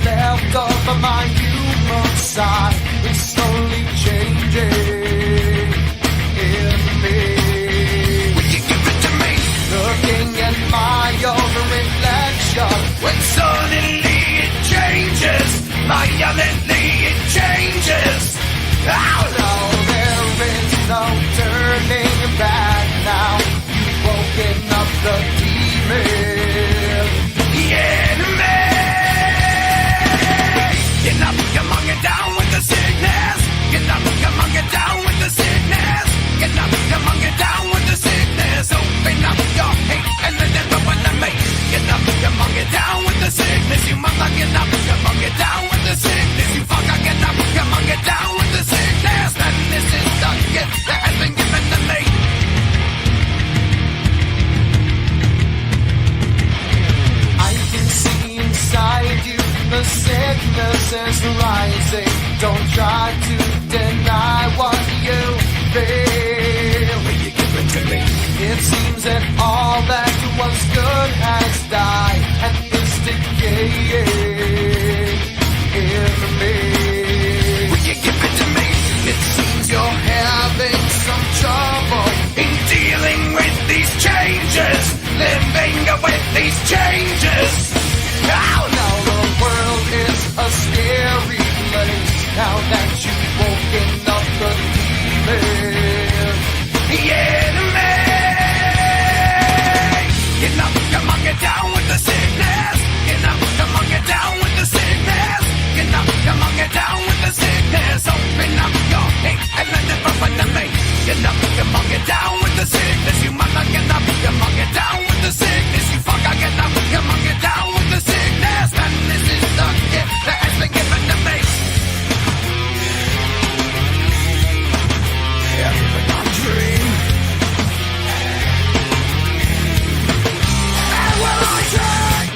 left of my human side is slowly changing in me. Will you give it to me? Looking at my own reflection, When suddenly it changes, violently it changes. Oh no, there is no turning back now. You've woken up the demon. the enemy! Get up, come on, get down with the sickness. Get up, come on, get down with the sickness. Get up, come on, get down with the sickness. Open up your hate and let it open the make. Get up, come on, get down with the sickness. You mother, get up, come on, get down with the sickness. You fucker, get up, come on, get down with the sickness. And this is the gift that has been given to me. I can see inside you, the sickness is rising. Don't try to deny what you feel. Will you give it to me? It seems that all that was good has died and is decaying in me. Will you give it to me? It seems you're having some trouble In dealing with these changes, living with these changes. Oh no! now. The world is a scary place now that you've woken up the demon. The enemy! Get up, come on, get down with the sickness. Get up, come on, get down with the sickness. Get up, come on, get down with the sickness. Open up your hate and let it open to me. Get up, come on, get down with the sickness. You mother, get up, come on, get down with the sickness. You fucker, get up, come on, get down with the sickness. And this is the gift that has been given to me. Everything I dream. And will I take?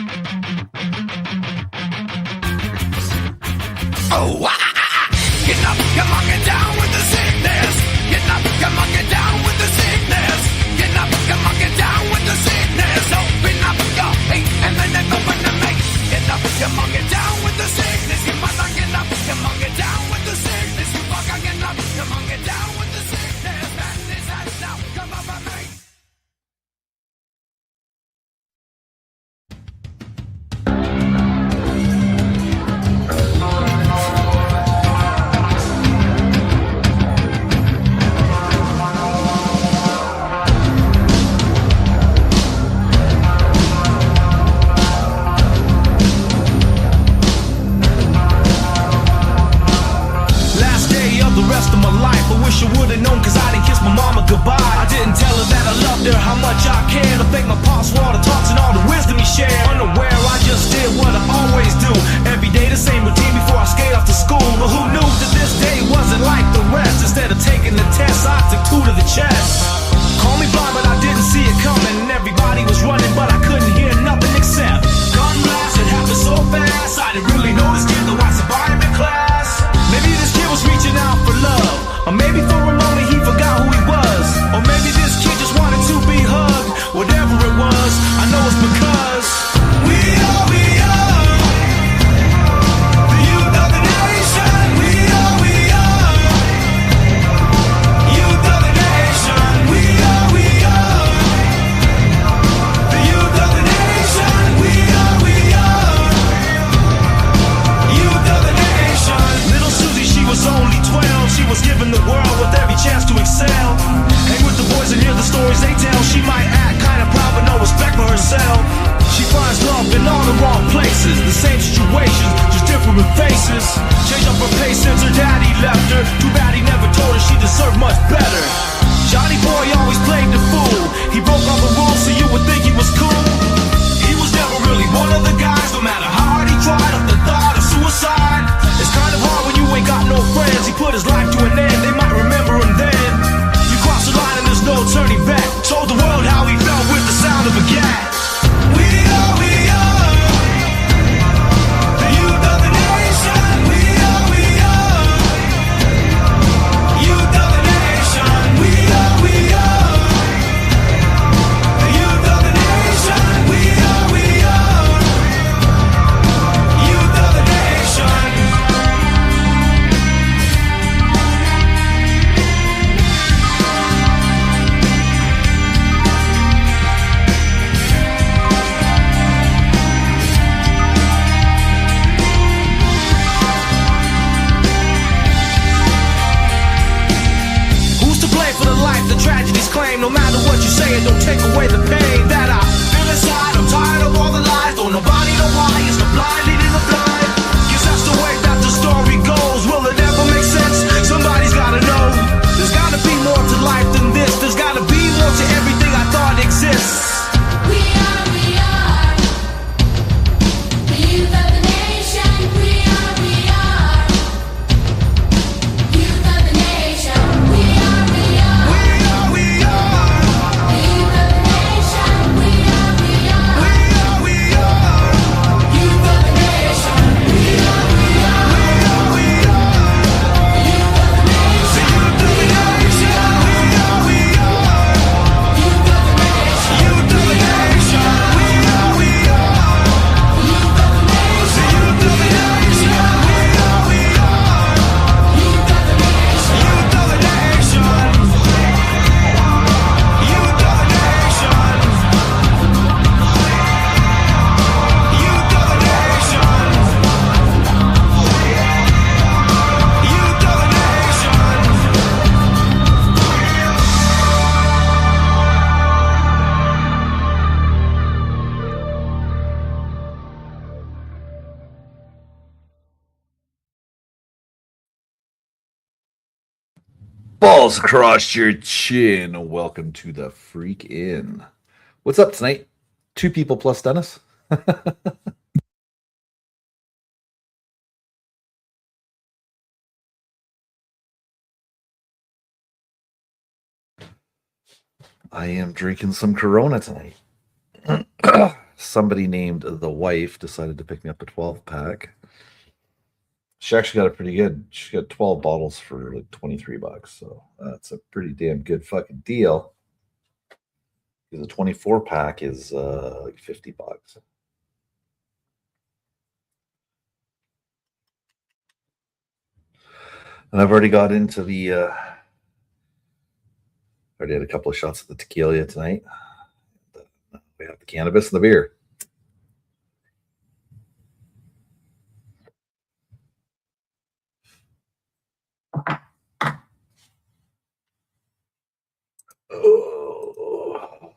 Oh, get up, come on, get down with the sickness. Get up, come on, get down with the sickness. Get up, come on, get down with the sickness. Open up your hate and then it open to me. Get up, come on, get down with the sickness. You mother, get up, come on, get down with the sickness. You fucker, get up, come on, get down with the sickness. And this has now come over me. Last day of the rest of my life, I wish I would've known cause I didn't kiss my mama goodbye. I didn't tell her that I loved her, how much I cared. I thank my pops for all the talks and all the wisdom he shared. Unaware, I just did what I always do. Every day the same routine before I skate off to school. But who knew that this day wasn't like the rest? Instead of taking the test, I took 2 to the chest. Call me blind, but I didn't see it coming. And everybody was running, but I couldn't hear nothing except gun blast. It happened so fast, I didn't really know this kid, though I survived in class. Maybe this kid was reaching out for love, or maybe for a moment he forgot who he was, or maybe this kid just wanted to be hugged. Whatever it was, I know it's because we are the youth of the nation. We are youth of the nation. We are the youth of the nation. We are youth of the nation. Little Susie, she was only 12. She was given the world with every chance to excel. Hang with the boys and hear the stories they tell. She might act kinda proud but no respect for herself. She finds love in all the wrong places. The same situations, just different faces. Changed up her pace since her daddy left her. Too bad he never told her she deserved much better. Johnny boy always played the fool. He broke all the rules so you would think he was cool. He was never really one of the guys. No matter how hard he tried, up the thought of suicide. It's kind of hard when you ain't got no friends. He put his life to an end, they might remember him then. You cross the line and there's no turning back. Told the world how he felt with the sound of a gat. We are the youth of the nation. We are youth of the nation. We are and don't take away the pain that I feel inside. I'm tired of all the lies, don't nobody know why. It's the blind leading the blind. Guess that's the way that the story goes. Will it ever make sense? Somebody's gotta know. There's gotta be more to life than this. There's gotta be more to everything I thought exists. We are the youth of the nation. We are youth of the nation. We are the youth of the nation. We are youth of the nation. We are Balls across your chin. Welcome to the Freakin. What's up tonight? 2 people plus Dennis. I am drinking some Corona tonight. Somebody named the wife decided to pick me up a 12-pack. She actually got it pretty good. She got 12 bottles for like $23, so that's a pretty damn good fucking deal. Because a 24-pack is like $50. And I've already got into the already had a couple of shots of the tequila tonight. We have the cannabis and the beer. Oh.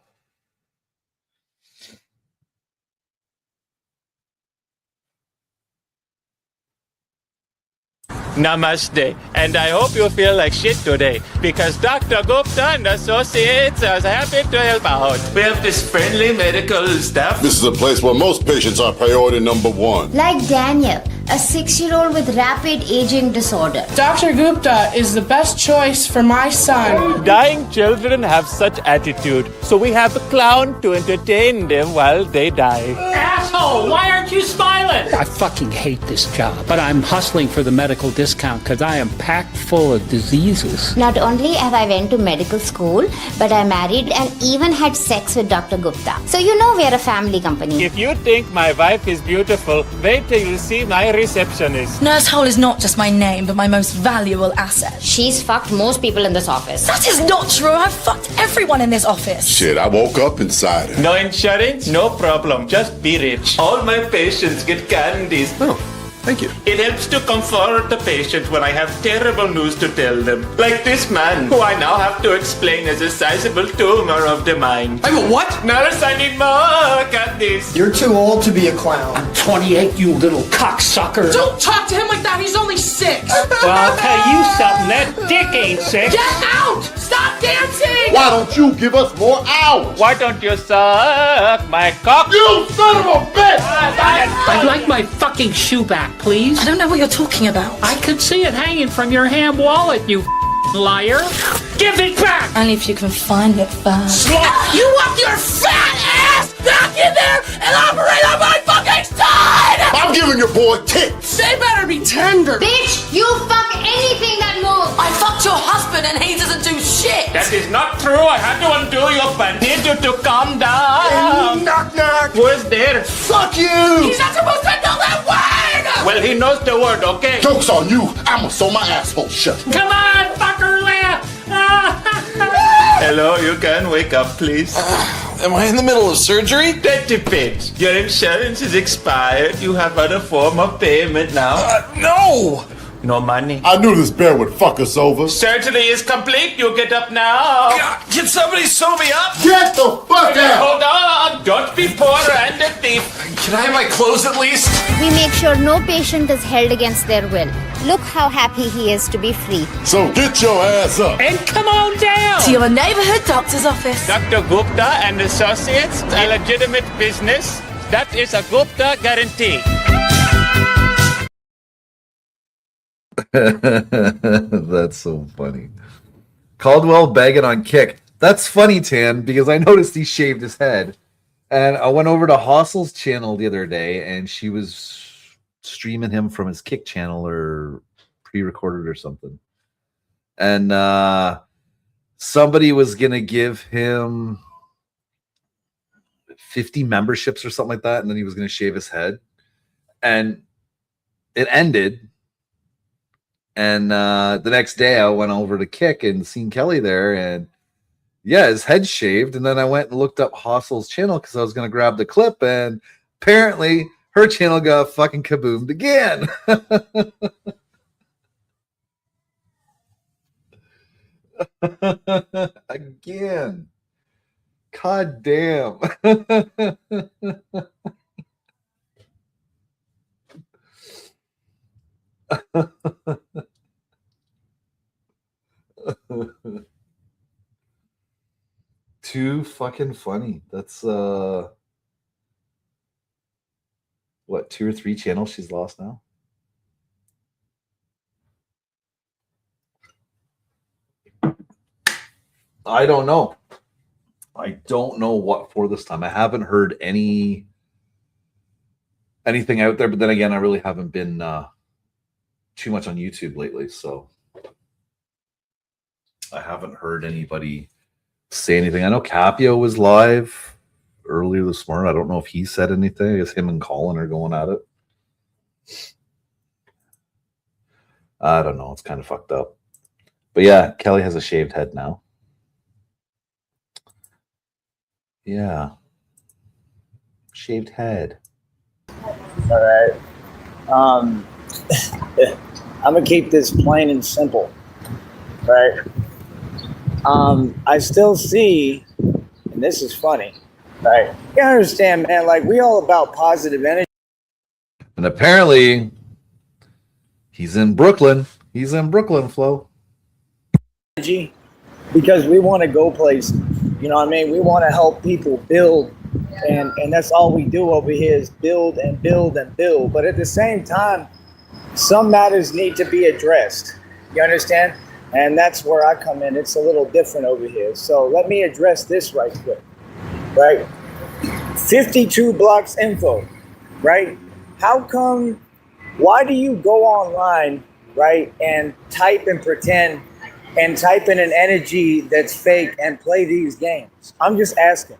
Namaste, and I hope you feel like shit today, because Dr. Gupta and Associates are happy to help out. We have this friendly medical staff. This is a place where most patients are priority number 1. Like Daniel, a 6-year-old with rapid aging disorder. Dr. Gupta is the best choice for my son. Dying children have such attitude, so we have a clown to entertain them while they die. Asshole, why aren't you smiling? I fucking hate this job, but I'm hustling for the medical discount because I am packed full of diseases. Not only have I went to medical school, but I married and even had sex with Dr. Gupta. So you know we're a family company. If you think my wife is beautiful, wait till you see my receptionist. Nurse Hole is not just my name, but my most valuable asset. She's fucked most people in this office. That is not true. I've fucked everyone in this office. Shit, I woke up inside her. No insurance? No problem. Just be rich. All my patients get candies. Oh, thank you. It helps to comfort the patient when I have terrible news to tell them. Like this man, who I now have to explain as a sizable tumor of the mind. I'm a what? Nurse, I need more candies. You're too old to be a clown. I'm 28, you little cocksucker. Don't talk to him like that. He's only 6. Well, I'll tell you something. That dick ain't sick. Get out! Stop dancing! Why don't you give us more hours? Why don't you suck my cock? You son of a bitch! I'd like my fucking shoe back, please. I don't know what you're talking about. I could see it hanging from your ham wallet, you liar. Give it back! Only if you can find it first. You want your fat ass back in there and operate on my fucking side! I'm giving your boy tits! They better be tender. Bitch, you fuck anything that moves. I fucked your husband and he doesn't do shit. That is not true. I had to undo your pants. Need you to calm down. Knock knock! Who is there? Fuck you! He's not supposed to know that word! Well, he knows the word, okay? Joke's on you! I'ma sew my asshole shut. Come on, fucker, laugh! Hello, you can wake up, please. Am I in the middle of surgery? That depends. Your insurance is expired. You have other form of payment now. No! No money. I knew this bear would fuck us over. Surgery is complete. You get up now. Can somebody sew me up? Get the fuck out! Hold on. Don't be poor and a thief. Can I have my clothes at least? We make sure no patient is held against their will. Look how happy he is to be free. So get your ass up. And come on down. To your neighborhood doctor's office. Dr. Gupta and Associates, a legitimate business. That is a Gupta guarantee. That's so funny. Caldwell begging on Kick. That's funny, Tan, because I noticed he shaved his head. And I went over to Hostle's channel the other day, and she was streaming him from his Kick channel or pre-recorded or something. And somebody was going to give him 50 memberships or something like that, and then he was going to shave his head. And it ended. And the next day I went over to Kick and seen Kelly there, and yeah, his head shaved. And then I went and looked up Hostle's channel because I was going to grab the clip, and apparently her channel got fucking kaboomed again. Again. God damn. Too fucking funny. That's what, 2 or 3 channels she's lost now? I don't know. I don't know what for this time. I haven't heard anything out there, but then again, I really haven't been too much on YouTube lately, so I haven't heard anybody say anything. I know Capio was live earlier this morning. I don't know if he said anything. I guess him and Colin are going at it. I don't know. It's kind of fucked up. But yeah, Kelly has a shaved head now. Yeah. Shaved head. All right. I'm gonna keep this plain and simple, right? I still see, and this is funny, right? You understand, man? Like, we all about positive energy. And apparently, he's in Brooklyn. He's in Brooklyn, Flo. Because we want to go places. You know what I mean? We want to help people build, and that's all we do over here is build and build and build. But at the same time, some matters need to be addressed. You understand? And that's where I come in. It's a little different over here. So let me address this right quick. Right? 52 blocks info. Right? How come? Why do you go online, right, and type and pretend and type in an energy that's fake and play these games? I'm just asking.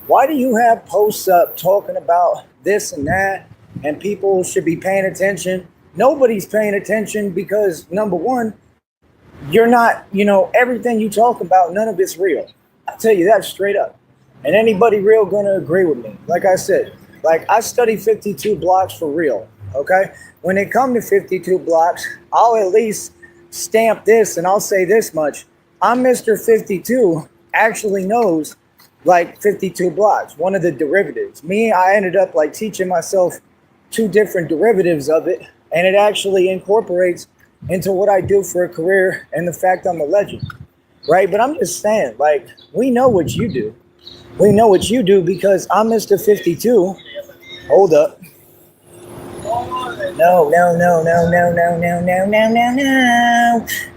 Why do you have posts up talking about this and that, and people should be paying attention? Nobody's paying attention because, number one, you're not, everything you talk about, none of it's real. I tell you that straight up. And anybody real gonna agree with me. Like I said, I study 52 blocks for real, okay? When it comes to 52 blocks, I'll at least stamp this, and I'll say this much. I'm Mr. 52 actually knows 52 blocks, one of the derivatives. I ended up teaching myself 2 different derivatives of it, and it actually incorporates into what I do for a career and the fact I'm a legend, right? But I'm just saying, we know what you do. We know what you do because I'm Mr. 52. Hold up. No.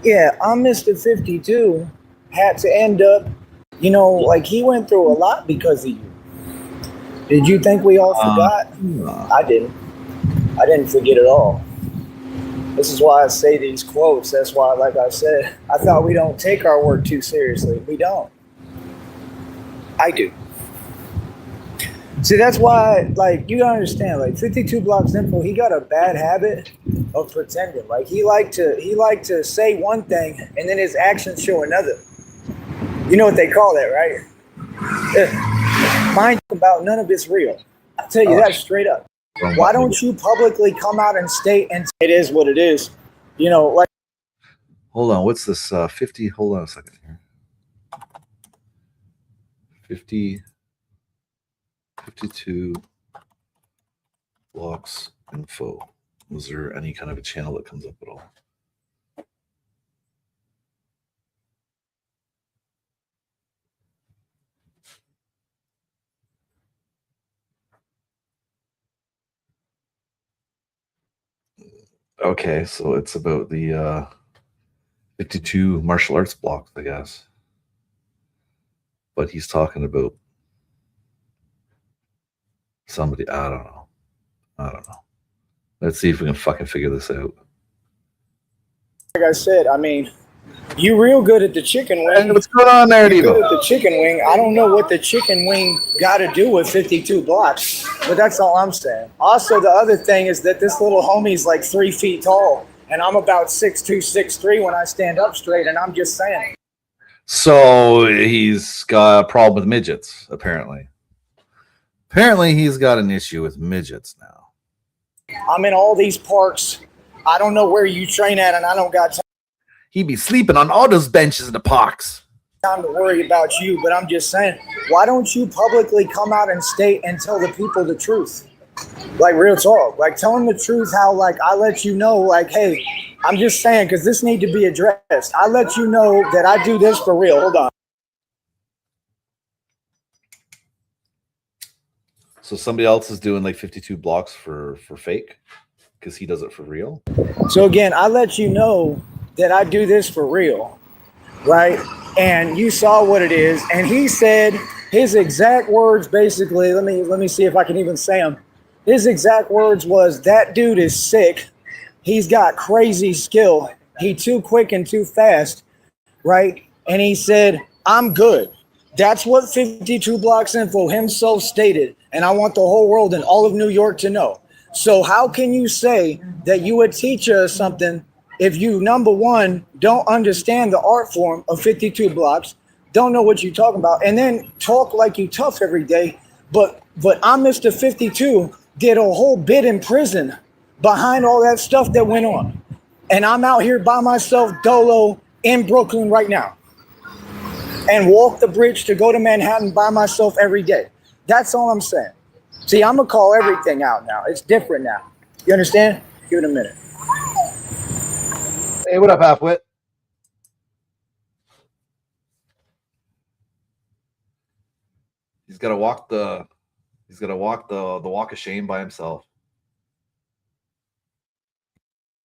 Yeah, I'm Mr. 52. Had to end up, he went through a lot because of you. Did you think we all forgot? I didn't. I didn't forget at all. This is why I say these quotes. That's why, like I said, I thought we don't take our work too seriously. We don't. I do. See, that's why, you gotta understand, 52 blocks info, he got a bad habit of pretending. He liked to say one thing and then his actions show another. You know what they call that, right? Mind about none of it's real. I tell you that straight up. Why don't you publicly come out and state, and it is what it is. You know, like Hold on. What's this? 50. Hold on a second here. 50, 52 blocks info. Was there any kind of a channel that comes up at all? Okay, so it's about the 52 martial arts blocks, I guess. But he's talking about somebody. I don't know. Let's see if we can fucking figure this out. I said, I mean, you real good at the chicken wing. Hey, what's going on there, You're Devo? good at the chicken wing. I don't know what the chicken wing got to do with 52 blocks, but that's all I'm saying. Also, the other thing is that this little homie's like 3 feet tall, and I'm about 6'2", 6'3" when I stand up straight, and I'm just saying. So he's got a problem with midgets, apparently. Apparently, he's got an issue with midgets now. I'm in all these parks. I don't know where you train at, and I don't got He be sleeping on all those benches in the parks. time to worry about you, but I'm just saying, why don't you publicly come out and state and tell the people the truth? Like, real talk. Like, tell them the truth how, like, I let you know, like, hey, I'm just saying, because this need to be addressed. I let you know that I do this for real. Hold on. So somebody else is doing like 52 blocks for fake because he does it for real. So again, I let you know that I do this for real, right? And you saw what it is. And he said his exact words, basically, let me see if I can even say them. His exact words was, that dude is sick. He's got crazy skill. He too quick and too fast, right? And he said, I'm good. That's what 52 Blocks Info himself stated. And I want the whole world and all of New York to know. So how can you say that you would teach us something if you, number one, don't understand the art form of 52 blocks, don't know what you're talking about, and then talk like you tough every day, but I'm Mr. 52, did a whole bit in prison behind all that stuff that went on. And I'm out here by myself, dolo, in Brooklyn right now. And walk the bridge to go to Manhattan by myself every day. That's all I'm saying. See, I'm going to call everything out now. It's different now. You understand? Give it a minute. Hey, what up, Halfwit? He's got to walk the walk of shame by himself.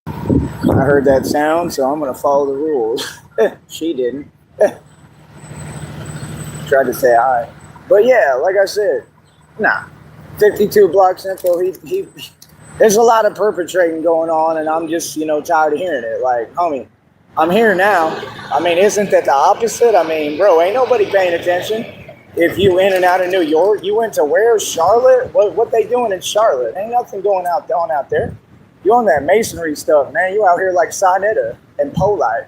I heard that sound, so I'm going to follow the rules. She didn't. Tried to say hi. But yeah, like I said, nah. 52 Blocks Info, he there's a lot of perpetrating going on, and I'm just, tired of hearing it. Like, homie, I'm here now. I mean, isn't that the opposite? I mean, bro, ain't nobody paying attention. If you in and out of New York, you went to where? Charlotte? What they doing in Charlotte? Ain't nothing going on out there. You on that masonry stuff, man. You out here like Sonetta and Poe Light.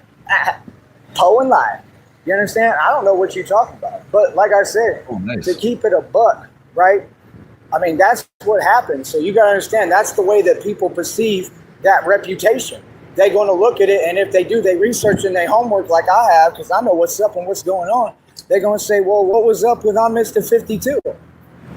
Poe and Light. You understand? I don't know what you're talking about. But like I said, to keep it a buck, right? I mean, that's what happens. So you got to understand, that's the way that people perceive that reputation. They're going to look at it, and if they do, they research and they homework like I have, because I know what's up and what's going on. They're going to say, well, what was up with I'm Mr. 52?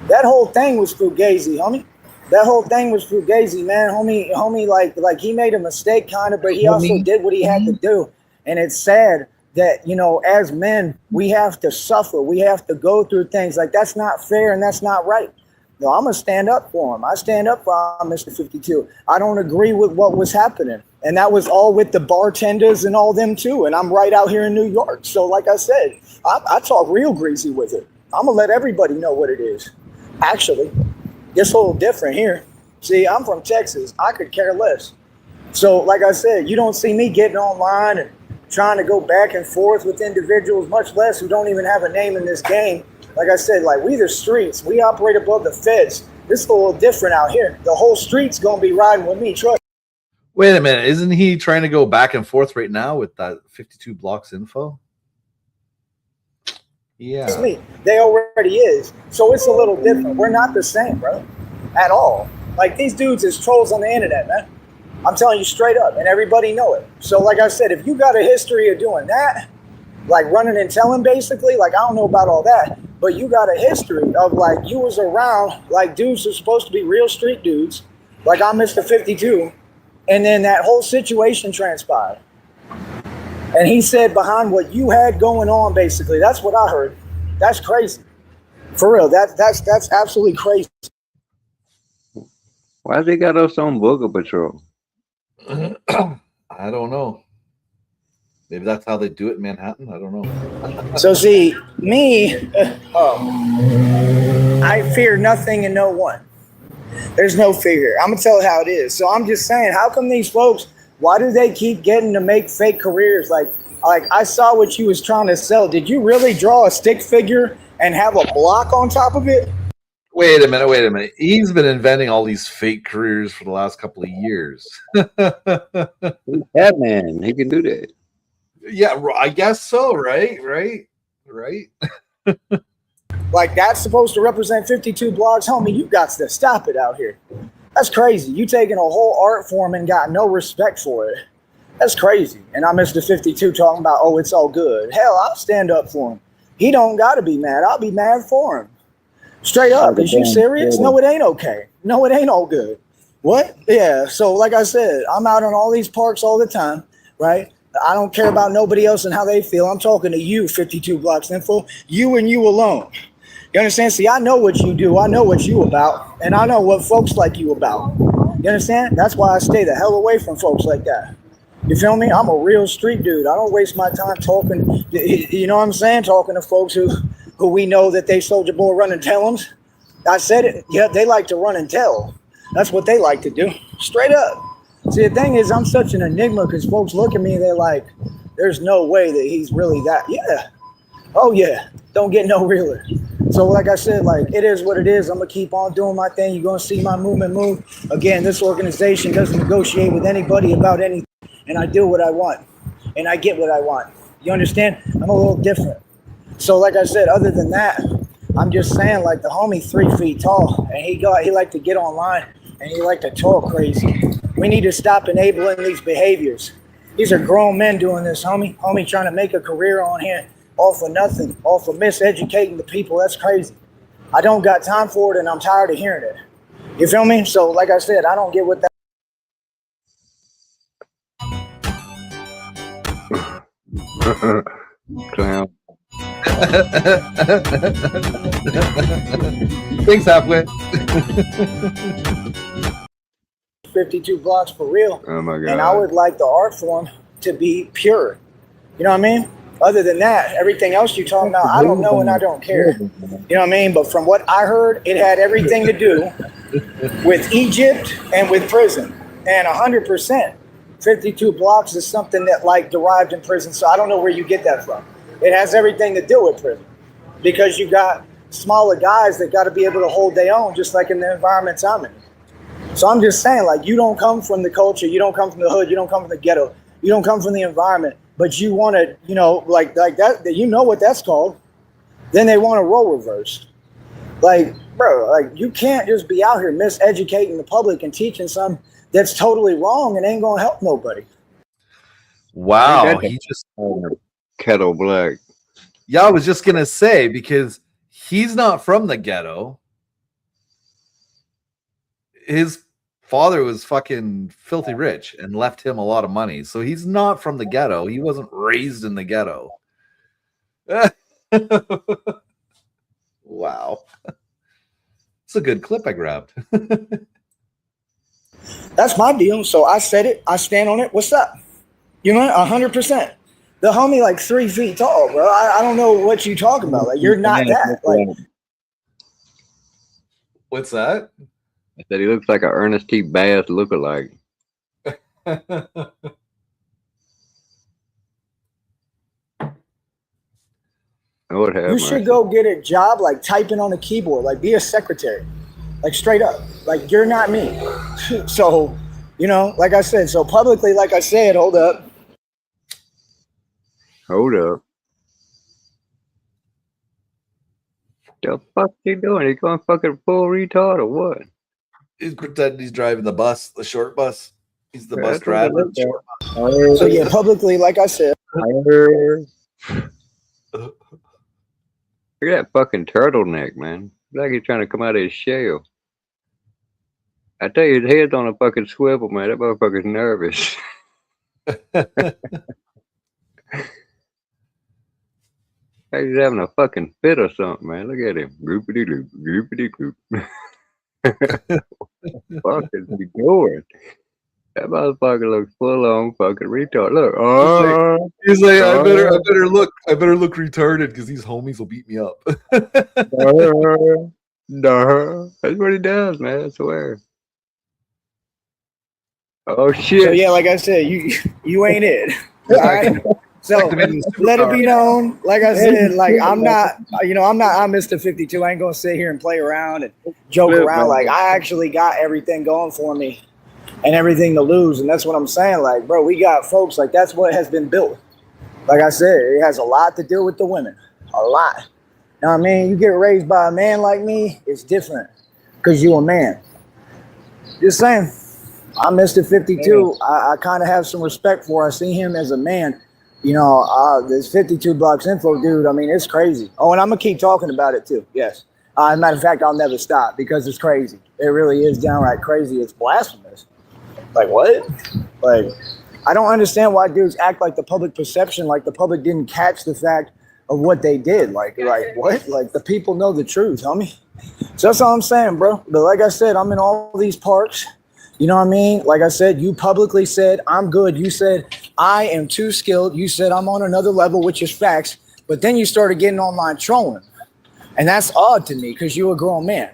That whole thing was fugazi, homie. That whole thing was fugazi, man. Homie, like he made a mistake kind of, but he also did what he had to do. And it's sad that, as men, we have to suffer. We have to go through things. Like, that's not fair and that's not right. No, I'm going to stand up for him. I stand up for Mr. 52. I don't agree with what was happening. And that was all with the bartenders and all them too. And I'm right out here in New York. So like I said, I talk real greasy with it. I'm going to let everybody know what it is. Actually, it's a little different here. See, I'm from Texas. I could care less. So like I said, you don't see me getting online and trying to go back and forth with individuals, much less who don't even have a name in this game. Like I said, like, we the streets. We operate above the feds. This is a little different out here. The whole street's going to be riding with me. Trust. Wait a minute. Isn't he trying to go back and forth right now with that 52 Blocks Info? Yeah. It's me. They already is. So it's a little different. We're not the same, bro. At all. Like, these dudes is trolls on the internet, man. I'm telling you straight up, and everybody know it. So like I said, if you got a history of doing that, like running and telling basically, like I don't know about all that, but you got a history of like you was around like dudes who's supposed to be real street dudes, like I'm Mr. 52, and then that whole situation transpired. And he said behind what you had going on, basically, that's what I heard. That's crazy. For real, that's absolutely crazy. Why they got us on Booger Patrol? I don't know. Maybe that's how they do it in Manhattan. I don't know. So see, me, I fear nothing and no one. There's no fear. I'm gonna tell you how it is. So I'm just saying, how come these folks? Why do they keep getting to make fake careers? Like I saw what you was trying to sell. Did you really draw a stick figure and have a block on top of it? Wait a minute. He's been inventing all these fake careers for the last couple of years. He's Batman. He can do that. Yeah, I guess so, right? Like that's supposed to represent 52 blogs, homie. You got to stop it out here. That's crazy. You taking a whole art form and got no respect for it. That's crazy. And I'm Mr. 52 talking about, oh, it's all good. Hell, I'll stand up for him. He don't got to be mad. I'll be mad for him. Straight up. Is you serious? No, it ain't okay. No, it ain't all good. What? Yeah. So like I said, I'm out on all these parks all the time, right? I don't care about nobody else and how they feel. I'm talking to you, 52 Blocks Info. You and you alone. You understand? See, I know what you do. I know what you about. And I know what folks like you about. You understand? That's why I stay the hell away from folks like that. You feel me? I'm a real street dude. I don't waste my time talking, you know what I'm saying? Talking to folks who we know that they Soldier Boy run and tell them. I said it. Yeah, they like to run and tell. That's what they like to do. Straight up. See, the thing is, I'm such an enigma because folks look at me, they're like, there's no way that he's really that. Yeah. Oh, yeah. Don't get no realer. So, like I said, like, it is what it is. I'm going to keep on doing my thing. You're going to see my movement move. Again, this organization doesn't negotiate with anybody about anything. And I do what I want. And I get what I want. You understand? I'm a little different. So, like I said, other than that, I'm just saying, like, the homie 3 feet tall. And he liked to get online. And he liked to talk crazy. We need to stop enabling these behaviors. These are grown men doing this, homie. Homie trying to make a career on here off of nothing, off of miseducating the people. That's crazy. I don't got time for it, and I'm tired of hearing it. You feel me? So, like I said, I don't get what that. Clown. Thanks, halfway. 52 blocks for real. Oh my God. And I would like the art form to be pure. You know what I mean? Other than that, everything else you're talking about, I don't know and I don't care. You know what I mean? But from what I heard, it had everything to do with Egypt and with prison. And 100%, 52 blocks is something that like derived in prison. So I don't know where you get that from. It has everything to do with prison. Because you got smaller guys that got to be able to hold their own, just like in the environments I'm in. So I'm just saying, like, you don't come from the culture, you don't come from the hood, you don't come from the ghetto, you don't come from the environment, but you want to, you know, like that, you know what that's called. Then they want a role reverse. Like, bro, like, you can't just be out here miseducating the public and teaching something that's totally wrong and ain't going to help nobody. Wow. He just Kettle Black. Yeah, I was just going to say, because he's not from the ghetto. His father was fucking filthy rich and left him a lot of money. So he's not from the ghetto. He wasn't raised in the ghetto. Wow. It's a good clip I grabbed. That's my deal. So I said it. I stand on it. What's up? You know, 100%. The homie like 3 feet tall, bro. I don't know what you talking about. Like, you're not that. Like, what's that? I said he looks like an Ernest T. Bass lookalike. I would have. You should go get a job like typing on a keyboard, like be a secretary, like straight up. Like, you're not me. So, you know, like I said, so publicly, like I said, hold up. Hold up. The fuck you doing? You going fucking full retard or what? He's pretending he's driving the bus, the short bus. He's the Yeah, bus that's what it driver. looks like. So yeah, publicly, like I said, Look at that fucking turtleneck, man. Like he's trying to come out of his shell. I tell you, his head's on a fucking swivel, man. That motherfucker's nervous. Like he's having a fucking fit or something, man. Look at him. Groupity loop, groupity goop. Fuck is he doing? That motherfucker looks full on fucking retard. Look, He's like, I better look retarded because these homies will beat me up. That's what he does, man. I swear. Oh shit! so yeah, like I said, you ain't it. All right. So let it be known, like I said, like I'm not I'm Mr. 52. I ain't gonna sit here and play around and joke around. Like I actually got everything going for me and everything to lose, and that's what I'm saying. Like, bro, we got folks like that's what has been built. Like I said, it has a lot to do with the women, a lot. You know what I mean? You get raised by a man like me, it's different because you a man. Just saying, I'm Mr. 52. I kind of have some respect for. I see him as a man. You know, this 52 Blocks Info dude, I mean, it's crazy. Oh, and I'm going to keep talking about it too. Yes. As a matter of fact, I'll never stop because it's crazy. It really is downright crazy. It's blasphemous. Like, what? Like, I don't understand why dudes act like the public perception, like the public didn't catch the fact of what they did. Like what? Like, the people know the truth, homie. So that's all I'm saying, bro. But like I said, I'm in all these parks. You know what I mean? Like I said, you publicly said, I'm good. You said, I am too skilled. You said, I'm on another level, which is facts. But then you started getting online trolling. And that's odd to me because you're a grown man.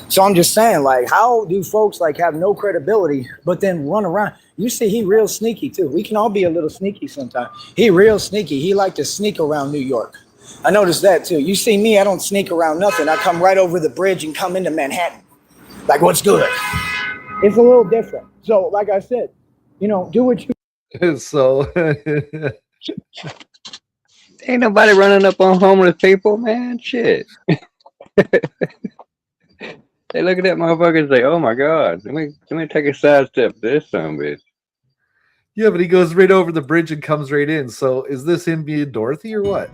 So I'm just saying, like, how do folks, like, have no credibility, but then run around? You see, he real sneaky, too. We can all be a little sneaky sometimes. He real sneaky. He like to sneak around New York. I noticed that, too. You see me, I don't sneak around nothing. I come right over the bridge and come into Manhattan. Like, what's good? It's a little different. So, like I said, you know, do what you. So, Ain't nobody running up on homeless people, man. Shit. They look at that motherfucker and say, "Oh my god, let me take a sidestep to this son of a bitch." yeah, but he goes right over the bridge and comes right in. So, is this him being Dorothy or what?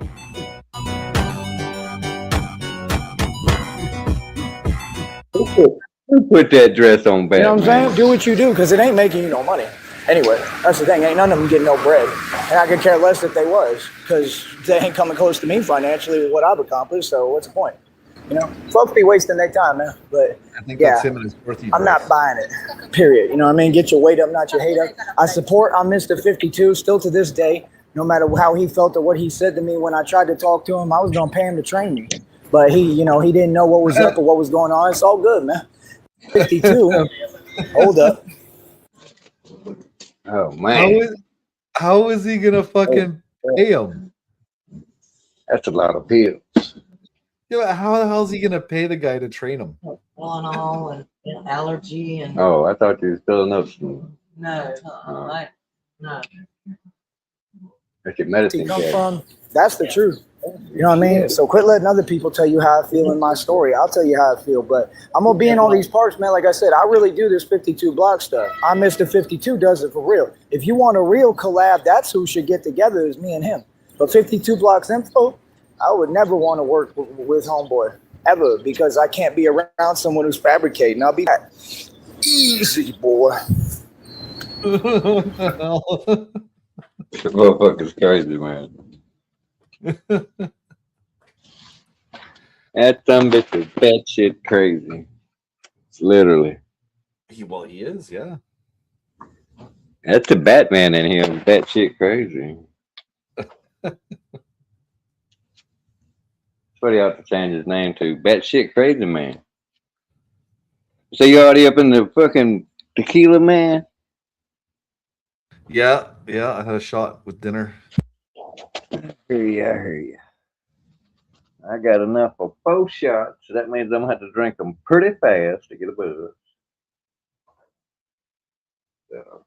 Who put that dress on Batman? You know what I'm saying? Do what you do because it ain't making you no money. Anyway, that's the thing. Ain't none of them getting no bread. And I could care less if they was because they ain't coming close to me financially with what I've accomplished. So what's the point? You know, folks be wasting their time, man. But I think yeah, that's him and his Dorothy I'm dress. not buying it. Period. You know what I mean? Get your weight up, not your hate up. I support I'm Mr. 52 still to this day. No matter how he felt or what he said to me when I tried to talk to him, I was gonna pay him to train me. But he, you know, he didn't know what was up or what was going on. It's all good, man. 52. Hold up. Oh man, How is he gonna fucking pay him? that's a lot of pills. Yeah, but how the hell is he gonna pay the guy to train him? Tylenol and allergy and Oh, I thought you was filling up some. no, no. That's your medicine You come cabinet. from, that's the truth. You know what I mean? So quit letting other people tell you how I feel in my story. I'll tell you how I feel. But I'm gonna be in all these parks, man. Like I said, I really do this 52 block stuff. I'm Mr. 52 does it for real. If you want a real collab, that's who should get together is me and him. But 52 Blocks Info, I would never want to work with homeboy ever because I can't be around someone who's fabricating. I'll be that easy, boy. The motherfucker's crazy, man. That dumb bitch is batshit crazy. Literally. He is, yeah. That's the Batman in him. Batshit crazy. That's what he ought to change his name to. Batshit crazy man. So you already up in the fucking tequila, man? Yeah, I had a shot with dinner. I hear you. I got enough for 4 shots, so that means I'm gonna have to drink them pretty fast to get a buzz. So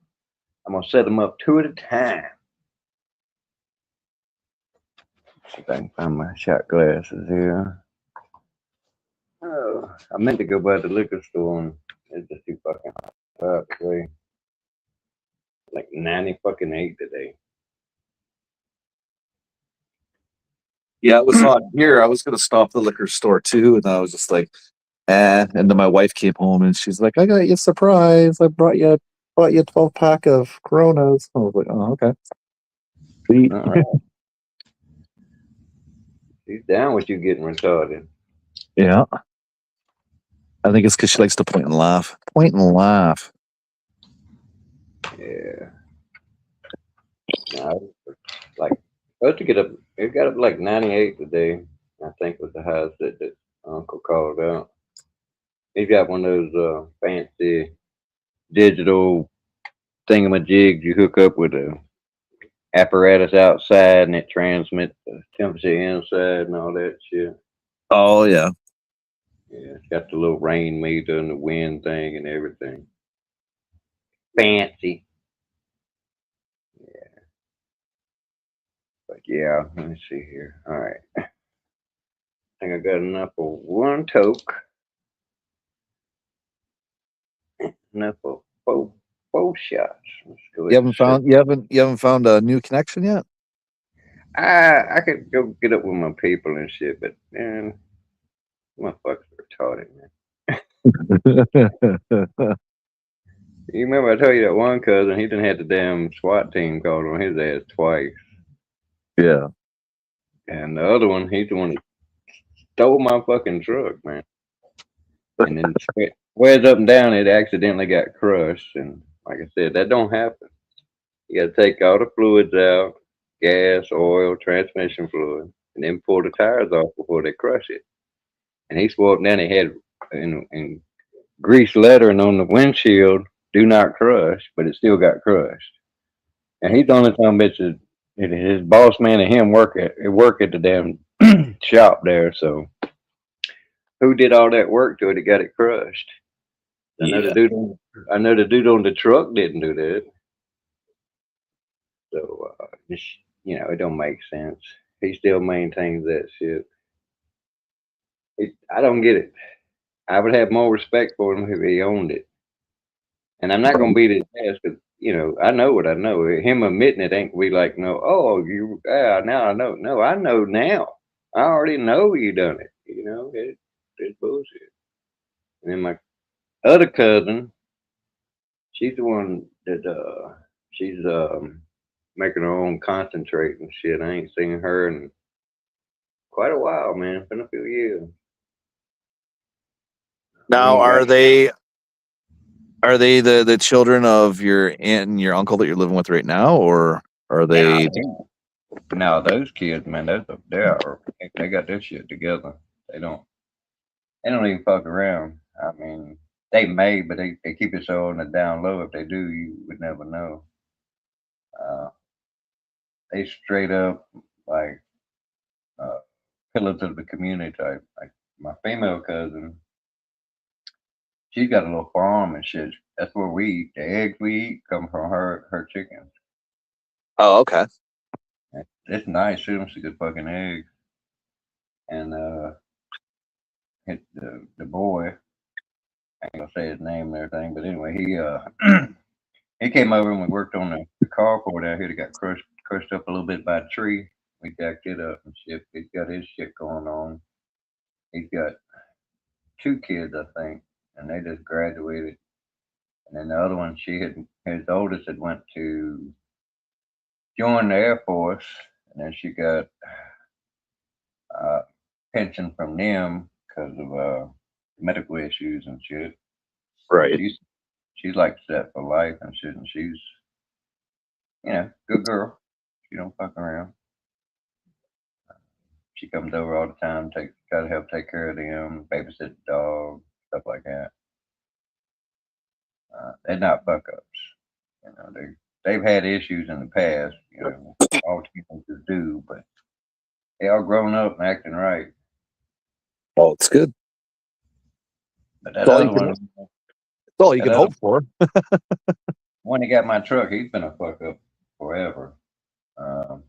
I'm gonna set them up 2 at a time. See if I can find my shot glasses here. Oh, I meant to go by the liquor store and it's just too fucking hot. Way. Like 90 today. Yeah, it was hot here. I was gonna stop at the liquor store too, and I was just like, and then my wife came home and she's like, I got you a surprise. I bought you a 12-pack of Coronas. I was like, oh, okay. Sweet. All right. She's down with you getting retarded. Yeah. I think it's because she likes to point and laugh. Point and laugh. Yeah. No, like supposed to get up. It got up like 98 today. I think was the highest that Uncle called out. He's got one of those fancy digital thingamajigs you hook up with a apparatus outside and it transmits the temperature inside and all that shit. Oh yeah. Yeah, it's got the little rain meter and the wind thing and everything. Fancy. Yeah. But yeah, let me see here. All right. I think I got enough for one toke. Enough for four shots. Let's go ahead and set. You haven't found a new connection yet? I could go get up with my people and shit, but man, motherfuckers retarded, man. You remember I told you that one cousin, he done had the damn SWAT team called on his ass twice. Yeah. And the other one, he's the one that stole my fucking truck, man. And then squares up and down, it accidentally got crushed. And like I said, that don't happen. You got to take all the fluids out, gas, oil, transmission fluid, and then pull the tires off before they crush it. And he swore up and down, he had in grease lettering on the windshield, do not crush, but it still got crushed. And he's the only time bitch that his boss man and him work at the damn shop there. So who did all that work to it? It got it crushed. I know the dude on the truck didn't do that. So it don't make sense. He still maintains that shit. I don't get it. I would have more respect for him if he owned it. And I'm not gonna beat his ass because I know what I know. Him admitting it ain't we like no. Oh, now I know. No, I know now. I already know you done it. It's bullshit. And then my other cousin, she's the one that she's making her own concentrate and shit. I ain't seen her in quite a while, man. It's been a few years. Now, are they the children of your aunt and your uncle that you're living with right now, or are they? No, those kids, man, they got their shit together. They don't even fuck around. I mean, they may, but they keep it so on the down low. If they do, you would never know. They straight up like pillars of the community type. Like my female cousin, she's got a little farm and shit. That's where we eat. The eggs we eat come from her chickens. Oh, okay. It's nice. Shoot them some good fucking eggs. And the boy, I ain't gonna say his name and everything, but anyway, he he came over and we worked on the carport out here that got crushed up a little bit by a tree. We jacked it up and shit. He's got his shit going on. He's got 2 kids, I think, and they just graduated. And then the other one, his oldest had went to join the Air Force, and then she got pension from them because of medical issues and shit. Right. She's like set for life and shit, and she's good girl. She don't fuck around. She comes over all the time, try to help take care of them, babysit the dog, stuff like that. They're not fuck ups. They've had issues in the past. All teenagers do, but they all grown up and acting right. Oh, it's good. But that other one, that's all you can hope for. When he got my truck, he's been a fuck up forever.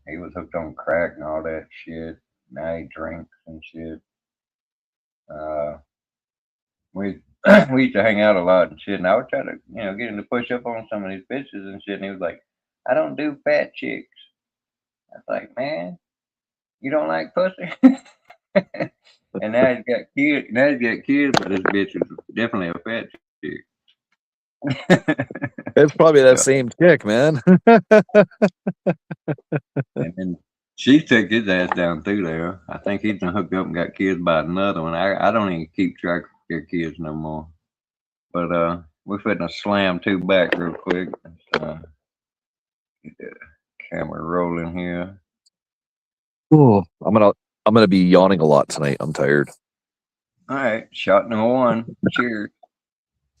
He was hooked on crack and all that shit. Now he drinks and shit. we used to hang out a lot and shit. And I would try to, get him to push up on some of these bitches and shit. And he was like, "I don't do fat chicks." I was like, "Man, you don't like pussy?" And now he's got kids. Now he's got kids, but this bitch is definitely a fat chick. It's probably that same chick, man. And then she took his ass down through there. I think he's been hooked up and got kids by another one. I don't even keep track of their kids no more. But we're finna slam two back real quick. Get the camera rolling here. Oh, I'm gonna be yawning a lot tonight. I'm tired. All right, shot number one. Cheers.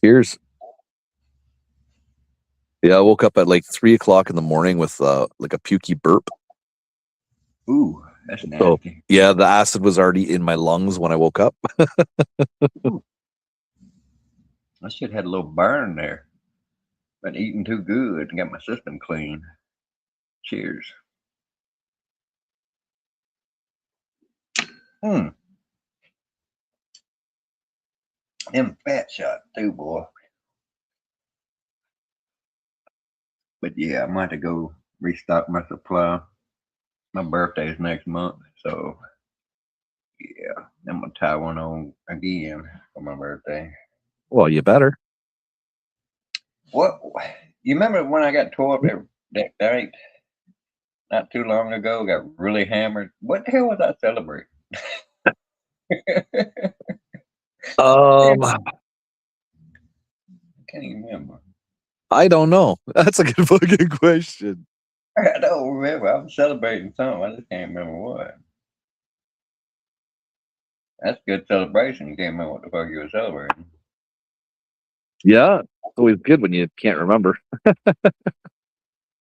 Cheers. Yeah, I woke up at like 3:00 in the morning with like a pukey burp. Ooh, that's nasty. So, yeah, the acid was already in my lungs when I woke up. That shit had a little burn there. Been eating too good and got my system clean. Cheers. Them fat shots too, boy. But yeah, I might have to go restock my supply. My birthday's next month, so yeah, I'm gonna tie one on again for my birthday. Well, you better. What? You remember when I got tore up that night not too long ago? Got really hammered. What the hell was I celebrating? I can't even remember. I don't know. That's a good fucking question. I don't remember. I was celebrating something. I just can't remember what. That's a good celebration. You can't remember what the fuck you were celebrating. Yeah, it's always good when you can't remember.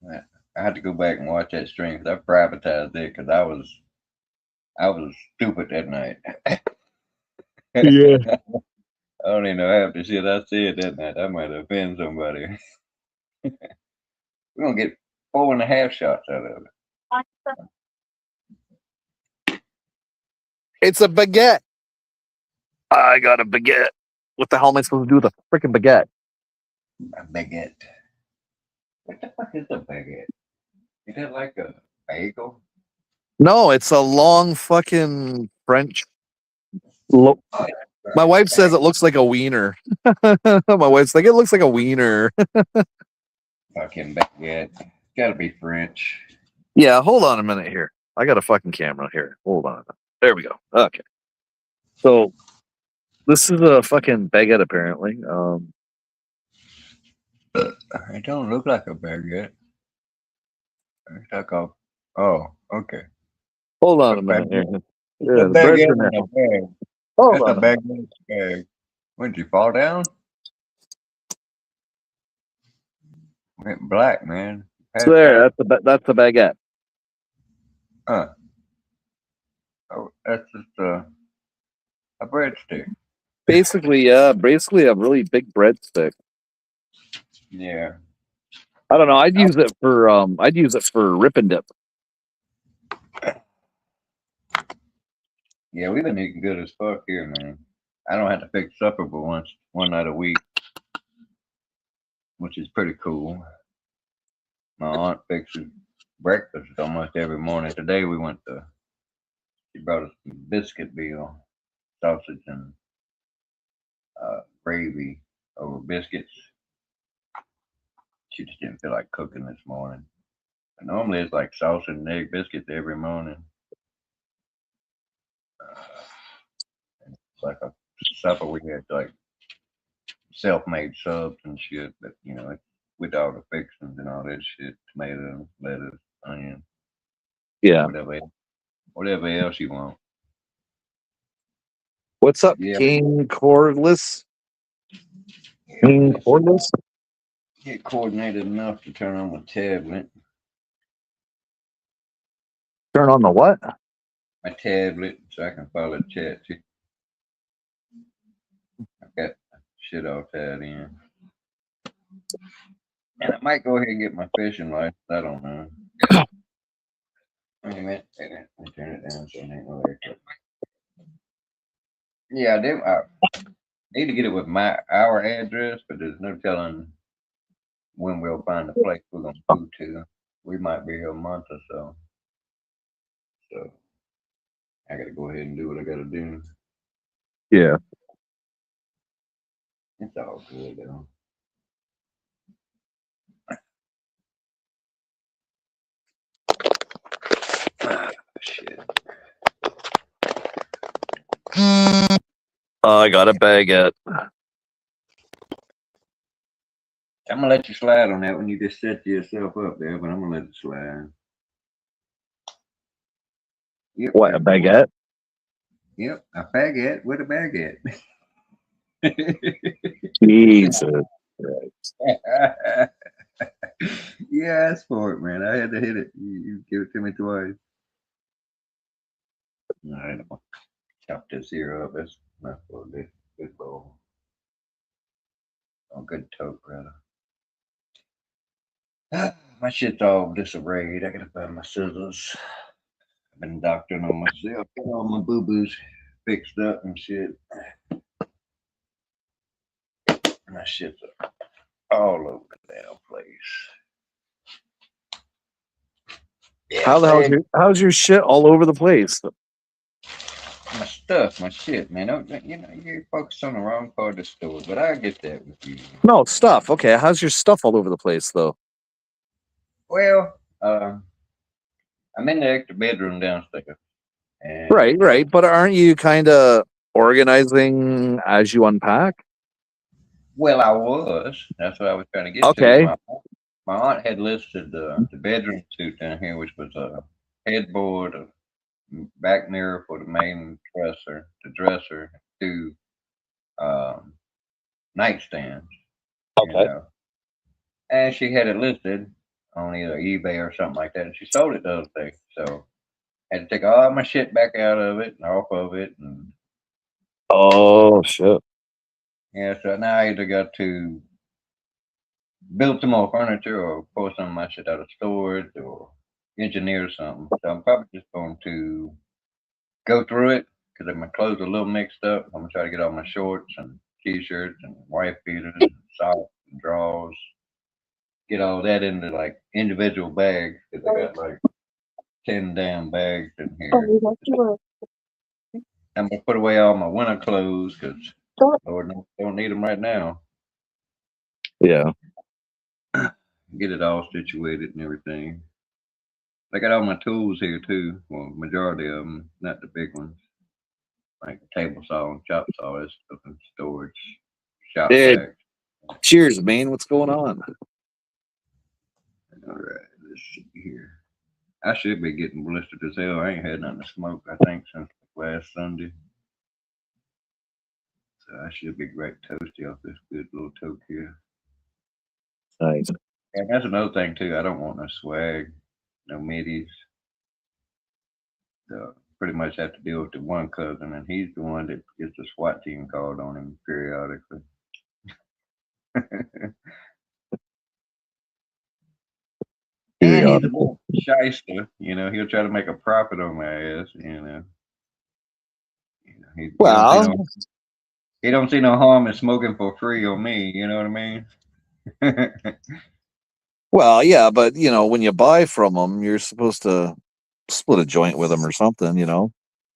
I had to go back and watch that stream because I privatized it because I was stupid that night. Yeah. I don't even know half the shit I said that night. I might offend somebody. We're gonna get 4.5 shots out of it. It's a baguette. I got a baguette. What the hell am I supposed to do with a freaking baguette? A baguette. What the fuck is a baguette? Is that like a bagel? No, it's a long fucking French. My wife says it looks like a wiener. My wife's like, it looks like a wiener. Fucking baguette. Gotta be French. Yeah, hold on a minute here. I got a fucking camera here. Hold on. There we go. Okay. So this is a fucking baguette apparently. It don't look like a baguette. It's like a. Oh, okay. Hold on a minute here. Yeah, the bread's baguette in there. in a bag. Hold That's on a baguette bag. When did you fall down? Went black, man. It's there. That's the baguette. Oh, that's just a breadstick. Basically a really big breadstick. Yeah. I don't know. I'd use it for rip and dip. Yeah, we've been eating good as fuck here, man. I don't have to fix supper but one night a week, which is pretty cool. My aunt fixes breakfast almost every morning. Today she brought us some biscuit meal, sausage and gravy over biscuits. She just didn't feel like cooking this morning. But normally it's like sausage and egg biscuits every morning. It's like a supper we had like self-made subs and shit, but it's with all the fixings and all that shit, tomato, lettuce, onion, yeah, whatever else you want. What's up, King Cordless? King Cordless? Get coordinated enough to turn on my tablet. Turn on the what? My tablet, so I can follow chat too. I've got shit all tied in. And I might go ahead and get my fishing license. I don't know. Wait a minute. Let me turn it down so it ain't no echo. Yeah, Need to get it with our address, but there's no telling when we'll find the place we're gonna move to. We might be here a month or so. So I gotta go ahead and do what I gotta do. Yeah. It's all good though. Shit. I got a baguette. I'm gonna let you slide on that when you just set yourself up there, but I'm gonna let it slide. Yep, What, a baguette? Yep, a baguette with a baguette. Jesus. Yeah, that's for it, man. I had to hit it. You give it to me twice. All right, I'm gonna chop this here up. That's not for this good bowl. Oh, good tote, brother. My shit's all disarrayed. I gotta find my scissors. I've been doctoring on myself. Got all my boo boos fixed up and shit. My shit's all over the damn place. Yeah, How the how's your shit all over the place? my stuff, my shit, man. You're focused on the wrong part of the store, but I get that with you. No, stuff. Okay, how's your stuff all over the place though? Well, I'm in the extra bedroom downstairs. And Right. But aren't you kind of organizing as you unpack? well, I was. That's what I was trying to get Okay. to. My aunt had listed the bedroom suite down here, which was a headboard, a back mirror for the main dresser, two nightstands. You Okay. know, and she had it listed on either eBay or something like that, and she sold it the other day. So I had to take all my shit back out of it and off of it, and Oh shit. yeah. So now I either got to build some more furniture or pull some of my shit out of storage or engineer something. So I'm probably just going to go through it because my clothes are a little mixed up. I'm gonna try to get all my shorts and t-shirts and wife beaters and socks and drawers. Get all that into like individual bags because I got like 10 damn bags in here. I'm gonna put away all my winter clothes because Lord knows I don't need them right now. Yeah. Get it all situated and everything. I got all my tools here too. Well, majority of them, not the big ones, like the table saw and chop saw. That's stuff in storage, shop Dude, vac. cheers, man. What's going on? All right, let's see here. I should be getting blistered as hell. I ain't had nothing to smoke, I think, since last Sunday. So I should be great toasty off this good little toke here. Nice. And that's another thing too. I don't want no swag, no middies. So pretty much have to deal with the one cousin, and he's the one that gets the SWAT team called on him periodically. And he's a little shyster, he'll try to make a profit on my ass. Well, he don't see no harm in smoking for free on me, you know what I mean? well, yeah, but when you buy from them, you're supposed to split a joint with him or something,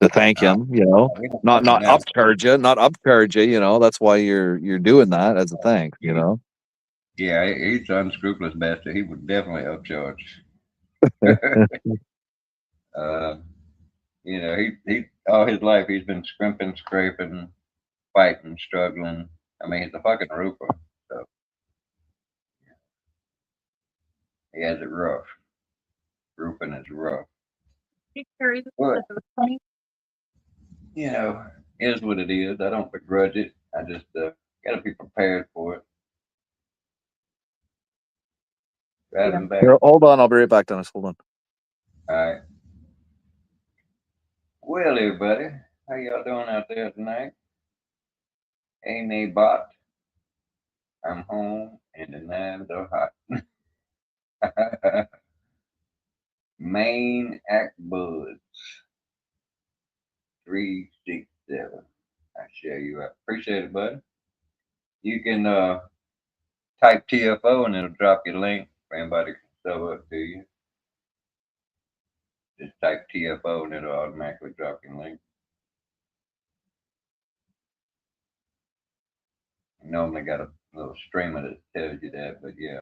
to thank him, We don't not fucking know. upcharge you. That's why you're doing that as a thanks, Yeah, he's an unscrupulous bastard. He would definitely upcharge. uh, he all his life he's been scrimping, scraping, fighting, struggling. I mean, he's a fucking roofer, so he has it rough. Roofing is rough. But, is what it is. I don't begrudge it. I just got to be prepared for it. Driving back. Here, hold on, I'll be right back, Dennis. Hold on. All right. Well, everybody, how y'all doing out there tonight? Amy Bot. I'm home and the knives are hot. Main Act Buds 367. I share you out. Appreciate it, bud. You can type TFO and it'll drop your link for anybody to sub up to you. Just type TFO and it'll automatically drop your link. I normally got a little streamer that tells you that, but yeah.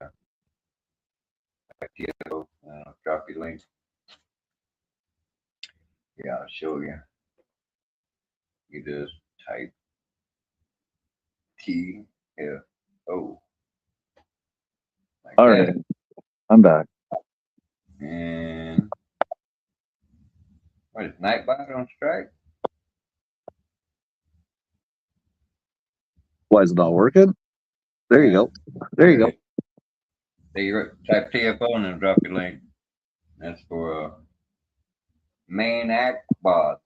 Type TFO and it'll drop your link. Yeah, I'll show you. You just type TFO. Like All that. right. I'm back. And what is Nightbot on strike? Why is it not working? There you go. There you go. So you type TFO and then drop your link. That's for main act bot.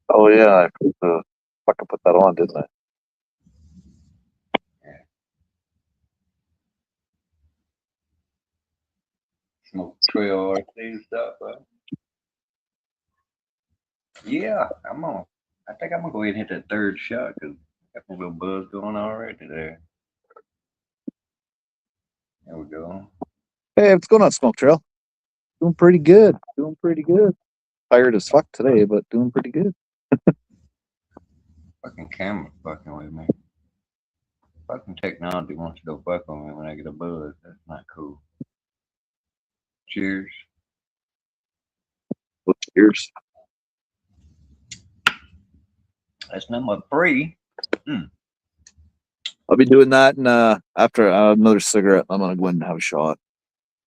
Oh yeah, I fucking put that on, didn't I? Smoke trail RC stuff, but yeah, I'm on. I think I'm gonna go ahead and hit that third shot because I got a little buzz going on right there. There we go. Hey, what's going on, Smoke Trail? Doing pretty good. Doing pretty good. Tired as fuck today, but doing pretty good. Fucking camera fucking with me. Fucking technology wants to go fuck on me when I get a buzz. That's not cool. Cheers. Well, cheers. That's number 3. I'll be doing that, and after another cigarette, I'm gonna go in and have a shot.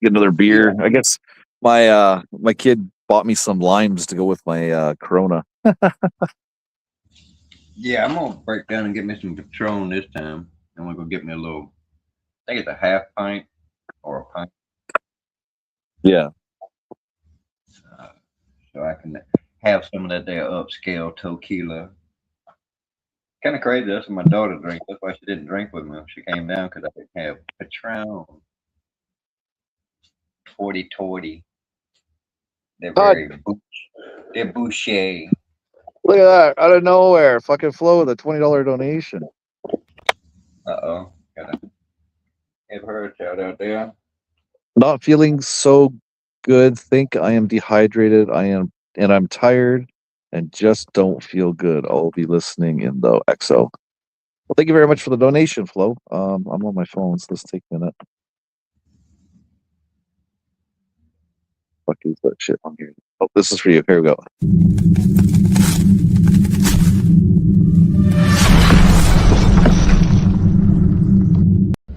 Get another beer. I guess my my kid bought me some limes to go with my Corona. Yeah, I'm gonna break down and get me some Patron this time. I'm gonna go get me a little. I think it's a half pint or a pint. Yeah. So I can have some of that there upscale tequila. Kind of crazy. That's what my daughter drinks. That's why she didn't drink with me when she came down because I didn't have Patron. 40-20. They're very they're boucher. Look at that. Out of nowhere. Fucking Flo with a $20 donation. Uh-oh. Gotta give her a shout out there. Not feeling so good. Think I am dehydrated. I'm tired and just don't feel good. I'll be listening in the XO. Well, thank you very much for the donation, Flo. I'm on my phone, so let's take a minute. Fuck is that shit on here? Oh, this is for you. Here we go.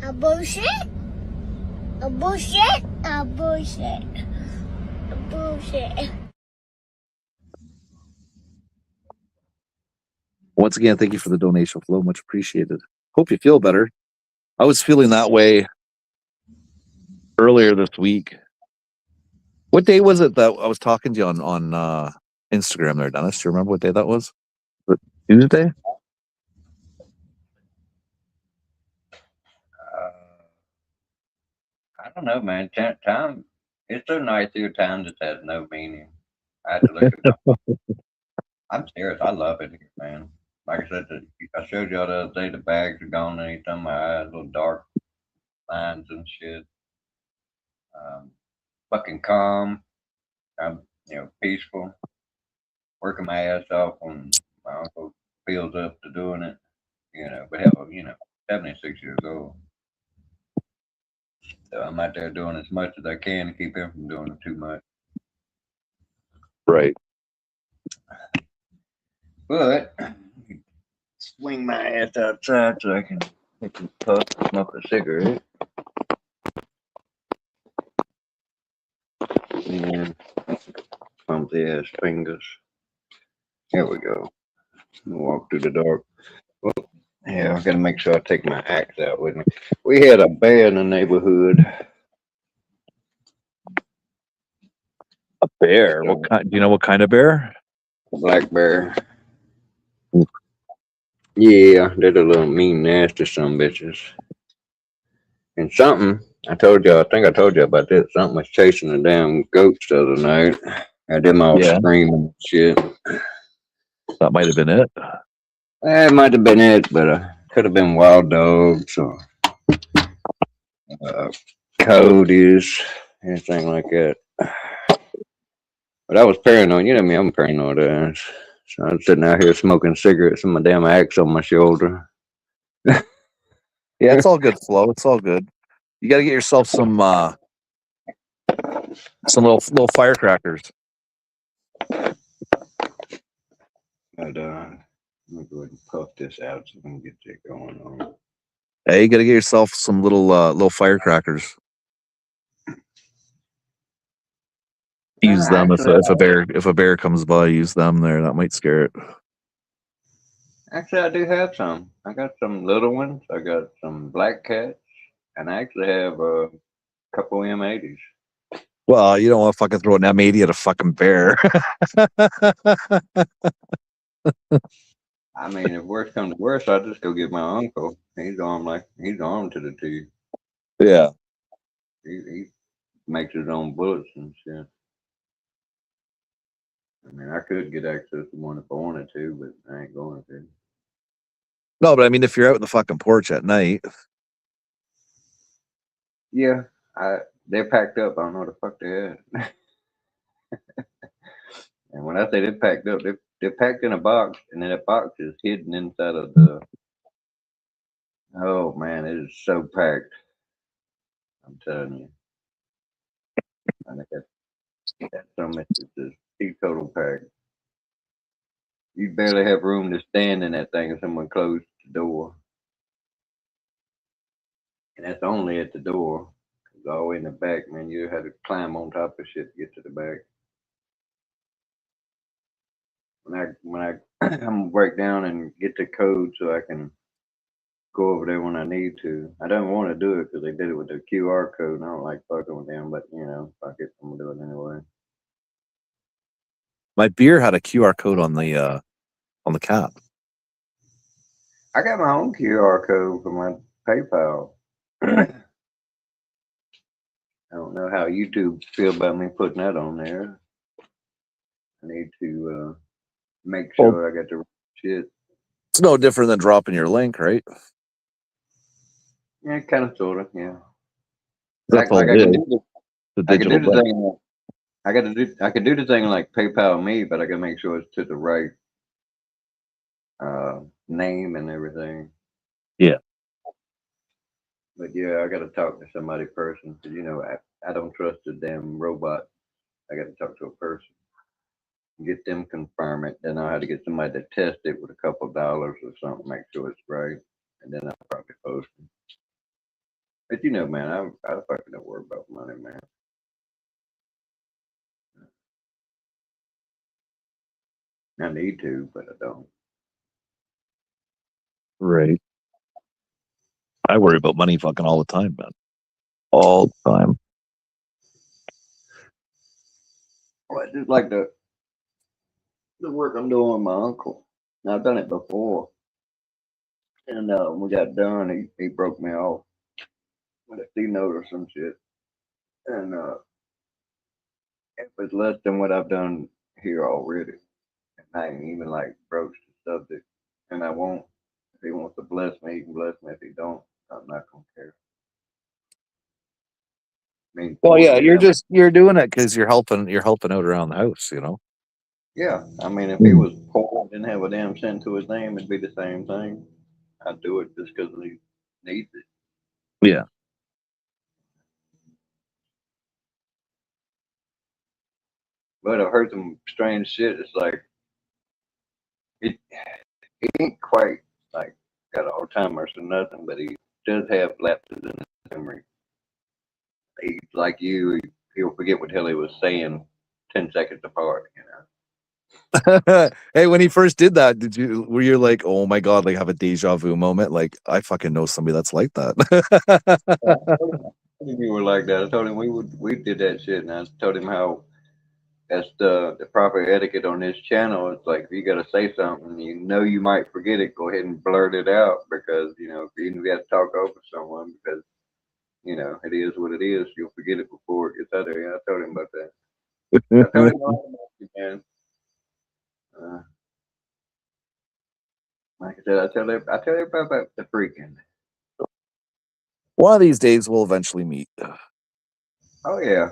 A bullshit? A bullshit? A bullshit? A bullshit? Once again, thank you for the donation, Flo. Much appreciated. Hope you feel better. I was feeling that way earlier this week. What day was it that I was talking to you on Instagram there, Dennis? Do you remember what day that was? Was it Tuesday? I don't know, man. Time, it's so nice here. Time just has no meaning. I had to look it up. I'm serious. I love it here, man. Like I said, I showed y'all the other day, the bags are gone anytime my eyes, little dark lines and shit. Fucking calm. I'm, peaceful. Working my ass off when my uncle feels up to doing it. But hell, 76 years old. So I'm out there doing as much as I can to keep him from doing too much. Right. But swing my ass outside so I can take a puff and smoke a cigarette. And clumsy ass fingers. Here we go. Walk through the dark. Well, yeah, I gotta make sure I take my axe out with me. We had a bear in the neighborhood. A bear? What kind? Do you know what kind of bear? Black bear. Yeah, they're the little mean, nasty some bitches. And something, I think I told you about this. Something was chasing the damn goats the other night. Had them all screaming and shit. That might have been it. That might have been it, but could have been wild dogs or coyotes, anything like that. But I was paranoid. You know me, I'm paranoid ass. So I'm sitting out here smoking cigarettes and my damn axe on my shoulder. Yeah, it's all good, Flo. It's all good. You got to get yourself some little firecrackers. But let me go ahead and puff this out so we can get that going on. Hey, you got to get yourself some little firecrackers. Use them if a bear comes by. Use them there. That might scare it. Actually, I do have some. I got some little ones. I got some black cats, and I actually have a couple M80s. Well, you don't want to fucking throw an M80 at a fucking bear. I mean, if worse comes to worse, I'll just go get my uncle. He's armed to the teeth. Yeah. He makes his own bullets and shit. I mean, I could get access to one if I wanted to, but I ain't going to. No, but I mean, if you're out in the fucking porch at night. Yeah, they're packed up. I don't know what the fuck they're at. And when I say they're packed up, they're packed in a box, and then that box is hidden inside of the. Oh man, it is so packed. I'm telling you. I think that's so much. It's a teetotal pack. You barely have room to stand in that thing if someone closed the door. And that's only at the door. 'Cause all the way in the back, man, you had to climb on top of shit to get to the back. When I I'm gonna break down and get the code so I can go over there when I need to. I don't want to do it because they did it with the QR code, and I don't like fucking with them. But fuck it, I'm gonna do it anyway. My beer had a QR code on the cap. I got my own QR code for my PayPal. I don't know how YouTube feel about me putting that on there. I need to make sure I got the right shit. It's no different than dropping your link, right? Yeah, kind of, sort of, yeah. That's all I it can is. do The I can digital do the link. thing. I can do the thing like PayPal me, but I gotta make sure it's to the right name and everything. Yeah. But yeah, I got to talk to somebody person because I don't trust the damn robot. I got to talk to a person, get them confirm it. Then I had to get somebody to test it with a couple of dollars or something, make sure it's right, and then I'll probably post it. But man, I fucking don't worry about money, man. I need to, but I don't. Right. I worry about money fucking all the time, man. All the time. Well, I just like the work I'm doing with my uncle. Now, I've done it before, and when we got done, he broke me off with a C note or some shit, and it was less than what I've done here already. And I ain't even like broached the subject, and I won't. If he wants to bless me, he can bless me. If he don't, I'm not gonna care. I mean, Well, yeah, fortunately, you're doing it because you're helping out around the house, yeah. I mean, if he was poor and didn't have a damn cent to his name, it'd be the same thing. I'd do it just because he needs it. Yeah. But I've heard some strange shit. It's like it he ain't quite like got Alzheimer's or nothing, but he does have lapses in his memory. He's like you, he'll forget what the hell he was saying 10 seconds apart, Hey, when he first did that, were you like, oh my god, like have a deja vu moment? Like I fucking know somebody that's like that. You were like that. I told him we did that shit, and I told him how that's the proper etiquette on this channel. It's like if you gotta say something, you might forget it, go ahead and blurt it out because if you got to talk over someone because it is what it is. You'll forget it before it gets out there. Yeah, I told him about that. I told him all about it, man. Like I said, I tell everybody about the Freakin. One of these days, we'll eventually meet. Oh yeah,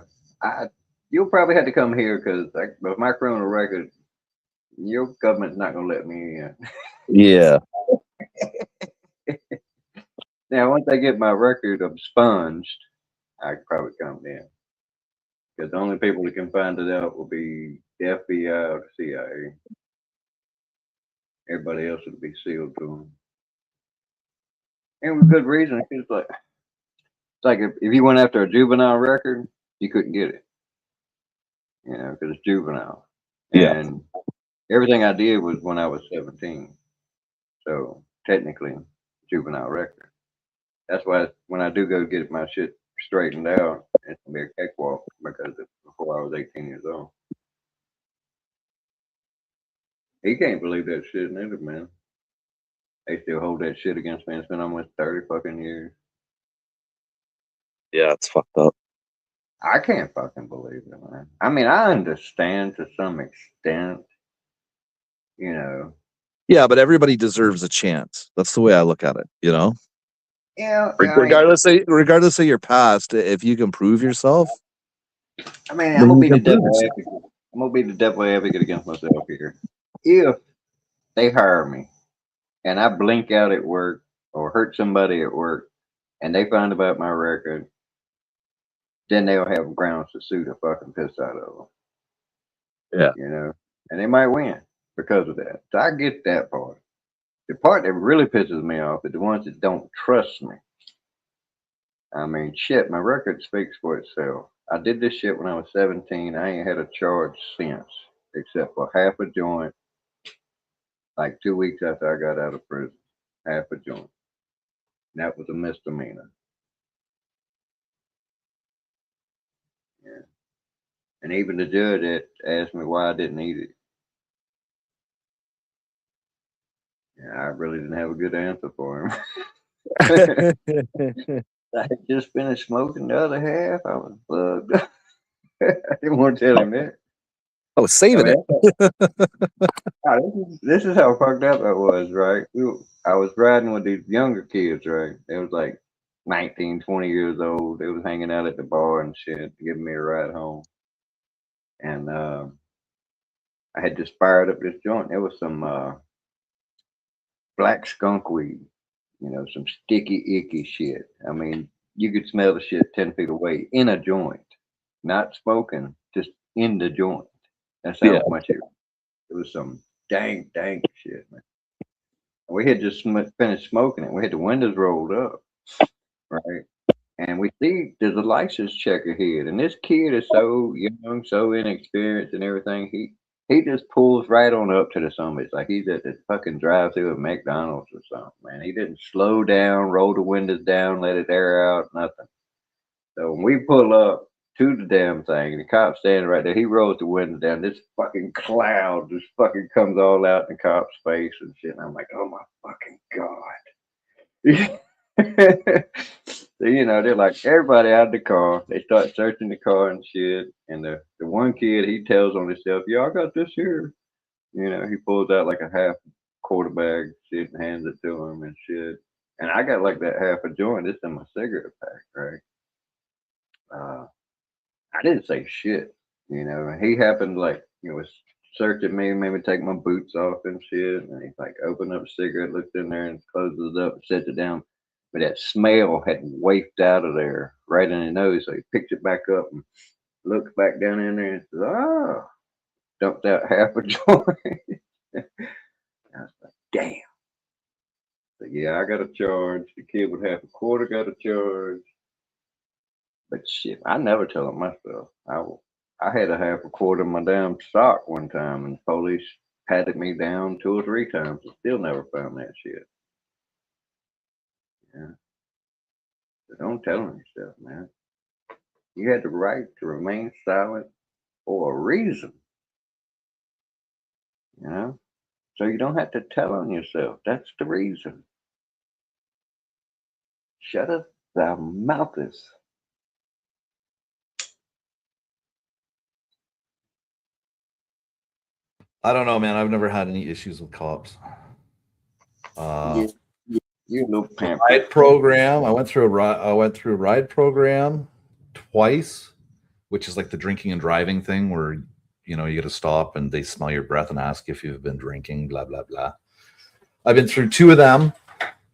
you'll probably have to come here because with my criminal record, your government's not gonna let me in. Yeah. Now, once I get my record expunged, I could probably come in. Because the only people that can find it out will be the FBI or the CIA. Everybody else would be sealed to them. And with good reason. It's like if you went after a juvenile record, you couldn't get it. You know, because it's juvenile. Yeah. And everything I did was when I was 17. So technically, juvenile record. That's why when I do go get my shit straightened out, it's gonna be a cakewalk because it's before I was 18 years old. He can't believe that shit neither, man. They still hold that shit against me. It's been almost 30 fucking years. Yeah, it's fucked up. I can't fucking believe it, man. I mean, I understand to some extent, you know. Yeah, but everybody deserves a chance. That's the way I look at it, you know? Yeah, Regardless of your past, if you can prove yourself, I mean, then I'm gonna you be the can prove devil yourself. advocate. I'm gonna be the devil advocate against myself here. If they hire me and I blink out at work or hurt somebody at work and they find about my record, then they'll have grounds to sue the fucking piss out of them. Yeah. You know, and they might win because of that. So I get that part. The part that really pisses me off is the ones that don't trust me. I mean, shit, my record speaks for itself. I did this shit when I was 17. I ain't had a charge since, except for half a joint, like 2 weeks after I got out of prison. Half a joint. And that was a misdemeanor. Yeah. And even the judge had asked me why I didn't eat it. Yeah, I really didn't have a good answer for him. I had just finished smoking the other half. I was bugged. I didn't want to tell him that. I was saving it. This is how fucked up I was, right? I was riding with these younger kids, right? They was like 19, 20 years old. They was hanging out at the bar and shit, giving me a ride home. And I had just fired up this joint. There was some black skunk weed, you know, some sticky, icky shit. I mean, you could smell the shit 10 feet away in a joint, not smoking, just in the joint. That's how much it was some dank shit, man. We had just finished smoking it. We had the windows rolled up, right? And we see there's a license checker here, and this kid is so young, so inexperienced, and everything. He just pulls right on up to the summit. It's like he's at the fucking drive-through at McDonald's or something, man. He didn't slow down, roll the windows down, let it air out, nothing. So when we pull up to the damn thing, the cop's standing right there. He rolls the window down. This fucking cloud just fucking comes all out in the cop's face and shit. And I'm like, oh my fucking god. So, you know, they're like, everybody out of the car. They start searching the car and shit. And the one kid, he tells on himself, yeah, I got this here. You know, he pulls out like a half quarter bag shit and hands it to him and shit. And I got like that half a joint. It's in my cigarette pack, right? I didn't say shit. You know, he happened like, you know, was searching me, made me take my boots off and shit. And he like opened up a cigarette, looked in there and closes it up and sets it down. But that smell had wafted out of there right in his nose. So he picked it back up and looked back down in there and said, oh, dumped out half a joint. I was like, damn. So yeah, I got a charge. The kid with half a quarter got a charge. But shit, I never tell him myself. I had a half a quarter in my damn sock one time, and the police patted me down 2 or 3 times and still never found that shit. Yeah. So don't tell on yourself, man. You had the right to remain silent for a reason. You know? So you don't have to tell on yourself. That's the reason. Shut up, thy mouthest. I don't know, man. I've never had any issues with cops. You little pamper. Ride program. I went through a ride program twice, which is like the drinking and driving thing where you get to stop and they smell your breath and ask if you've been drinking, blah blah blah. I've been through 2 of them,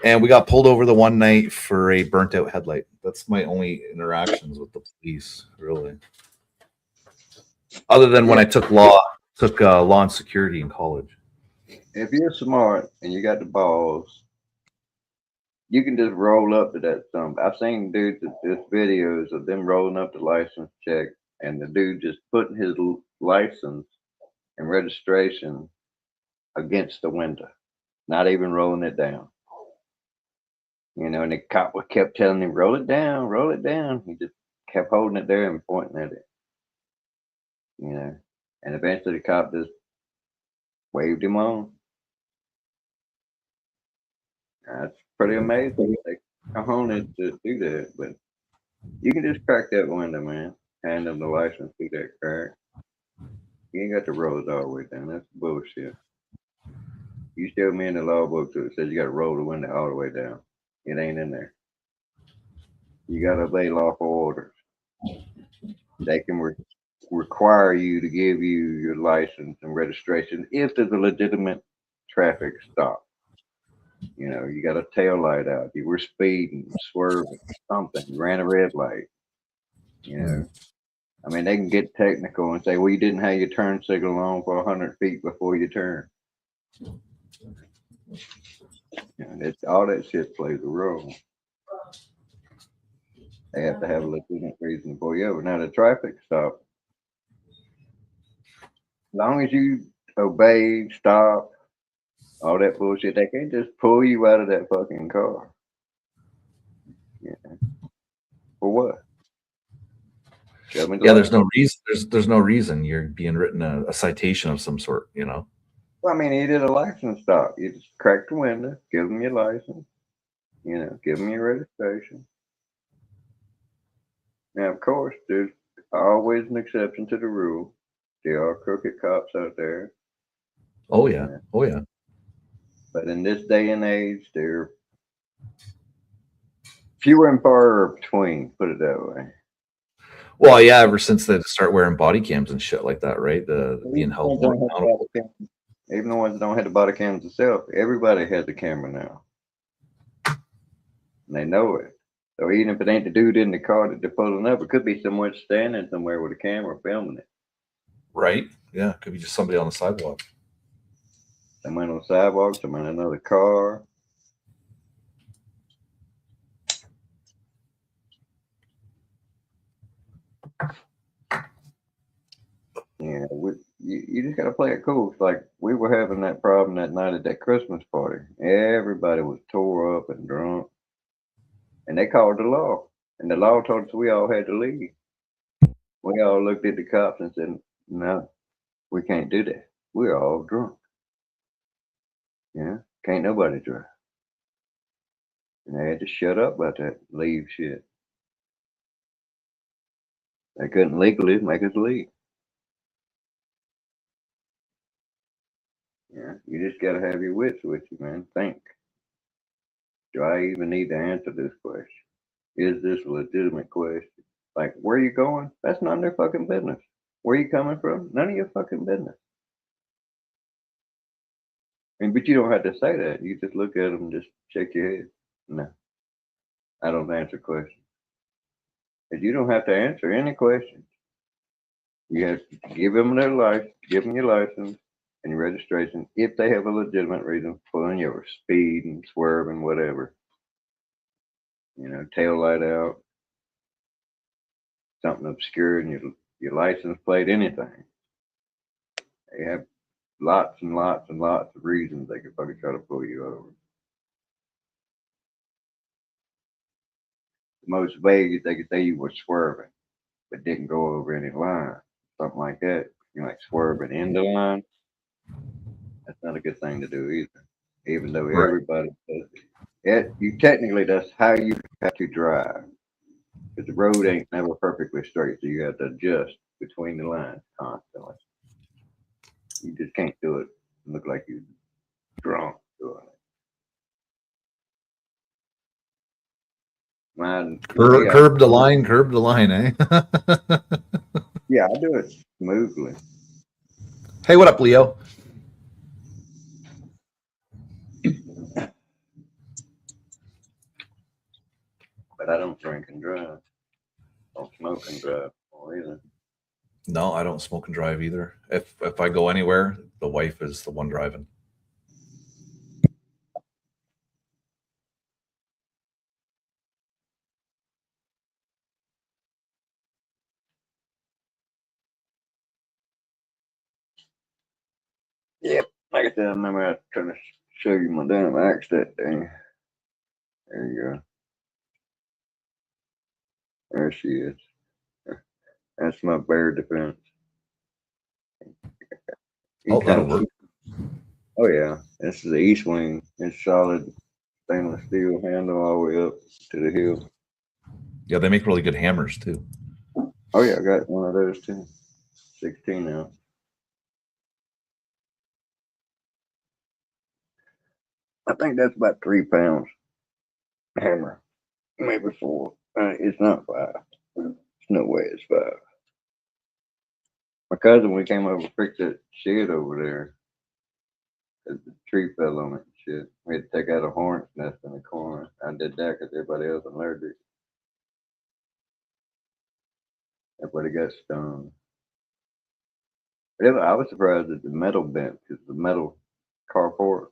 and we got pulled over the one night for a burnt out headlight. That's my only interactions with the police, really. Other than when I took law and security in college. If you're smart and you got the balls, you can just roll up to that stump. I've seen dudes that just videos of them rolling up the license check and the dude just putting his license and registration against the window, not even rolling it down. And the cop kept telling him, roll it down, roll it down. He just kept holding it there and pointing at it. And eventually the cop just waved him on. That's pretty amazing. They cojones to do that, but you can just crack that window, man. Hand them the license through that crack. You ain't got to roll it all the way down. That's bullshit. You showed me in the law book that says you got to roll the window all the way down. It ain't in there. You got to obey lawful orders. They can require you to give you your license and registration if there's a legitimate traffic stop. You got a tail light out. You were speeding, swerving, something. You ran a red light. I mean, they can get technical and say, well, you didn't have your turn signal on for 100 feet before you turn. All that shit plays a role. They have to have a legitimate reason for you. Now, the traffic stop, as long as you obey, stop, all that bullshit, they can't just pull you out of that fucking car. For what? Yeah, there's no reason. There's no reason you're being written a citation of some sort. Well, I mean, he did a license stop. You just crack the window, give them your license, give them your registration. Now, of course, there's always an exception to the rule. There are crooked cops out there. Oh yeah. Oh yeah. But in this day and age, they're fewer and far between, put it that way. Well, yeah, ever since they start wearing body cams and shit like that, right? Being held more accountable. Even the ones that don't have the body cams themselves, everybody has a camera now. And they know it. So even if it ain't the dude in the car that they're pulling up, it could be someone standing somewhere with a camera filming it. Right? Yeah, it could be just somebody on the sidewalk. Someone on the sidewalk, someone in another car. Yeah, you just got to play it cool. It's like we were having that problem that night at that Christmas party. Everybody was tore up and drunk. And they called the law. And the law told us we all had to leave. We all looked at the cops and said, no, we can't do that. We're all drunk. Can't nobody drive. And they had to shut up about that leave shit. They couldn't legally make us leave. You just got to have your wits with you, man. Think. Do I even need to answer this question? Is this a legitimate question? Like, where you going? That's none of their fucking business. Where you coming from? None of your fucking business. But you don't have to say that. You just look at them and just shake your head. No, I don't answer questions. But you don't have to answer any questions. You have to give them their life, give them your license and your registration if they have a legitimate reason for pulling you over, speed and swerving, whatever. Tail light out, something obscuring your license plate, anything. They have lots and lots and lots of reasons they could fucking try to pull you over. The most vague is they could say you were swerving, but didn't go over any line, something like that. Like swerving in the line. That's not a good thing to do either. Even though everybody does it. Technically, that's how you have to drive. Because the road ain't never perfectly straight, so you have to adjust between the lines constantly. You just can't do it and look like you're drunk doing it. Mine, Curb the line, eh? Yeah, I do it smoothly. Hey, what up, Leo? But I don't drink and drive. Don't smoke and drive either. No, I don't smoke and drive either. If I go anywhere, the wife is the one driving. Yep. Like I said, I remember I was trying to show you my damn axe that day. There you go. There she is. That's my bear defense. Oh, that'll work. Oh yeah, this is the east wing. It's solid stainless steel handle all the way up to the hill. Yeah, they make really good hammers too. Oh yeah, I got one of those too. 16 now. I think that's about 3 pounds hammer, maybe 4. It's not 5. There's no way it's 5. My cousin, when he came over, fixed that shed over there. The tree fell on it and shit. We had to take out a hornet's nest in the corner. I did that because everybody else was allergic. Everybody got stung. But I was surprised that the metal bent because the metal carport,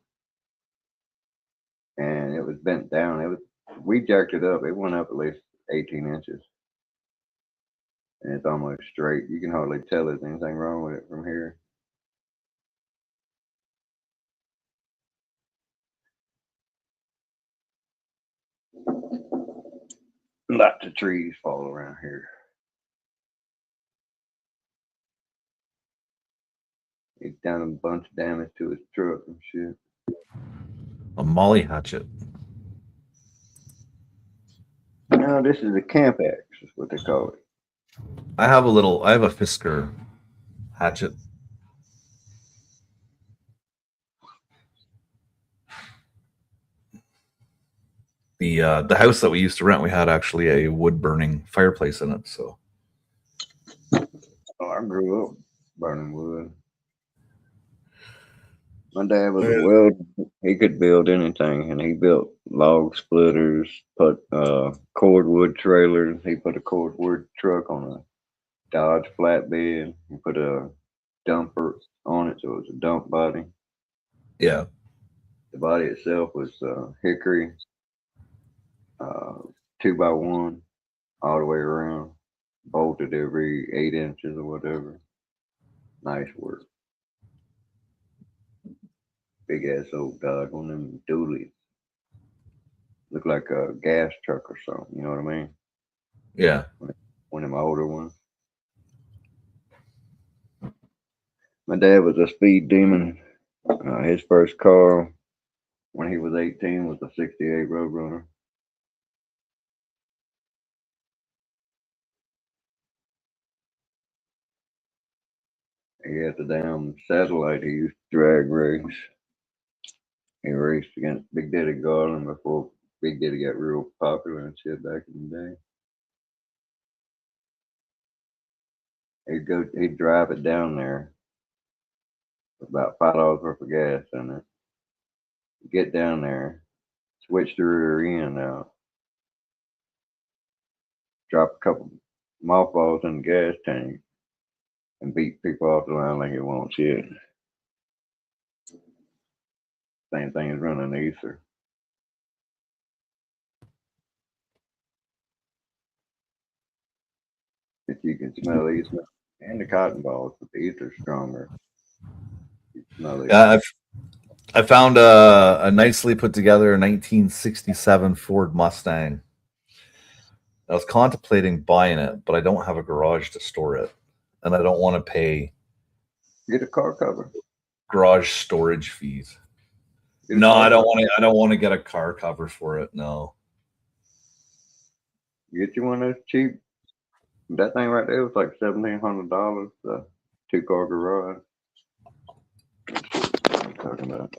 and it was bent down. We jacked it up. It went up at least 18 inches, and it's almost straight. You can hardly tell there's anything wrong with it from here. Lots of trees fall around here. He's done a bunch of damage to his truck and shit. A molly hatchet. No, this is a camp axe, is what they call it. I have a Fisker hatchet. The house that we used to rent, we had actually a wood burning fireplace in it. So I grew up burning wood. My dad was a welder. He could build anything, and he built log splitters, put cordwood trailers. He put a cordwood truck on a Dodge flatbed. He put a dumper on it, so it was a dump body. Yeah. The body itself was hickory, 2x1, all the way around, bolted every 8 inches or whatever. Nice work. Big ass old Dodge, one of them dualies. Look like a gas truck or something, you know what I mean? Yeah. One of them older ones. My dad was a speed demon. His first car when he was 18 was a 68 Roadrunner. He had the damn satellite he used to drag race. He raced against Big Daddy Garland before Big Daddy got real popular and shit back in the day. He'd drive it down there with about $5 worth of gas in it. Get down there, switch the rear end out, drop a couple mothballs in the gas tank, and beat people off the line like it won't shit. Same thing as running an ether. If you can smell ether and the cotton balls, but the ether's stronger. You smell it. Yeah, I found a nicely put together 1967 Ford Mustang. I was contemplating buying it, but I don't have a garage to store it, and I don't want to pay. Get a car cover. Garage storage fees. No, I don't want to. I don't want to get a car cover for it. No. Get you one that's cheap. That thing right there was like $1,700. 2-car garage. What I'm talking about.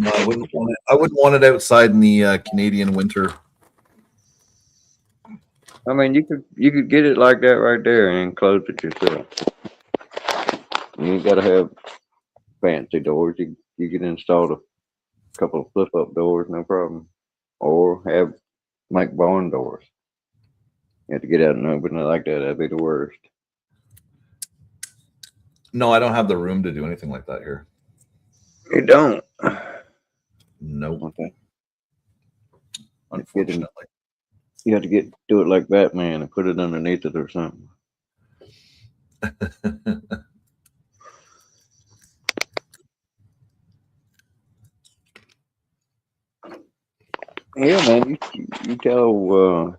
No, I wouldn't want it. I wouldn't want it outside in the Canadian winter. I mean, you could get it like that right there and close it yourself. You ain't gotta have fancy doors. You can install a couple of flip up doors, no problem, or have like barn doors. You have to get out and open it like that. That'd be the worst. No, I don't have the room to do anything like that here. You don't. Nope. Okay. Unfortunately. You have to do it like Batman and put it underneath it or something. Yeah, man. You tell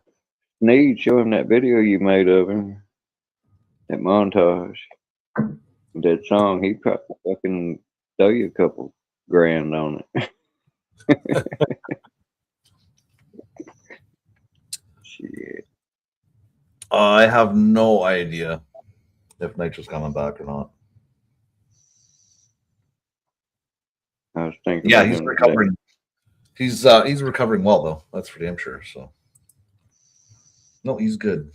Sneed, show him that video you made of him, that montage, that song. He probably fucking throw you a couple grand on it. Shit. I have no idea if Nitro's coming back or not. I was thinking. Yeah, he's recovering. He's recovering well though. That's for damn sure. So no, he's good.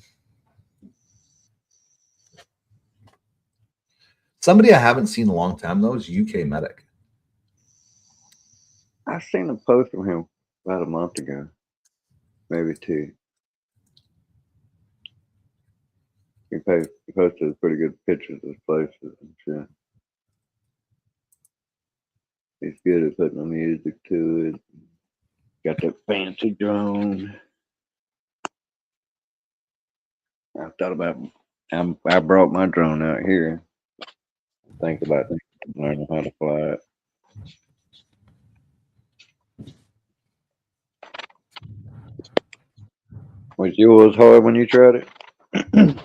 Somebody I haven't seen in a long time though is UK Medic. I seen a post from him about a month ago, maybe two. He posted pretty good pictures of places and shit. He's good at putting the music to it. Got that fancy drone. I thought about. I brought my drone out here. Think about learning how to fly it. Was yours hard when you tried it?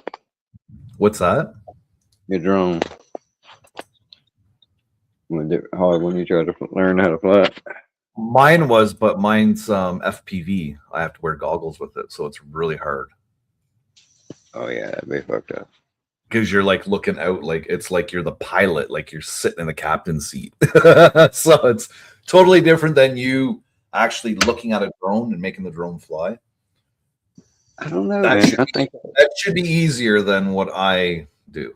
What's that? Your drone. Was it hard when you tried to learn how to fly it? Mine was, but mine's FPV. I have to wear goggles with it, so it's really hard. Oh yeah, that'd be fucked up. Because you're like looking out, like it's like you're the pilot, like you're sitting in the captain's seat. So it's totally different than you actually looking at a drone and making the drone fly. I don't know, That man. that should be easier than what I do.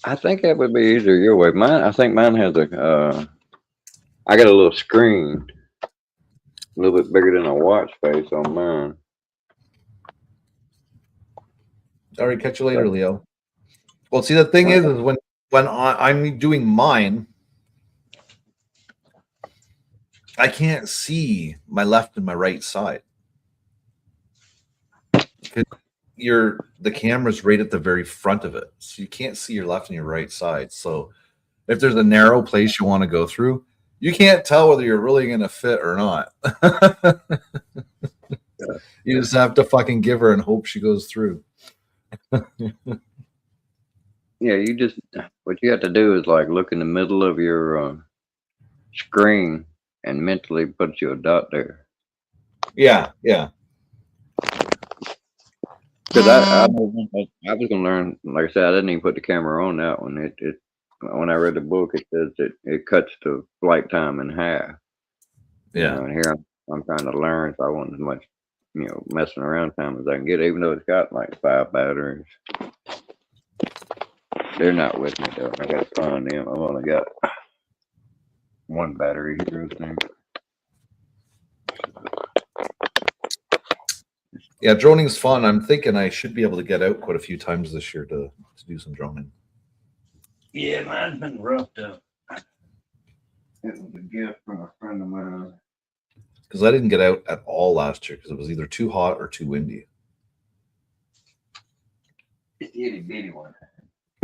I think that would be easier your way. I think mine has a. I got a little screen, a little bit bigger than a watch face on mine. All right, catch you later, Leo. Well, see, the thing is when I'm doing mine, I can't see my left and my right side. The camera's right at the very front of it, so you can't see your left and your right side. So if there's a narrow place you want to go through, you can't tell whether you're really going to fit or not. You just have to fucking give her and hope she goes through. Yeah, what you have to do is like look in the middle of your screen and mentally put your dot there. Yeah. Because I was gonna learn, like I said, I didn't even put the camera on that one. It when I read the book, it says it cuts the flight time in half. Yeah. And here I'm trying to learn, so I want as much messing around time as I can get, even though it's got like 5 batteries. They're not with me though. I gotta find them. I've only got 1 battery here, I think. Yeah, droning's fun. I'm thinking I should be able to get out quite a few times this year to do some droning. Yeah, mine's been roughed up. It was a gift from a friend of mine. Because I didn't get out at all last year because it was either too hot or too windy. It's the itty bitty one.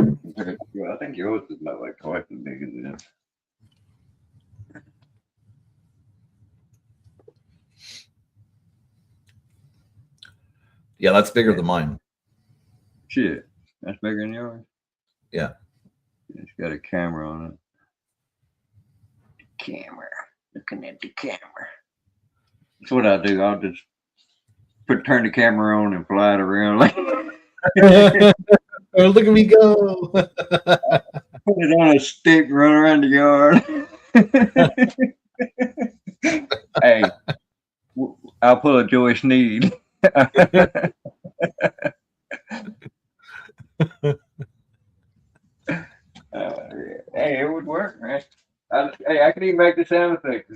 I think yours is about like twice as big as this. Yeah, that's bigger than mine. Shit, that's bigger than yours? Yeah. It's got a camera on it. Camera. Looking at the camera. That's what I do. I'll just turn the camera on and fly it around like. Oh, look at me go. Put it on a stick, run around the yard. Hey, I'll pull a Joyce Need. Hey, it would work, man. Hey, I can even make the sound effect.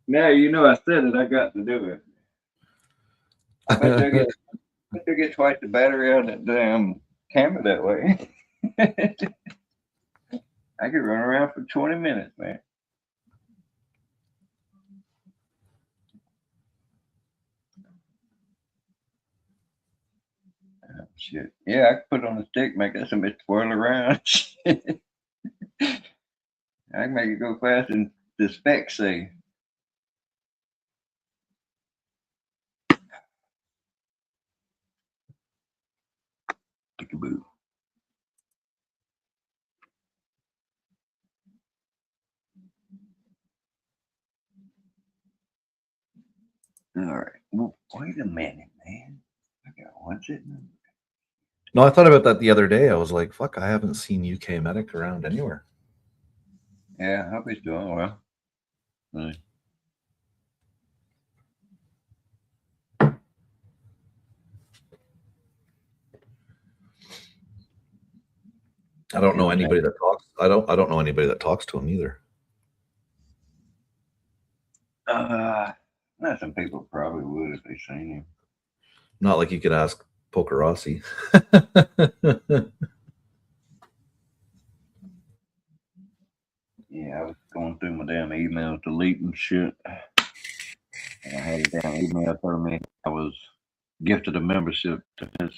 Now you know I said it. I got to do it. I bet they'll get twice the battery out of that damn camera that way. I could run around for 20 minutes, man. Oh, shit. Yeah, I could put it on a stick, make that some bitch twirl around. I can make it go faster than the specs say. Peekaboo. All right. Well, wait a minute, man. I got one sitting. No, I thought about that the other day. I was like, fuck, I haven't seen UK Medic around anywhere. Yeah, I hope he's doing well. Really. I don't know anybody that talks. I don't know anybody that talks to him either. Some people probably would if they seen him. Not like you could ask Poker Rossi. Yeah, I was going through my damn email, deleting shit. And I had a damn email telling me I was gifted a membership to his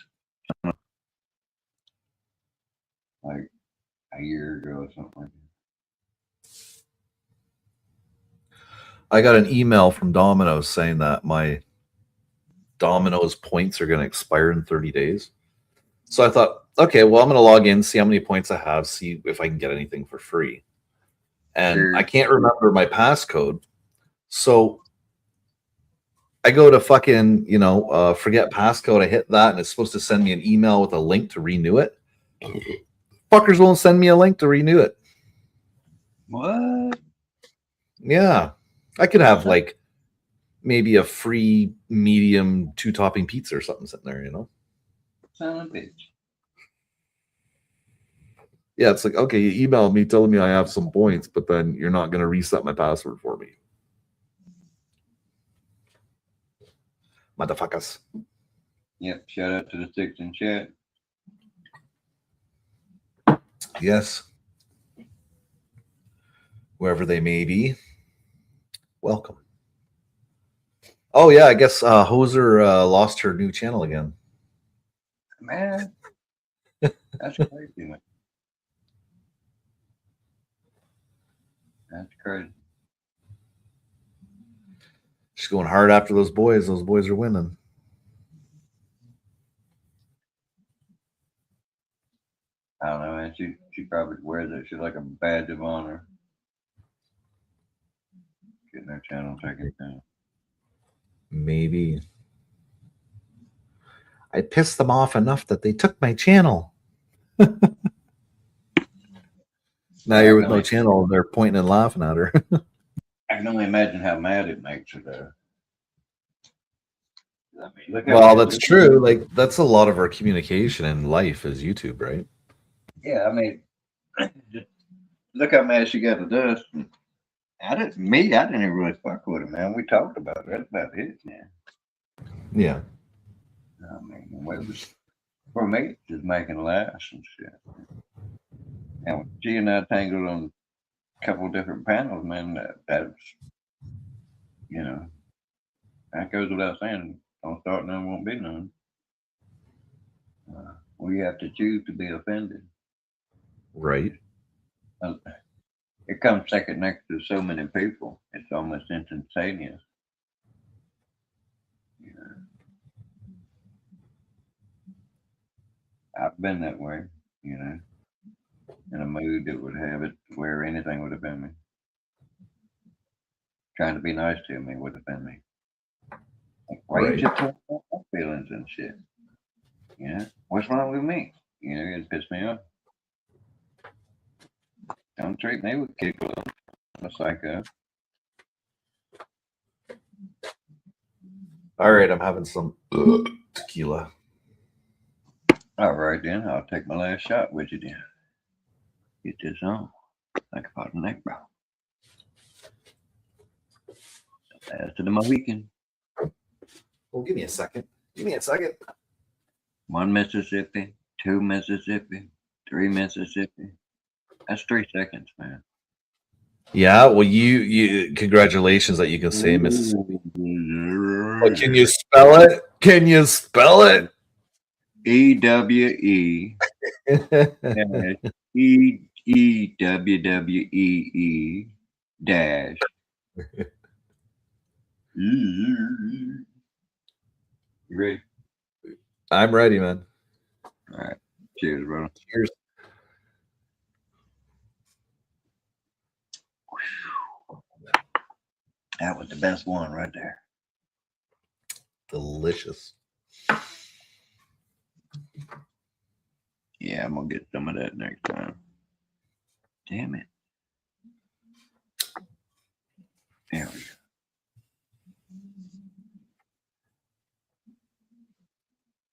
like a year ago or something like that. I got an email from Domino's saying that my Domino's points are going to expire in 30 days. So I thought, okay, well, I'm going to log in, see how many points I have, see if I can get anything for free. And I can't remember my passcode. So I go to fucking, forget passcode. I hit that and it's supposed to send me an email with a link to renew it. Fuckers won't send me a link to renew it. What? Yeah. I could have like maybe a free medium 2-topping pizza or something sitting there, Son of a bitch. Yeah, it's like, okay, you emailed me telling me I have some points, but then you're not going to reset my password for me. Motherfuckers. Yep, shout out to the six in chat. Yes. Wherever they may be. Welcome. Oh, yeah, I guess Hoser lost her new channel again. Man, that's crazy, man. That's crazy. She's going hard after those boys. Those boys are winning. I don't know, man. She probably wears that shit like a badge of honor. Getting her channel taken down. Maybe. I pissed them off enough that they took my channel. Now you're with no channel, and they're pointing and laughing at her. I can only imagine how mad it makes her though. I mean, Well, that's true. Like, that's a lot of our communication in life is YouTube, right? Yeah, I mean, just look how mad she got at us. I didn't even really fuck with her, man. We talked about it. That's about it, man. Yeah. I mean, it was, for me, just making laughs and shit. And she and I tangled on a couple of different panels, man. That's, that goes without saying. Don't start none, won't be none. We have to choose to be offended. Right. It comes second next to so many people. It's almost instantaneous. I've been that way, in a mood that would have it where anything would offend me. Trying to be nice to me would offend me. Like, why you just talking about my feelings and shit? What's wrong with me? It pissed me off. Don't treat me with kickle. I'm a psycho. All right, I'm having some tequila. All right, then. I'll take my last shot with you, then. Get this on. Think about the neck, bro. Last of the Mohican. Well, give me a second. Give me a second. 1 Mississippi, 2 Mississippi, 3 Mississippi. That's 3 seconds, man. Yeah, well, you congratulations that you can say Mississippi. But can you spell it? Can you spell it? EWE EWWEE dash. You ready? I'm ready, man. All right. Cheers, brother. Cheers. That was the best one right there. Delicious. Yeah, I'm gonna get some of that next time. Damn it. There we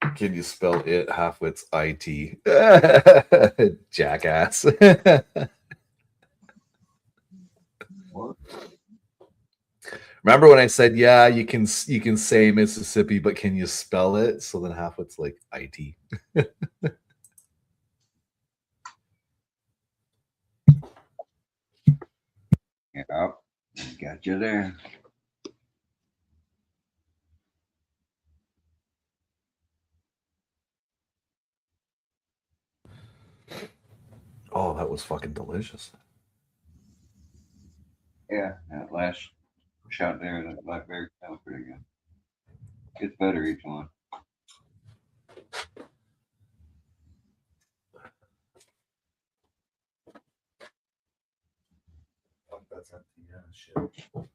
go. Can you spell it? Halfwit's IT. Jackass. What? Remember when I said, yeah, you can say Mississippi, but can you spell it? So then Halfwit's like IT. Yeah, got you there. Oh, that was fucking delicious. Yeah, that last shot there, that blackberry, that was pretty good. Gets better each one. That's empty. Yeah, shit.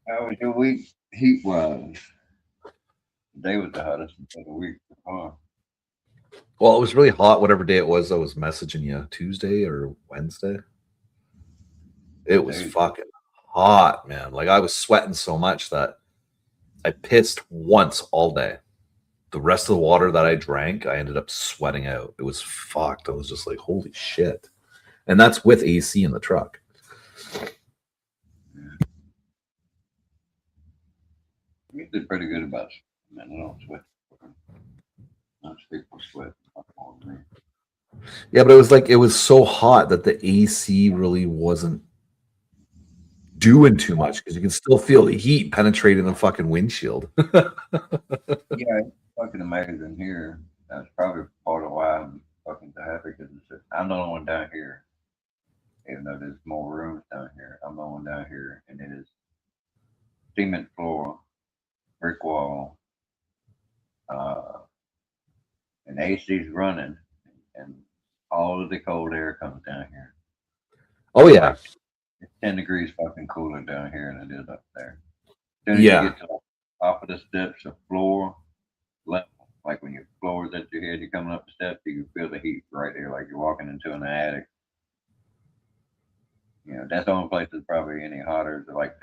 How was your week heat wise? Today was the hottest of the week so far. Well, it was really hot whatever day it was I was messaging you, Tuesday or Wednesday. It was fucking hot, man. Like I was sweating so much that I pissed once all day. The rest of the water that I drank, I ended up sweating out. It was fucked. I was just like, holy shit. And that's with AC in the truck. You did pretty good about it. Man, I don't sweat. Most people sweat. Yeah, but it was like it was so hot that the AC really wasn't doing too much because you can still feel the heat penetrating the fucking windshield. Yeah, it's fucking amazing here. That's probably part of why I'm fucking so happy because I'm the only one down here. Even though there's more rooms down here, I'm the one down here, and it is cement floor, brick wall, and AC's running, and all of the cold air comes down here. Oh yeah, it's 10 degrees fucking cooler down here than it is up there. As soon as Yeah. you get to the top of the steps, the floor level, like when your floor is at your head, you're coming up the steps, you can feel the heat right there, like you're walking into an attic. You know, that's the only place that's probably any hotter. Like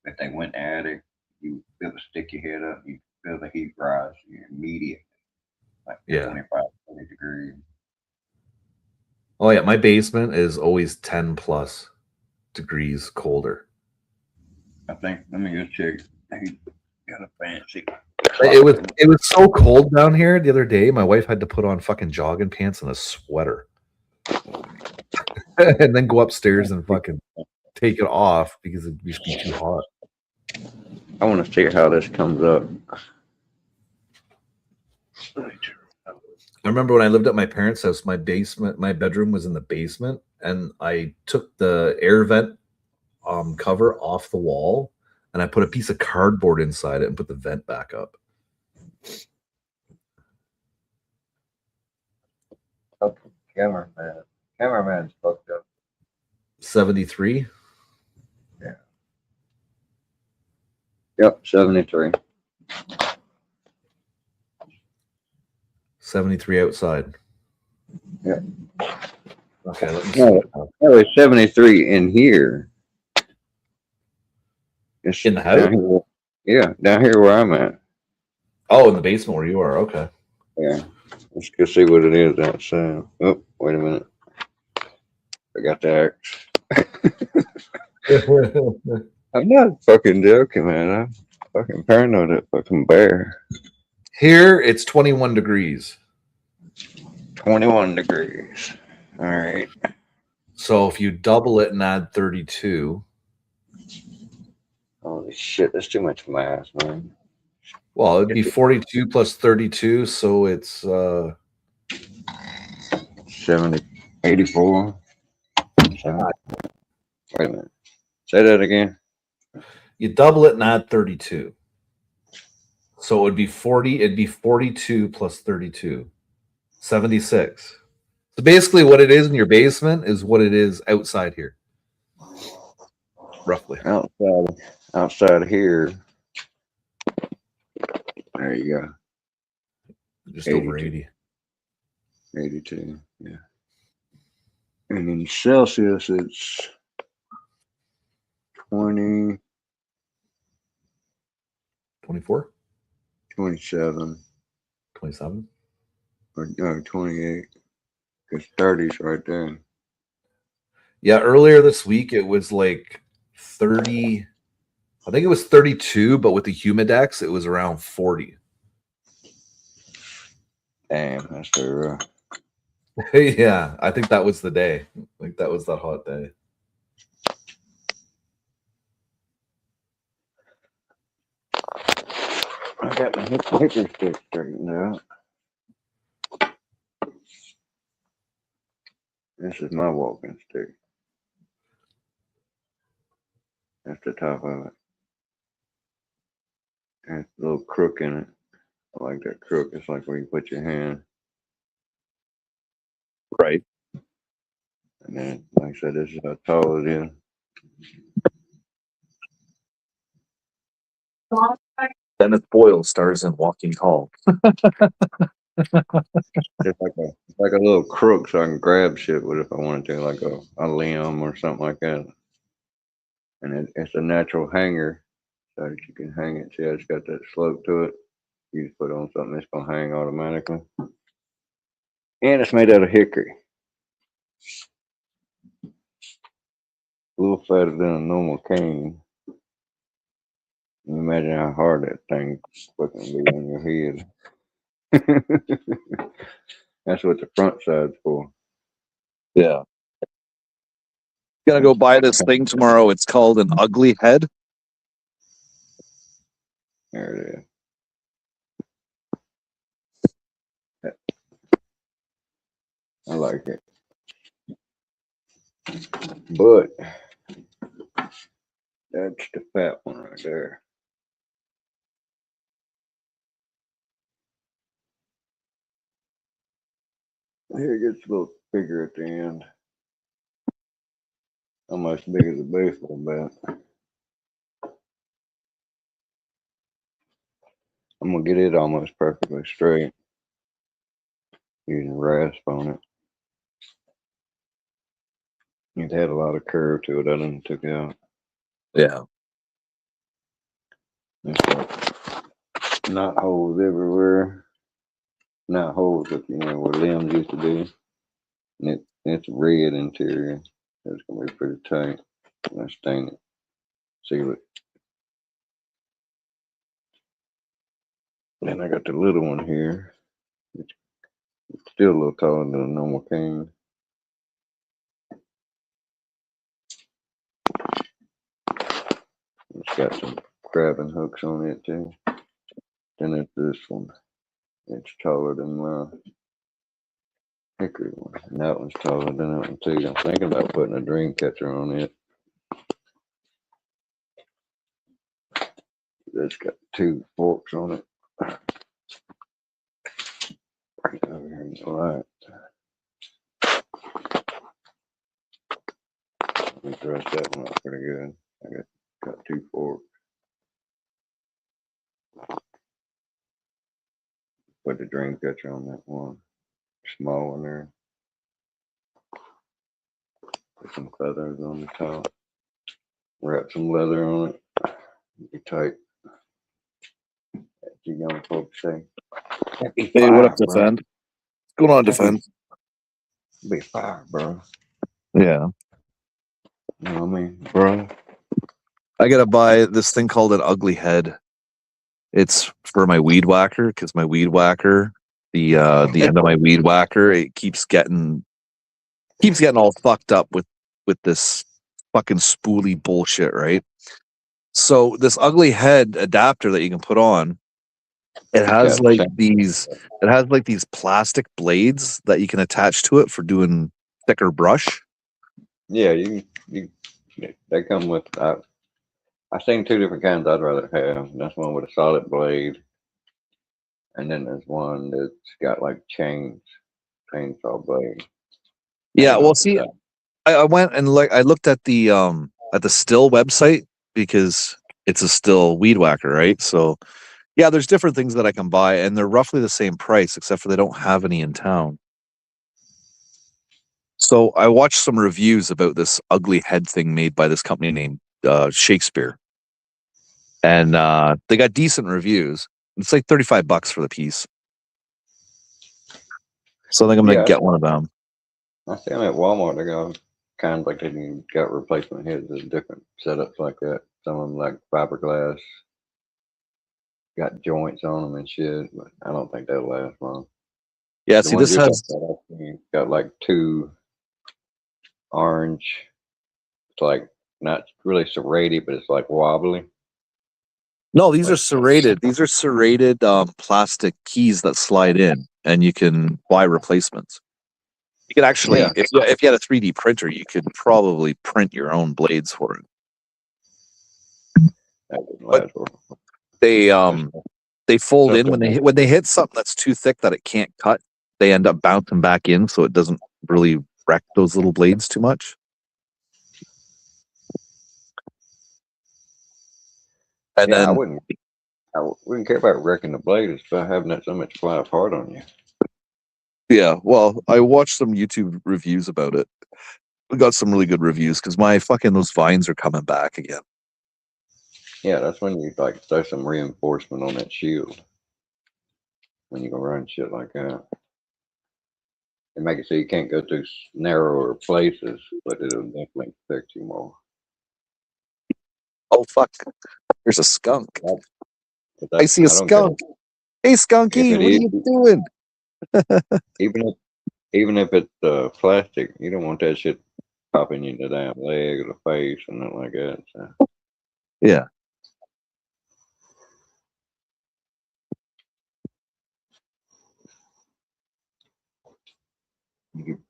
if they went in the attic, you feel to stick your head up, you feel the heat rise immediately, like Yeah. 25, 30 degrees. Oh yeah, my basement is always 10 plus degrees colder. I think, let me just check. He got a fancy. It was so cold down here the other day. My wife had to put on fucking jogging pants and a sweater, and then go upstairs and fucking take it off because it'd just be too hot. I want to see how this comes up. I remember when I lived at my parents' house, my bedroom was in the basement, and I took the air vent cover off the wall, and I put a piece of cardboard inside it and put the vent back up. Oh, cameraman's fucked up. 73. Yeah. Yep, 73. 73 outside. Yep. Okay, let me see. No, it's 73 in here. It's In the house? down here. Yeah, down here where I'm at. Oh, in the basement where you are. Okay. Yeah. Let's go see what it is outside. Oh, wait a minute. I got the axe. I'm not fucking joking, man. I'm fucking paranoid of that fucking bear. Here it's 21 degrees. 21 degrees. All right. So if you double it and add 32. Holy shit, that's too much math, man. Well, it'd be 42 plus 32, so it's 70, 84. 70. Wait a minute. Say that again. You double it and add 32. So it would be 40, it'd be 42 plus 32. 76. So basically what it is in your basement is what it is outside here. Roughly. Outside here. There you go. Just over 80. 82, yeah. And in Celsius, it's 20. 24? 27. 27? Or no, 28. Because 30's right there. Yeah, earlier this week it was like 30. I think it was 32, but with the humidex, it was around 40. Damn, that's very rough. Yeah, I think that was the day. Like that was that hot day. I got my hickory stick straightened out. This is my walking stick. That's the top of it. Has a little crook in it. I like that crook. It's like where you put your hand. Right. And then, like I said, this is how tall it is. Dennis Boyle stars in Walking Tall. It's like a little crook so I can grab shit with it if I wanted to, like a limb or something like that. And it's a natural hanger so that you can hang it. See, it's got that slope to it. You just put it on something, it's going to hang automatically. And it's made out of hickory. A little fatter than a normal cane. You imagine how hard that thing fucking be on your head. That's what the front side's for. Yeah. Gonna go buy this thing tomorrow. It's called an ugly head. There it is. I like it. But that's the fat one right there. Here it gets a little bigger at the end. Almost big as a baseball bat. I'm gonna get it almost perfectly straight. Using rasp on it. It had a lot of curve to it. I done took out. Yeah. It's like knot holes everywhere. Not holes, but where limbs used to be. And it's red interior. It's gonna be pretty tight. I stain it. Seal it. Then I got the little one here. It's still a little taller than a normal cane. It's got some grabbing hooks on it too. Then there's this one. It's taller than my hickory one. And that one's taller than that one too. I'm thinking about putting a dream catcher on it. It's got two forks on it. Bring it over here in the light. Let me dress that one up pretty good. I got two forks. Put the dream catcher on that one. Small one there. Put some feathers on the top. Wrap some leather on it. Be tight. As you young folks say. Happy Hey, what up, fire, bro. Defend? What's going on, Defend? Be fire, bro. Yeah. You know what I mean, bro? I gotta buy this thing called an ugly head. It's for my weed whacker because my weed whacker, the end of my weed whacker, it keeps getting all fucked up with this fucking spoolie bullshit, right? So this ugly head adapter that you can put on, it has these plastic blades that you can attach to it for doing thicker brush. Yeah, they come with. I've seen two different kinds I'd rather have. That's one with a solid blade, and then there's one that's got like chainsaw blade. Yeah, well, see, I went and I looked at the Still website because it's a Still weed whacker, right? So yeah, there's different things that I can buy, and they're roughly the same price, except for they don't have any in town. So I watched some reviews about this ugly head thing made by this company named Shakespeare, and they got decent reviews. It's like $35 for the piece. So I think I'm gonna get one of them. I see them at Walmart. They got kinds like they got replacement heads. There's different setups like that. Some of them like fiberglass, got joints on them and shit. But I don't think they'll last long. Yeah, The see, ones this you're has talking about, I've seen got like two orange. It's like not really serrated, but it's like wobbly. no, these are serrated. These are serrated plastic keys that slide in, and you can buy replacements. You could actually, Yeah. if you had a 3D printer, you could probably print your own blades for it. But they fold in when they hit something that's too thick that it can't cut. They end up bouncing back in, so it doesn't really wreck those little blades too much. And yeah, then I wouldn't care about wrecking the blade. It's about having that so much fly apart on you. yeah, well, I watched some YouTube reviews about it. We got some really good reviews because my fucking those vines are coming back again. Yeah, that's when you like throw some reinforcement on that shield. When you go run shit like that. And make it so you can't go through narrower places, but it'll definitely affect you more. Oh fuck! There's a skunk. I see a I don't care. skunk. Hey, Skunky, what are you doing? even if it's plastic, you don't want that shit popping you in the damn leg or the face or nothing like that. So. Yeah.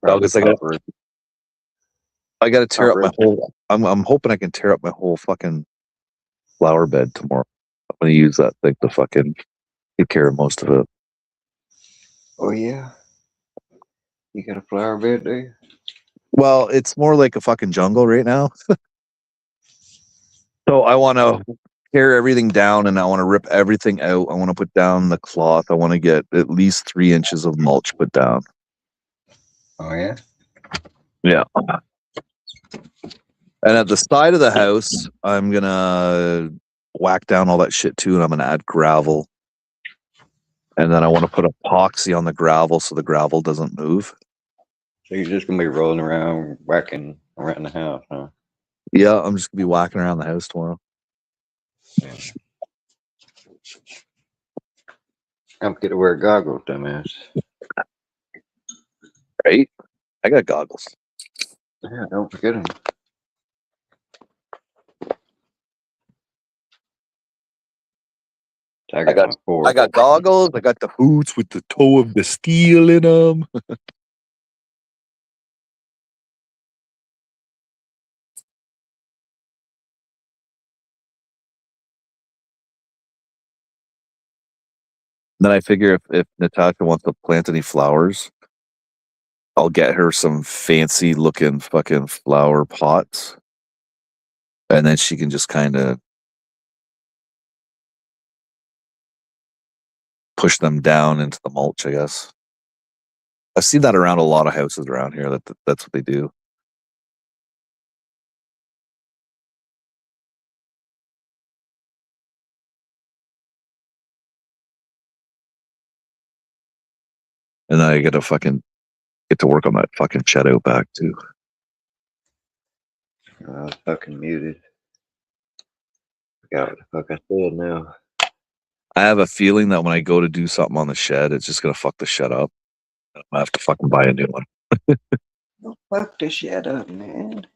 Douglas, I got to tear up my whole. I'm hoping I can tear up my whole fucking flower bed tomorrow. I'm gonna use that thing to fucking take care of most of it. Oh yeah, you got a flower bed, do you? Well, it's more like a fucking jungle right now. So I want to tear everything down, and I want to rip everything out. I want to put down the cloth. I want to get at least 3 inches of mulch put down. Oh yeah. Yeah. And at the side of the house, I'm gonna whack down all that shit too, and I'm gonna add gravel. And then I want to put epoxy on the gravel so the gravel doesn't move. So you're just gonna be rolling around, whacking around the house, huh? Yeah, I'm just gonna be whacking around the house tomorrow. I'm get to wear goggles, dumbass. Right? I got goggles. Yeah, don't forget them. I got goggles. I got the boots with the toe of the steel in them. Then I figure if Natasha wants to plant any flowers, I'll get her some fancy looking fucking flower pots. And then she can just kind of push them down into the mulch, I guess. I've seen that around a lot of houses around here. That's what they do. And then I get to work on that fucking shed out back too. I was fucking muted. Forgot what the fuck I said now. I have a feeling that when I go to do something on the shed, it's just gonna fuck the shed up. I have to fucking buy a new one. Don't fuck the shit up, man.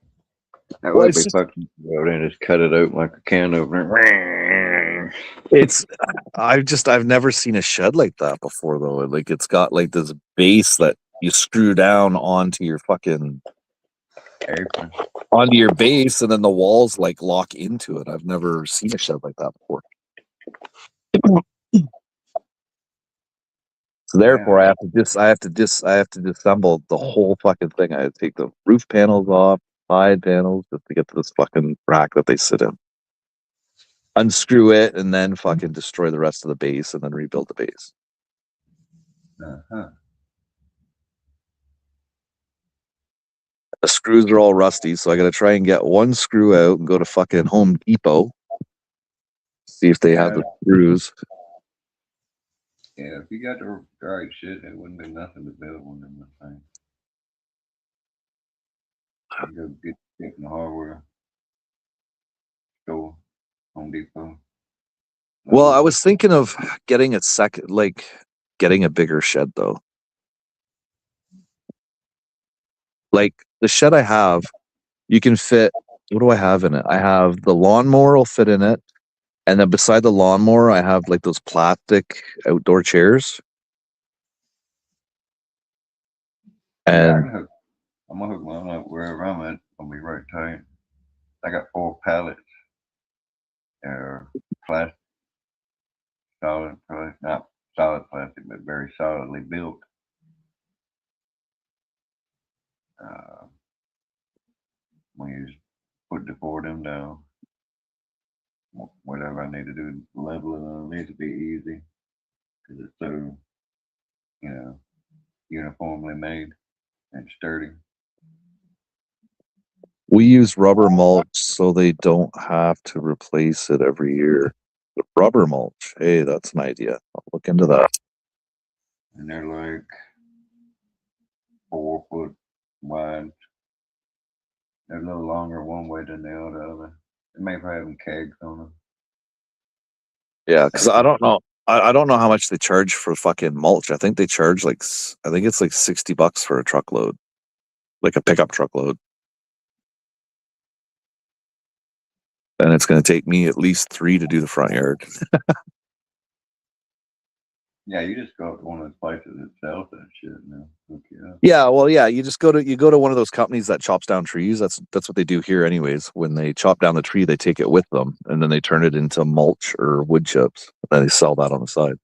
That Well, would it's be just- fucking well, then just cut it open like a can opener. It's I've never seen a shed like that before though. Like it's got like this base that you screw down onto your fucking Apron. onto your base, and then the walls like lock into it. I've never seen a shed like that before. So therefore, I have to disassemble the whole fucking thing. I have to take the roof panels off, side panels, just to get to this fucking rack that they sit in. Unscrew it, and then fucking destroy the rest of the base, and then rebuild the base. Uh-huh. The screws are all rusty, so I got to try and get one screw out and go to fucking Home Depot, see if they have the screws. Yeah, if you got the right shit, it wouldn't be nothing to build one in the thing. You go get shit in the hardware store, Home Depot. Well, I was thinking of getting getting a bigger shed though. Like the shed I have, you can fit. What do I have in it? I have the lawnmower will fit in it, and then beside the lawnmower, I have like those plastic outdoor chairs. And I'm gonna hook mine up wherever I'm at. I'll be right tight. I got 4 pallets. They're plastic, solid, not solid plastic, but very solidly built. We just put the 4 of them down. Whatever I need to do, level it needs to be easy because it's so, uniformly made and sturdy. we use rubber mulch so they don't have to replace it every year. The rubber mulch. Hey, that's an idea. I'll look into that. And they're like 4 foot wide. They're a little longer one way than the other. They may have them kegs on them. Yeah, because I don't know. I don't know how much they charge for fucking mulch. I think they charge I think it's like $60 for a truckload, like a pickup truckload. And it's going to take me at least 3 to do the front yard. Yeah, you just go up to one of those places that sells that shit now. Yeah, well, yeah, you go to one of those companies that chops down trees. That's what they do here, anyways. When they chop down the tree, they take it with them, and then they turn it into mulch or wood chips. And then they sell that on the side.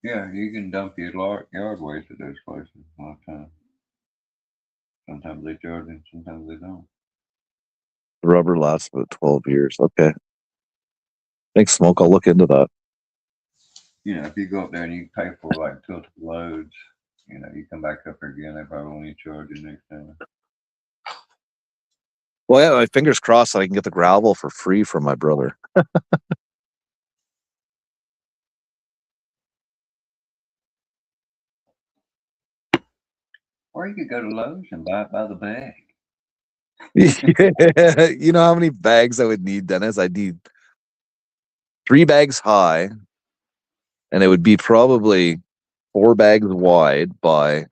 Yeah, you can dump your yard waste at those places a lot of times. Sometimes they charge and sometimes they don't. The rubber lasts about 12 years. Okay. Thanks, Smoke. I'll look into that. If you go up there and you pay for like tilted loads, you come back up there again, they probably won't even charge you next time. Well, yeah, my fingers crossed that I can get the gravel for free from my brother. Or you could go to Lowe's and buy it by the bag. Yeah. You know how many bags I would need, Dennis? I'd need 3 bags high, and it would be probably 4 bags wide by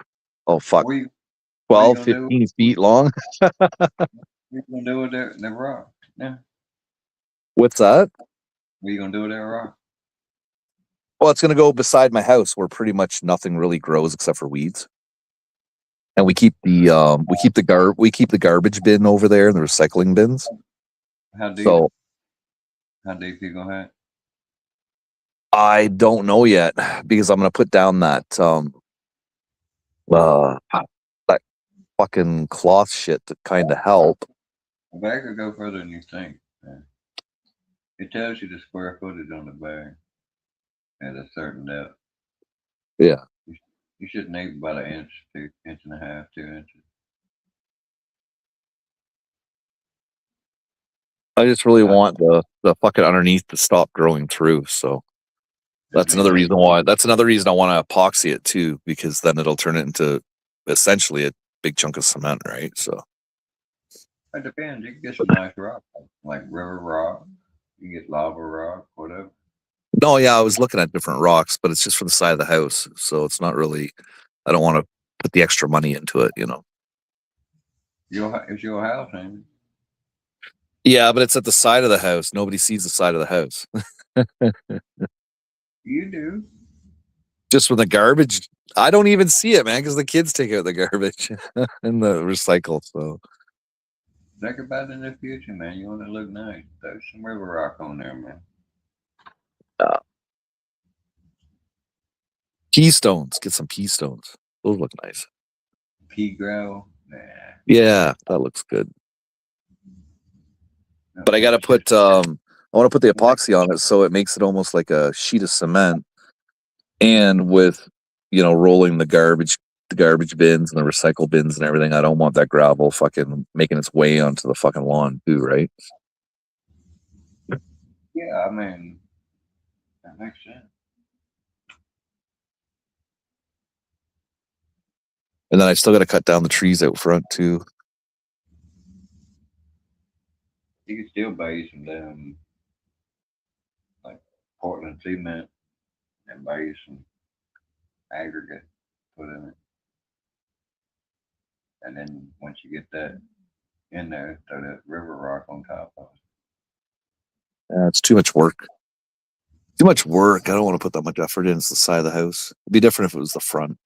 12, 15 feet long. You're gonna do it there in the rock. Yeah. What's that? What are you gonna do with that rock? Well, it's going to go beside my house where pretty much nothing really grows except for weeds. And we keep the garbage bin over there and the recycling bins. How deep? So How deep you gonna have? I don't know yet because I'm going to put down that that fucking cloth shit to kind of help. The bag will go further than you think. Man. It tells you the square footage on the bag at a certain depth. Yeah. You should need about an inch, 2 inch and a half, 2 inches. I just really want the fucking underneath to stop growing through. So That's another reason why. That's another reason I want to epoxy it too, because then it'll turn it into essentially a big chunk of cement, right? So It depends. You can get some nice rock, like river rock. You can get lava rock, whatever. no, yeah, I was looking at different rocks, but it's just for the side of the house, so it's not really. I don't want to put the extra money into it, you know. It's your house, ain't it? Yeah, but it's at the side of the house. Nobody sees the side of the house. You do. Just when the garbage, I don't even see it, man, because the kids take out the garbage and the recycle. So Think about it in the future, man. You want to look nice. Throw some river rock on there, man. pea stones, get some pea stones. Those look nice. Pea gravel. Nah. Yeah, that looks good. But I got to put, I want to put the epoxy on it so it makes it almost like a sheet of cement. And with, you know, rolling the garbage bins and the recycle bins and everything, I don't want that gravel fucking making its way onto the fucking lawn too, right? Yeah, I mean, that makes sense. And then I still got to cut down the trees out front too. You can still buy you some damn, like Portland cement and buy you some aggregate, put in it. And then once you get that in there, throw that river rock on top of it. Yeah, it's too much work. Too much work. I don't want to put that much effort in. It's the side of the house. It'd be different if it was the front.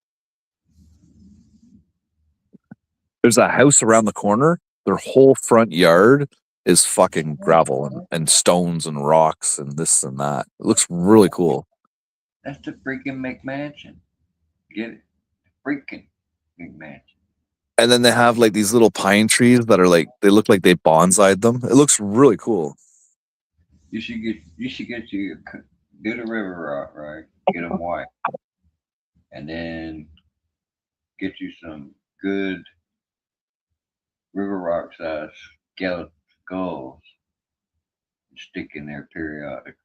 There's a house around the corner. Their whole front yard is fucking gravel and stones and rocks and this and that. It looks really cool. That's the freaking McMansion. Get it? Freaking McMansion. And then they have like these little pine trees that are like, they look like they bonsai'd them. It looks really cool. You should get you do the river rock, right? Get them white, and then get you some good river rock size skeleton skulls and stick in there periodically.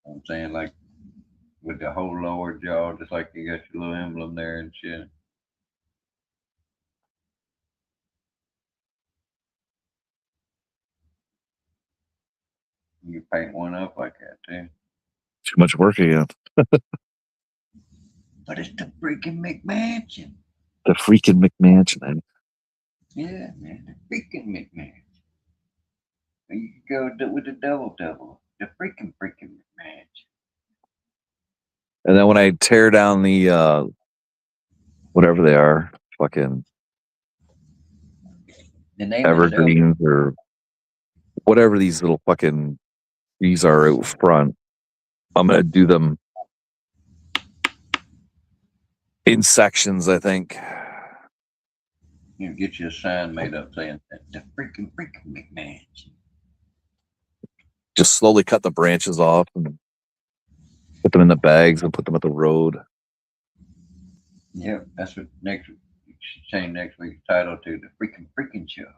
I'm saying, like with the whole lower jaw, just like you got your little emblem there and shit. You paint one up like that too. Too much work again. But it's the freaking McMansion. The freaking McMansion, man. Yeah, man, the freaking McMansion. And you can go with the double, the freaking McMansion. And then when I tear down the whatever they are, fucking the name evergreens or whatever these little fucking trees are out front, I'm gonna do them in sections, I think. You know, get you a sign made up saying the freaking McMansion. Just slowly cut the branches off and put them in the bags and put them at the road. Yep, that's what next week. You should change next week's title to the freaking show.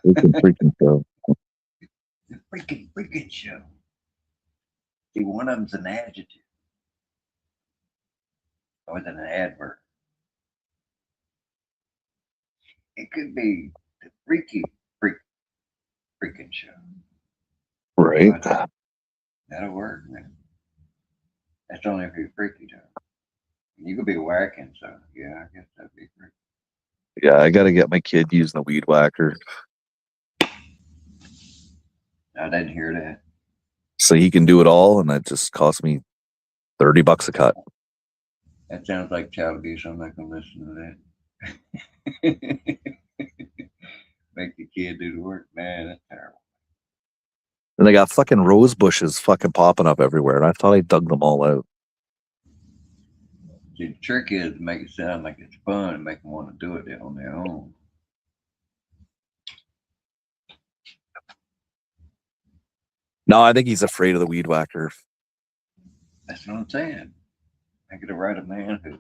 Freaking show. The freaking show. See, one of them's an adjective or than an adverb. It could be the freaking show. Right. That'll work, man. That's only if you're freaky though. You could be whacking, so yeah, I guess that'd be freaky. Yeah, I gotta get my kid using the weed whacker. I didn't hear that. So he can do it all, and that just cost me $30 a cut. That sounds like child abuse. I'm not gonna listen to that. Make the kid do the work, man. That's terrible. And they got fucking rose bushes fucking popping up everywhere, and I thought I dug them all out. See, the trick is to make it sound like it's fun and make them want to do it on their own. No, I think he's afraid of the weed whacker. That's what I'm saying. Make it a right of manhood.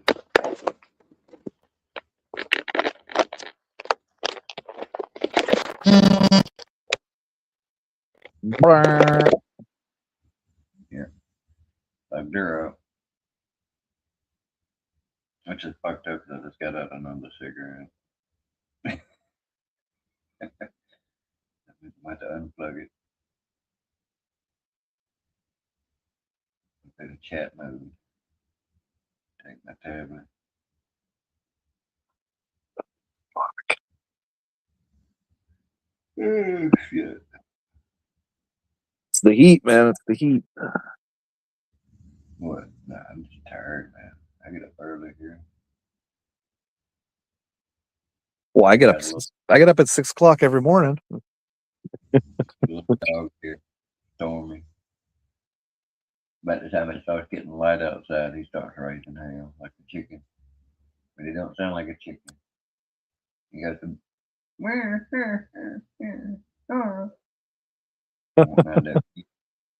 Like they're up. Which is fucked up because I just got out another cigarette. I had to unplug it. Go to chat mode. Take my tablet. Fuck. Oh, shit. It's the heat, man. It's the heat. What? Nah, I'm just tired, man. I get up early here. Well, I get Got up. a little, I get up at 6 o'clock every morning. little dog here, Stormy. By the time it starts getting light outside, he starts raising hell like a chicken. But he don't sound like a chicken. He got the.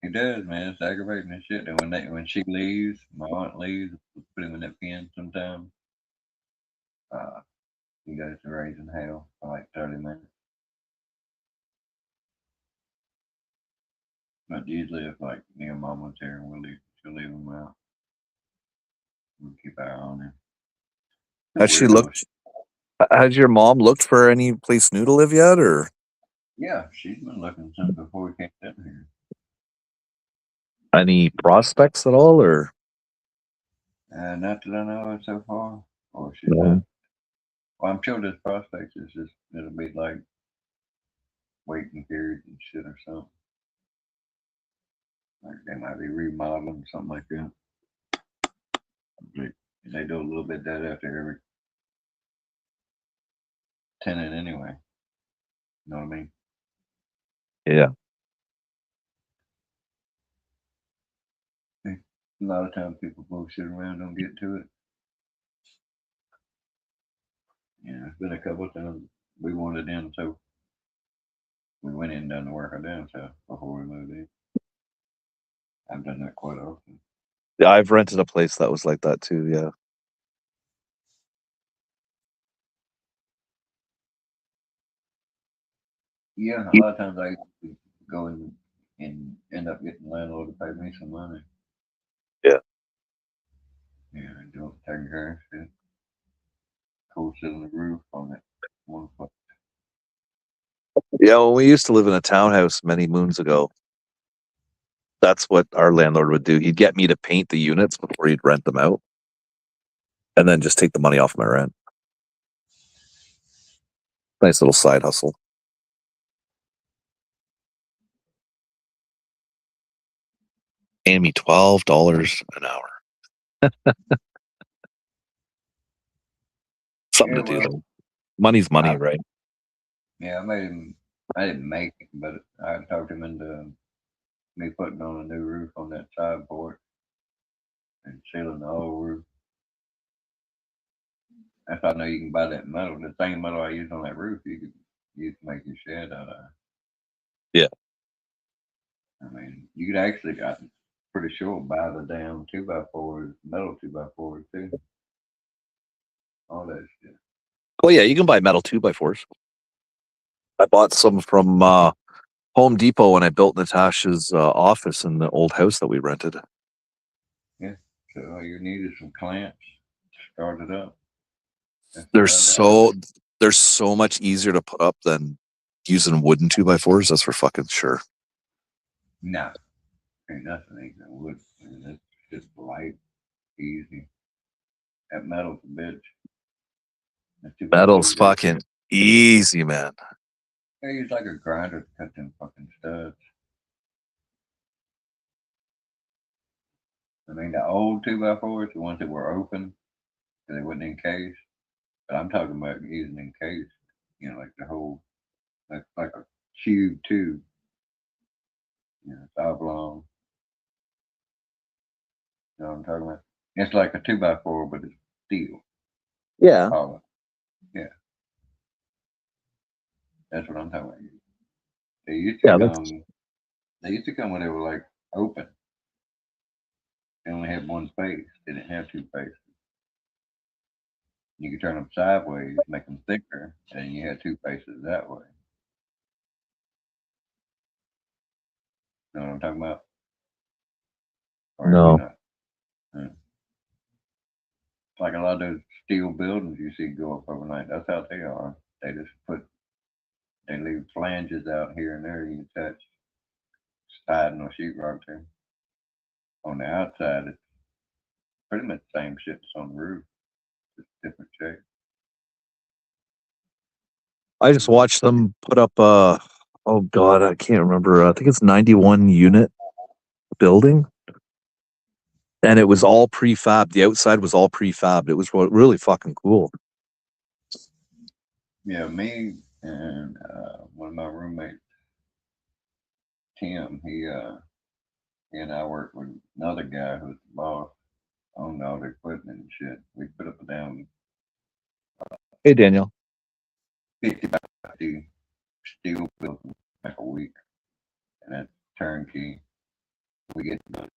He does, man. It's aggravating and shit. And when she leaves, my aunt leaves, put him in that pen sometime. He goes to raising hell for like 30 minutes. But usually, if like me and Mom was here, she'll leave him out. We'll keep our eye on him. Has she looked? Has your mom looked for any place new to live yet, or? Yeah, she's been looking since before we came down here. Any prospects at all, or? Not that I know of so far. Or she's No. not. Well, I'm sure there's prospects. It's just, it'll be like waiting periods and shit or something. Like they might be remodeling something like that. They do a little bit of that after every tenant anyway. You know what I mean? Yeah. A lot of times people bullshit around, don't get to it. Yeah, it's been a couple of times we wanted in, so we went in and done the work our damn self before we moved in. I've done that quite often. Yeah, I've rented a place that was like that too. Yeah. Yeah, a lot of times I go in and end up getting the landlord to pay me some money. Yeah. Yeah, taking care of shit. Cool sitting the roof on it. One foot. Yeah, when we used to live in a townhouse many moons ago, that's what our landlord would do. He'd get me to paint the units before he'd rent them out, and then just take the money off my rent. Nice little side hustle. Paying me $12 an hour. Something Yeah, to do. well, Though. Money's money, right? Yeah, I made him. I didn't make it, but I talked him into me putting on a new roof on that side porch and sealing the whole roof. That's how I know you can buy that metal. The same metal I used on that roof, you could use to make your shed out of. Yeah. I mean, you could actually, I'm pretty sure, buy the damn 2x4s, metal 2x4s too. All that shit. Oh yeah, you can buy metal 2x4s. I bought some from Home Depot when I built Natasha's office in the old house that we rented. Yeah. So all you need is some clamps to start it up. They're so much easier to put up than using wooden 2x4s. That's for fucking sure. No, ain't nothing easy than wood. I mean, it's just light, easy. That metal's a bitch. Metal's fucking easy, man. I use like a grinder to cut them fucking studs. I mean, the old 2x4s, the ones that were open, they wasn't encased. But I'm talking about using encased, you know, like the whole, like a cube tube. You know, it's oblong. You know what I'm talking about? It's like a 2x4, but it's steel. Yeah. Hollow. Yeah. That's what I'm talking about. They used to come. They used to come when they were like open. They only had one face. They didn't have two faces. You could turn them sideways, make them thicker, and you had two faces that way. You know what I'm talking about? Or No. you not? Like a lot of those steel buildings you see go up overnight. That's how they are. They just they leave flanges out here and there you can touch. Siding or sheetrock too. On the outside, it's pretty much the same shit that's on the roof, just different shape. I just watched them put up oh god, I can't remember. I think it's 91 unit building. And it was all prefab. The outside was all prefabbed. It was really fucking cool. Yeah, me and one of my roommates, Tim, he and I worked with another guy who's the boss, owned all the equipment and shit. We put up a damn Hey, Daniel. 50 by 50 steel building like a week, and that's turnkey. We get done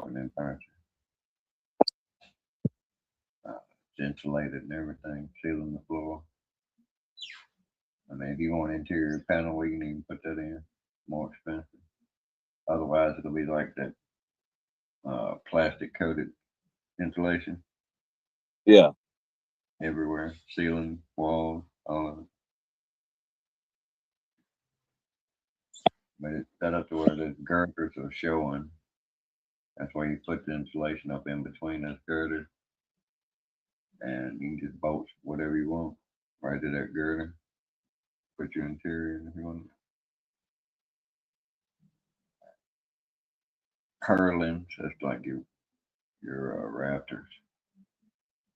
and furniture. It's insulated and everything, sealing the floor. I mean, if you want interior panel, we can even put that in. More expensive. Otherwise, it'll be like that plastic coated insulation. Yeah. Everywhere, ceiling, walls, all of it. But it's set up to where the girders are showing. That's why you put the insulation up in between those girders. And you can just bolt whatever you want right to that girder. Put your interior in if you want. Purlins, that's like your rafters.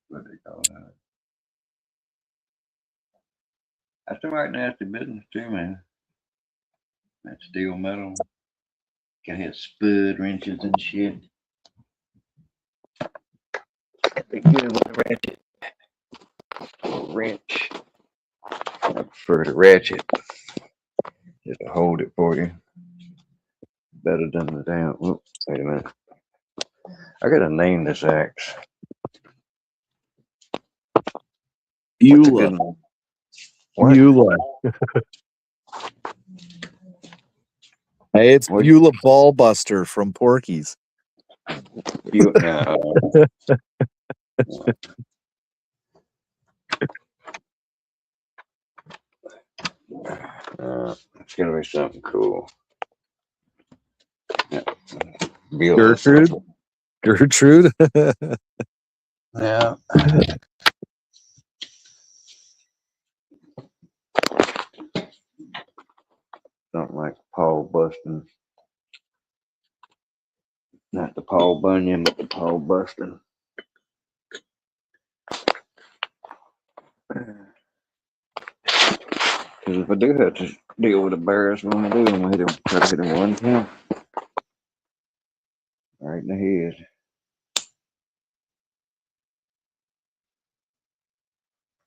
What they call that. That's some right nasty business too, man. That steel metal. Can hit spud wrenches and shit. Be good with a ratchet. A wrench. I prefer the ratchet. Just to hold it for you. Better than the damn. Whoops, wait a minute. I gotta name this axe. Eula. Eula. Hey, it's Eula Ballbuster from Porky's. It's gonna be something cool. Yeah. Gertrude? Gertrude? Yeah. Something like Paul Bustin. Not the Paul Bunyan, but the Paul Bustin. Because if I do have to deal with the bears when I do, I'm gonna try to hit him one time. Right in the head.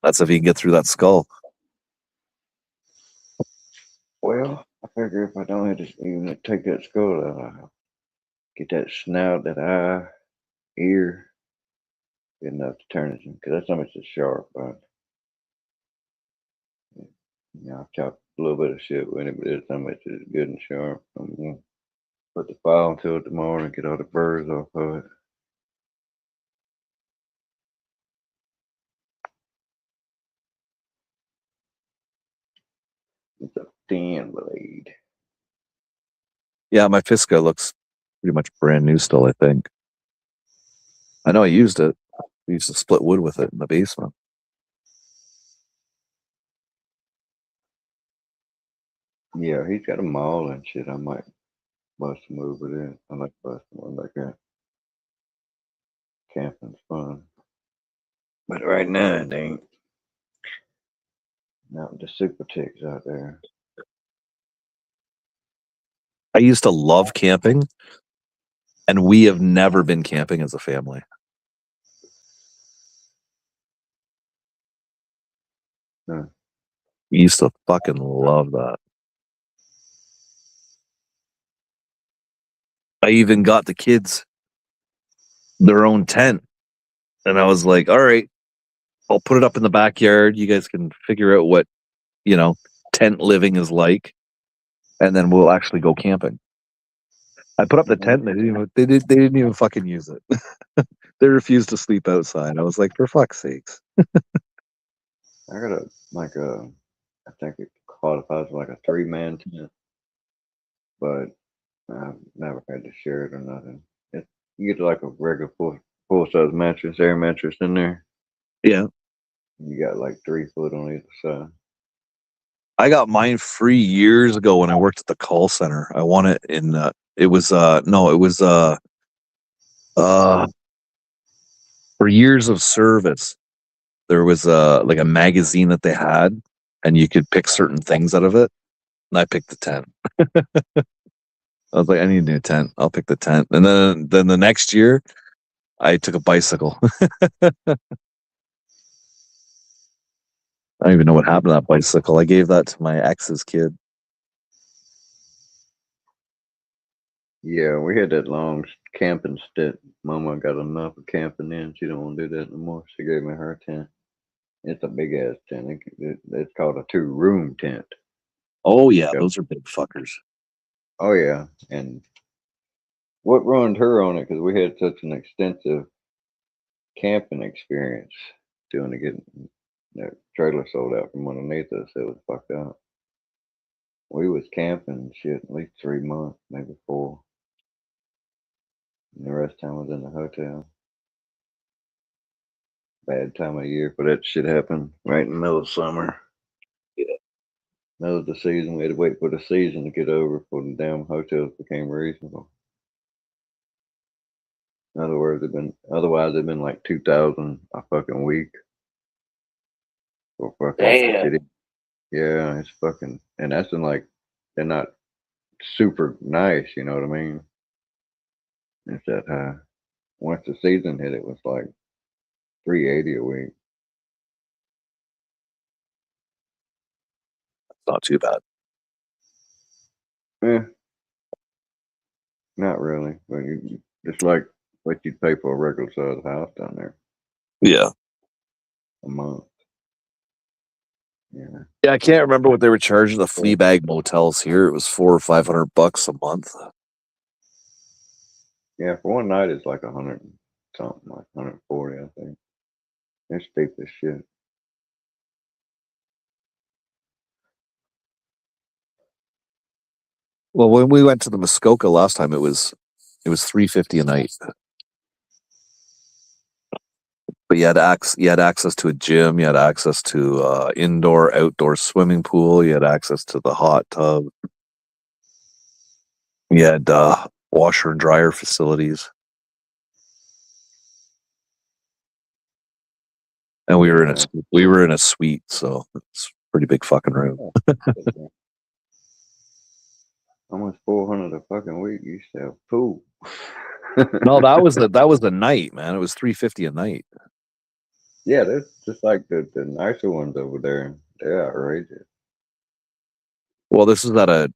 That's if you can get through that skull. Well, I figure if I don't have to even take that skull out, I'll get that snout, that eye, ear, good enough to turn it, because that's how much it's sharp. But yeah, I've chopped a little bit of shit with it, but it's how much it's good and sharp. I'm gonna put the file until tomorrow and get all the burrs off of it. It's a thin blade. Yeah, my Fiska looks pretty much brand new still, I think. I know I used it. We used to split wood with it in the basement. Yeah, he's got a maul and shit. I might bust a move with it. I like busting one like that. Camping's fun. But right now it ain't. Not with the super ticks out there. I used to love camping, and we have never been camping as a family. Huh. We used to fucking love that. I even got the kids their own tent. And I was like, all right, I'll put it up in the backyard. You guys can figure out what, tent living is like. And then we'll actually go camping. I put up the tent. And they didn't even fucking use it. They refused to sleep outside. I was like, for fuck's sakes. I got I think it qualifies like a 3-man tent, but I've never had to share it or nothing. You get like a regular full size mattress, air mattress in there. Yeah. You got like 3 foot on either side. I got mine free years ago when I worked at the call center. I won it in for years of service. There was like a magazine that they had, and you could pick certain things out of it. And I picked the tent. I was like, I need a new tent. I'll pick the tent. And then the next year, I took a bicycle. I don't even know what happened to that bicycle. I gave that to my ex's kid. Yeah, we had that long camping stint. Mama got enough of camping in. She don't want to do that no more. She gave me her tent. It's a big ass tent. It's called a 2-room tent. Oh yeah, those are big fuckers. Oh yeah, and what ruined her on it because we had such an extensive camping experience doing to get that trailer sold out from underneath us. It was fucked up. We was camping shit at least 3 months, maybe 4. And the rest of the time was in the hotel. Bad time of year for that shit happened right in the middle of summer. Yeah. That was the season. We had to wait for the season to get over before the damn hotels became reasonable. In other words, otherwise it'd been like 2,000 a fucking week. For fucking shitty. Yeah, it's fucking, and that's in like, they're not super nice, you know what I mean? It's that high. Once the season hit, it was like 380 a week. Not too bad. Not really. But it's like what you'd pay for a regular sized house down there. Yeah. A month. Yeah, I can't remember what they were charging the Fleabag motels here. It was $400 or $500 a month. Yeah, for one night it's like 100 something, like 140, I think. It's steep as shit. Well, when we went to the Muskoka last time, it was $350 a night. But you had access to a gym, you had access to indoor, outdoor swimming pool, you had access to the hot tub, you had washer and dryer facilities, and we were in a suite, so it's a pretty big fucking room. Almost 400 a fucking week. You used to have pool. No, that was the night, man. It was $350 a night. Yeah, that's just like the nicer ones over there. They're outrageous. Well, this is at a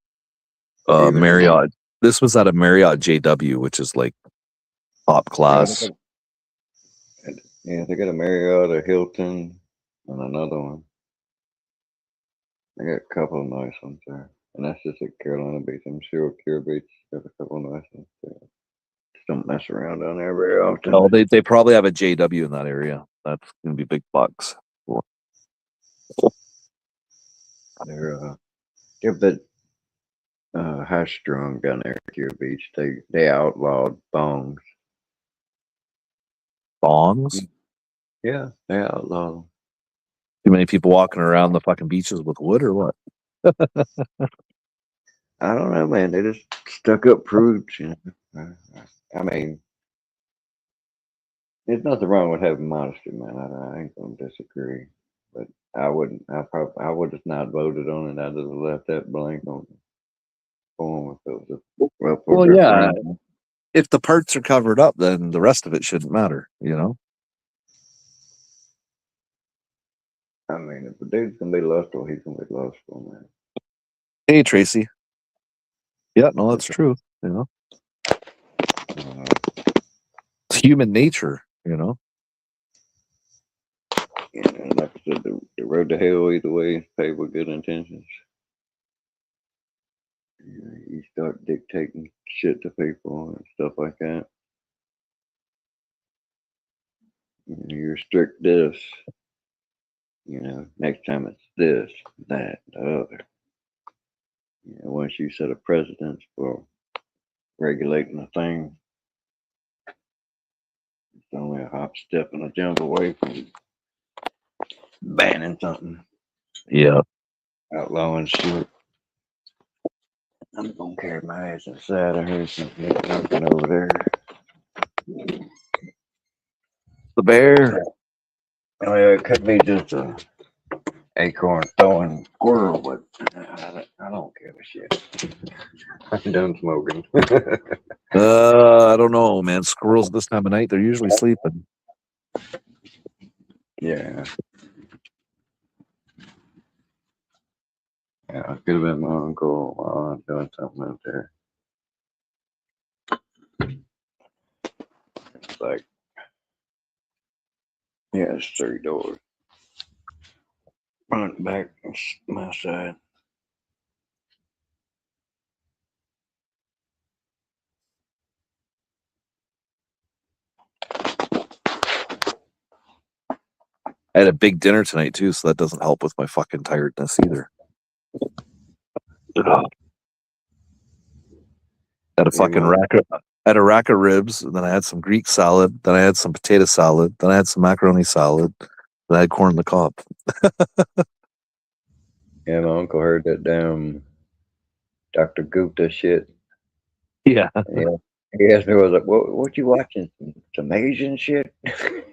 Marriott. This was at a Marriott JW, which is like top class. Yeah, they got a Marriott, a Hilton, and another one. They got a couple of nice ones there. And that's just at Carolina Beach. I'm sure Cure Beach got a couple of nice ones there. Just don't mess around down there very often. Oh, they probably have a JW in that area. That's gonna be big bucks. They're that high strung down there at Cure Beach. They outlawed thongs. Thongs? Yeah, they outlawed them. Too many people walking around the fucking beaches with wood, or what? I don't know, man. They just stuck up prudes, you know. I mean, there's nothing wrong with having modesty, man. I ain't gonna disagree, but I would have not voted on it. I'd have left that blank on the form if it was Well, yeah. If the parts are covered up, then the rest of it shouldn't matter, you know. I mean, if a dude's gonna be lustful, he's gonna be lustful, man. Hey, Tracy. Yeah, no, that's true. You know, it's human nature. You know. And like I said, the road to hell either way is paved with good intentions. You start dictating shit to people and stuff like that. You restrict this. Next time it's this, that, the other. Once you set a precedence for regulating a thing, it's only a hop, step, and a jump away from banning something, Yeah. outlawing shit. I'm gonna carry my ass inside. I heard something knocking over there. The bear. Oh yeah, it could be just a acorn throwing squirrel, but I don't give a shit. I'm done smoking. I don't know, man. Squirrels this time of night, they're usually sleeping. Yeah. Yeah, it could have been my uncle or my aunt doing something out there. It's like, yeah, it's 3 doors. Front, back, my side. I had a big dinner tonight too, so that doesn't help with my fucking tiredness either. Had a fucking rack of ribs, and then I had some Greek salad, then I had some potato salad, then I had some macaroni salad, then I had corn on the cob. Yeah, my uncle heard that damn Dr. Gupta shit. Yeah. Yeah. He asked me, was like, what you watching? Some Asian shit? I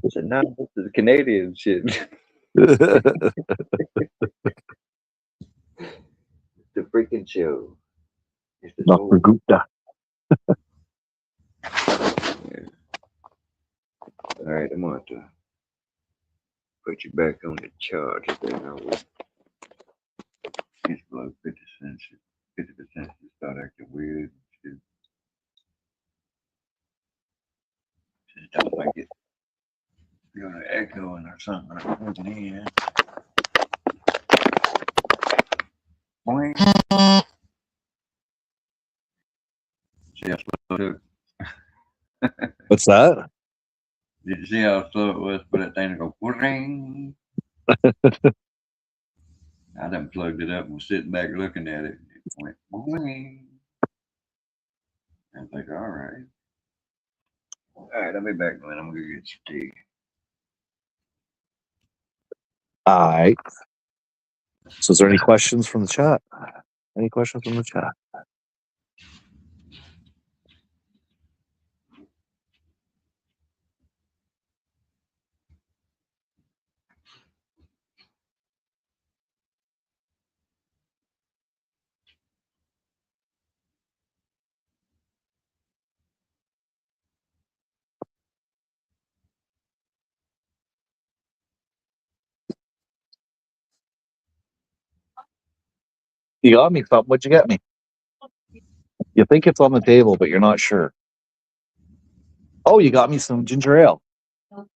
said, no, this is Canadian shit. The freaking show. Dr. Gupta. Yeah. All right, I'm going to put you back on the charge there. It's below 50 cents. 50% to start acting weird. Just don't make it go to echoing or something. I'm plugging in. Boing. See how slow it took? What's that? Did you see how slow it was for that thing to go ring? I done plugged it up and was sitting back looking at it. It went boing. I was like, all right. All right, I'll be back, man. I'm going to get some tea. All right. So is there any questions from the chat? Any questions from the chat? You got me something. What'd you get me? You think it's on the table, but you're not sure. Oh, you got me some ginger ale. On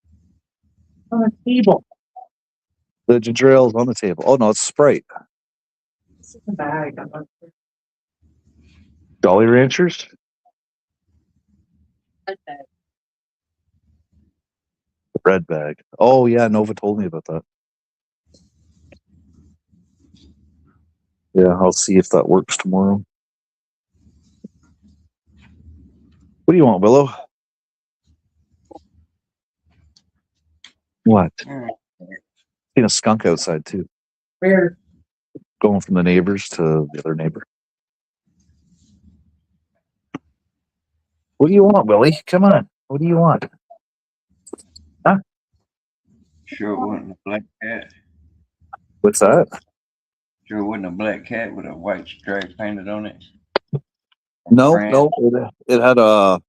the table. The ginger ale is on the table. Oh, no, it's Sprite. It's in the bag. Jolly Ranchers? Red bag. Oh, yeah, Nova told me about that. Yeah, I'll see if that works tomorrow. What do you want, Willow? What? Seen a skunk outside too. Where? Going from the neighbors to the other neighbor. What do you want, Willie? Come on. What do you want? Huh? Sure it wasn't a black cat. What's that? Sure it wasn't a black cat with a white stripe painted on it. No. It had a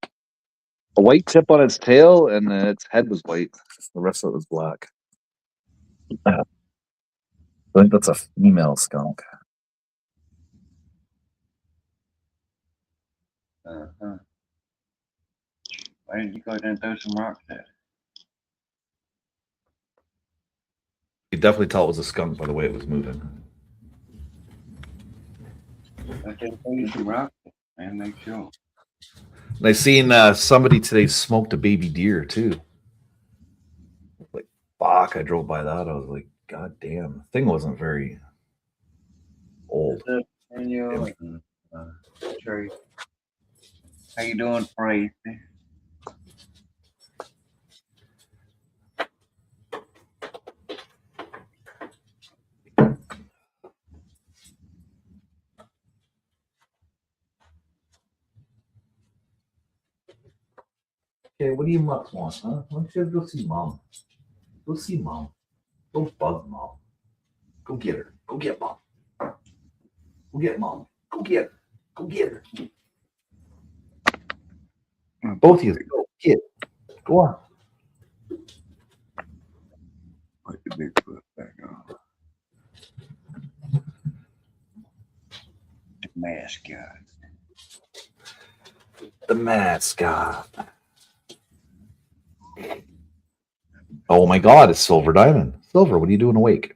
white tip on its tail, and its head was white. The rest of it was black. I think that's a female skunk. Uh-huh. Why didn't you go down and throw some rocks at it? You could definitely tell it was a skunk by the way it was moving. I can eat some rock and make sure. And I seen somebody today smoked a baby deer too. Like, fuck! I drove by that. I was like, God damn, the thing wasn't very old. Daniel and Trey. How you doing, Tracy? Okay, what do you want, huh? Why don't you go see mom? Go see mom. Don't bug mom. Go get her. Go get mom. Go get mom. Go get her. Go get her. Both of you, go get. Go on. Put the Bigfoot back on. The mascot. The mascot. Oh my God, it's Silver Diamond. Silver, what are you doing awake?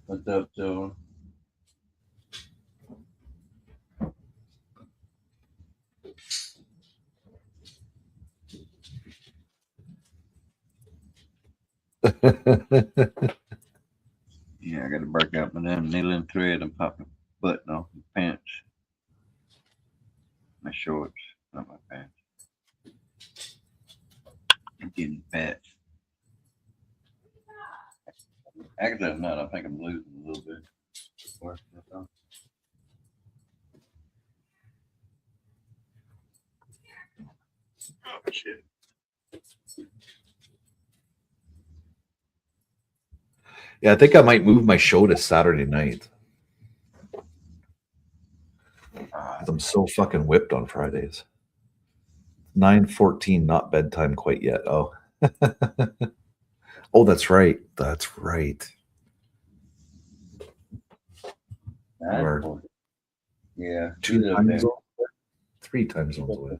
What's up, Silver? Yeah, I got to break out my damn needle and thread and pop my button off my pants. My shorts, not my pants. I'm getting fat. Actually, I'm not. I think I'm losing a little bit. Oh, shit. Yeah, I think I might move my show to Saturday night. I'm so fucking whipped on Fridays. 9:14, not bedtime quite yet. Oh. Oh, that's right. That's right. Or Yeah. 2 time zones, 3 time zones away.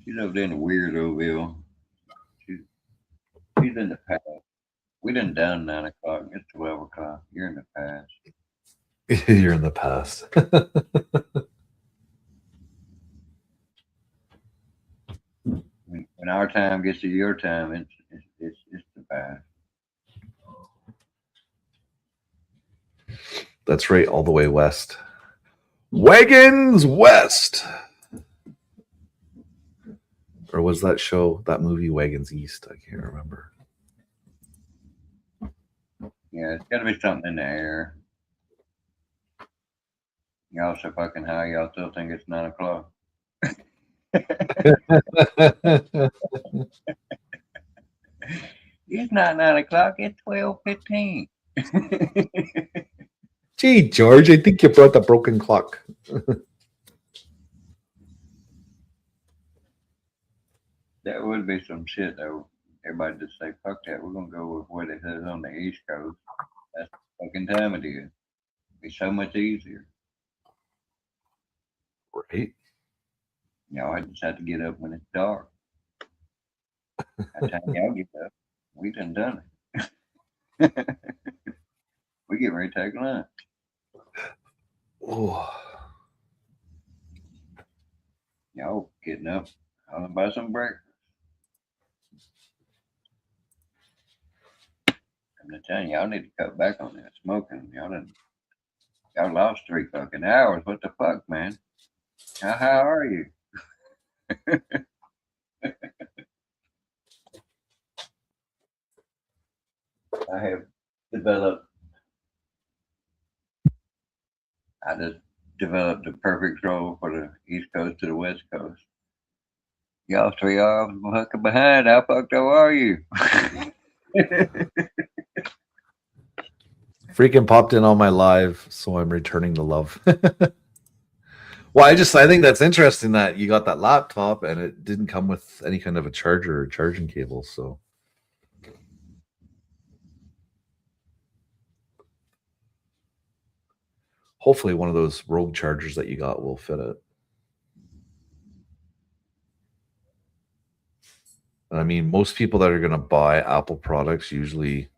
She's over there in the Weirdoville. She's in the past. We done done 9 o'clock. It's 12 o'clock. You're in the past. You're in the past. When our time gets to your time, it's the past. That's right, all the way west. Wagons West. Or was that show, that movie Wagons East? I can't remember. Yeah, it's got to be something in the air. Y'all so fucking high, y'all still think it's 9 o'clock. It's not 9 o'clock, it's 12:15. Gee, George, I think you brought the broken clock. That would be some shit, though. Everybody just say, fuck that. We're going to go with what it says on the East Coast. That's the fucking time it is. Be so much easier. Right. Y'all I just have to get up when it's dark. By the time y'all get up, we done it. We get ready to take lunch. Oh. Y'all getting up. I'm gonna buy some breakfast. I'm just telling y'all need to cut back on that smoking. Y'all lost 3 fucking hours. What the fuck, man? How high are you? I have developed. I just developed the perfect role for the East Coast to the West Coast. Y'all 3 hours fucking behind. How fucked up are you? Freakin popped in on my live, so I'm returning the love. Well, I think that's interesting that you got that laptop and it didn't come with any kind of a charger or charging cable, so hopefully one of those Rogue chargers that you got will fit it. I mean, most people that are going to buy Apple products usually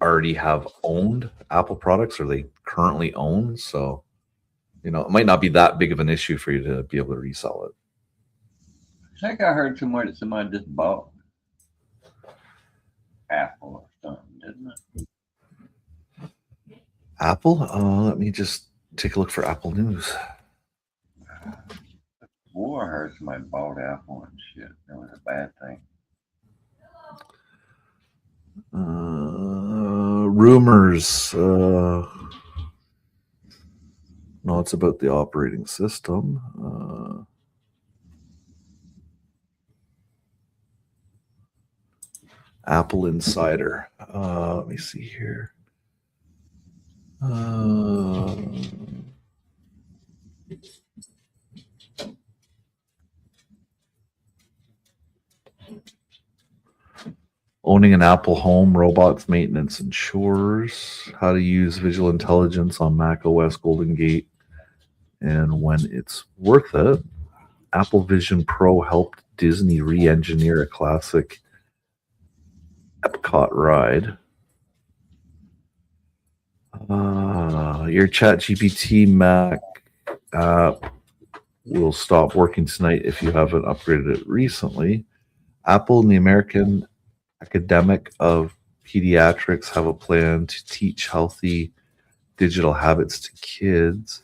already have owned Apple products or they currently own. So, you know, it might not be that big of an issue for you to be able to resell it. I think I heard somewhere that somebody just bought Apple or something, didn't it? Apple? Let me just take a look for Apple news. Boy, I heard somebody bought Apple and shit. That was a bad thing. Rumors. No, it's about the operating system. Apple Insider. Let me see here. Owning an Apple home, robots, maintenance, and chores. How to use visual intelligence on Mac OS Golden Gate, and when it's worth it. Apple Vision Pro helped Disney re-engineer a classic Epcot ride. Your ChatGPT Mac app will stop working tonight if you haven't upgraded it recently. Apple and the American Academic of Pediatrics have a plan to teach healthy digital habits to kids.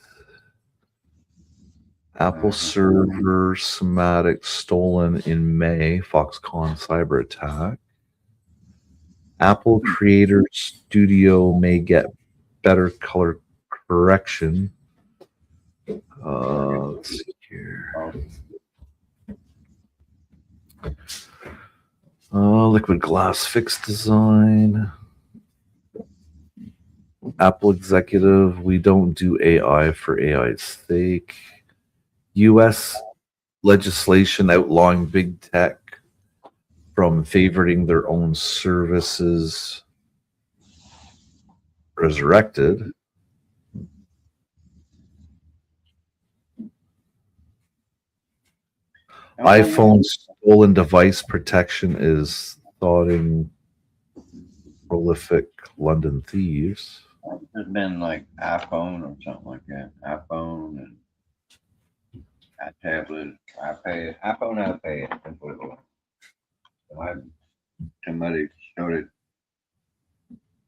Apple server somatic stolen in May, Foxconn cyber attack. Apple Creator Studio may get better color correction. Let's see here. Liquid glass fixed design. Apple executive, we don't do AI for AI's sake. U.S. legislation outlawing big tech from favoriting their own services resurrected. iPhone stolen device protection is thoughting prolific London thieves. There's been like iPhone or something like that. iPhone and iTablet, iPad, iPhone, iPad. That's what it was. So somebody started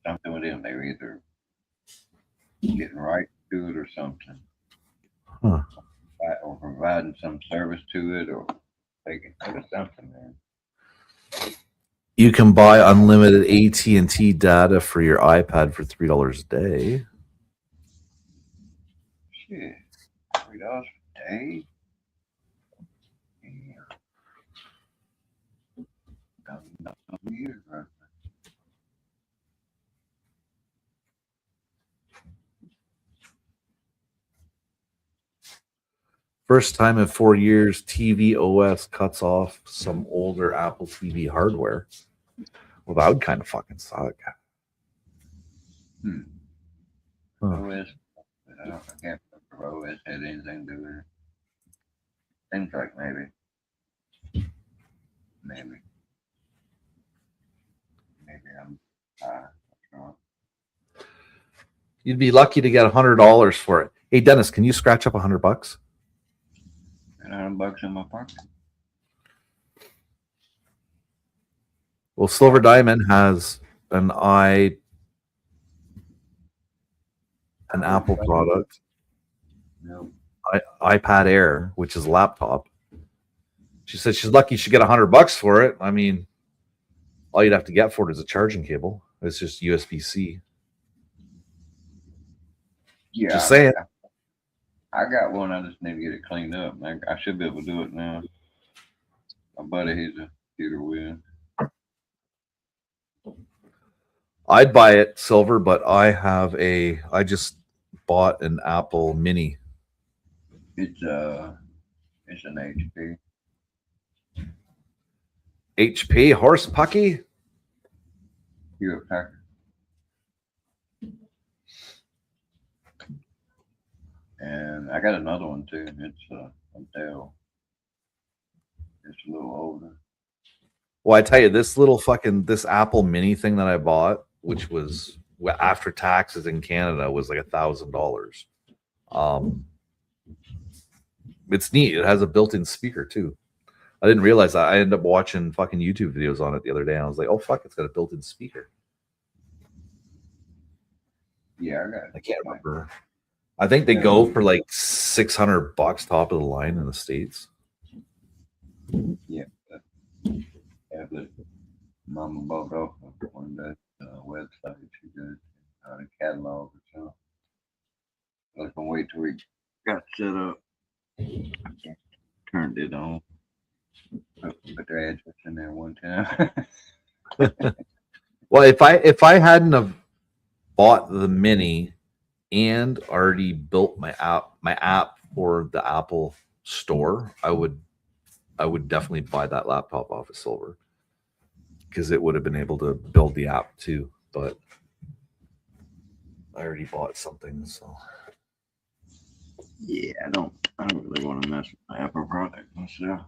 something with them. They were either getting right to it or something. Huh. Or providing some service to it or taking something, man. You can buy unlimited AT&T data for your iPad for $3 a day. Shit, $3 a day? Years, right? First time in 4 years, TV OS cuts off some older Apple TV hardware. Well, that would kind of fucking suck. OS, I can't remember if OS had anything to do with it. Seems like maybe. I'm wrong. You'd be lucky to get $100 for it. Hey, Dennis, can you scratch up $100? $100 in my pocket. Well, Silver Diamond has an Apple product, iPad Air, which is a laptop. She said she's lucky she get $100 for it. I mean, all you'd have to get for it is a charging cable. It's just USB-C. Yeah, just saying. I got one. I just need to get it cleaned up. I should be able to do it now. My buddy, he's a computer whiz. I'd buy it silver, but I just bought an Apple Mini. It's an HP. HP horse pucky. Hewlett Packard. And I got another one too. It's a Dell. It's a little older. Well, I tell you, this Apple Mini thing that I bought which was after taxes in Canada was like $1,000. It's neat. It has a built-in speaker too. I didn't realize that. I ended up watching fucking YouTube videos on it the other day, and I was like, "Oh fuck, it's got a built-in speaker." Yeah, I got it. I can't remember. I think they go for like $600 top of the line in the States. Yeah, have the mama bought off of one of that website. She does a catalog or something. I can wait till we got set up. Turned it on. Put their address in there one time. Well, if I hadn't have bought the Mini and already built my app for the Apple Store, I would definitely buy that laptop off of Silver, because it would have been able to build the app too. But I already bought something, so yeah, I don't really want to mess with my Apple product myself.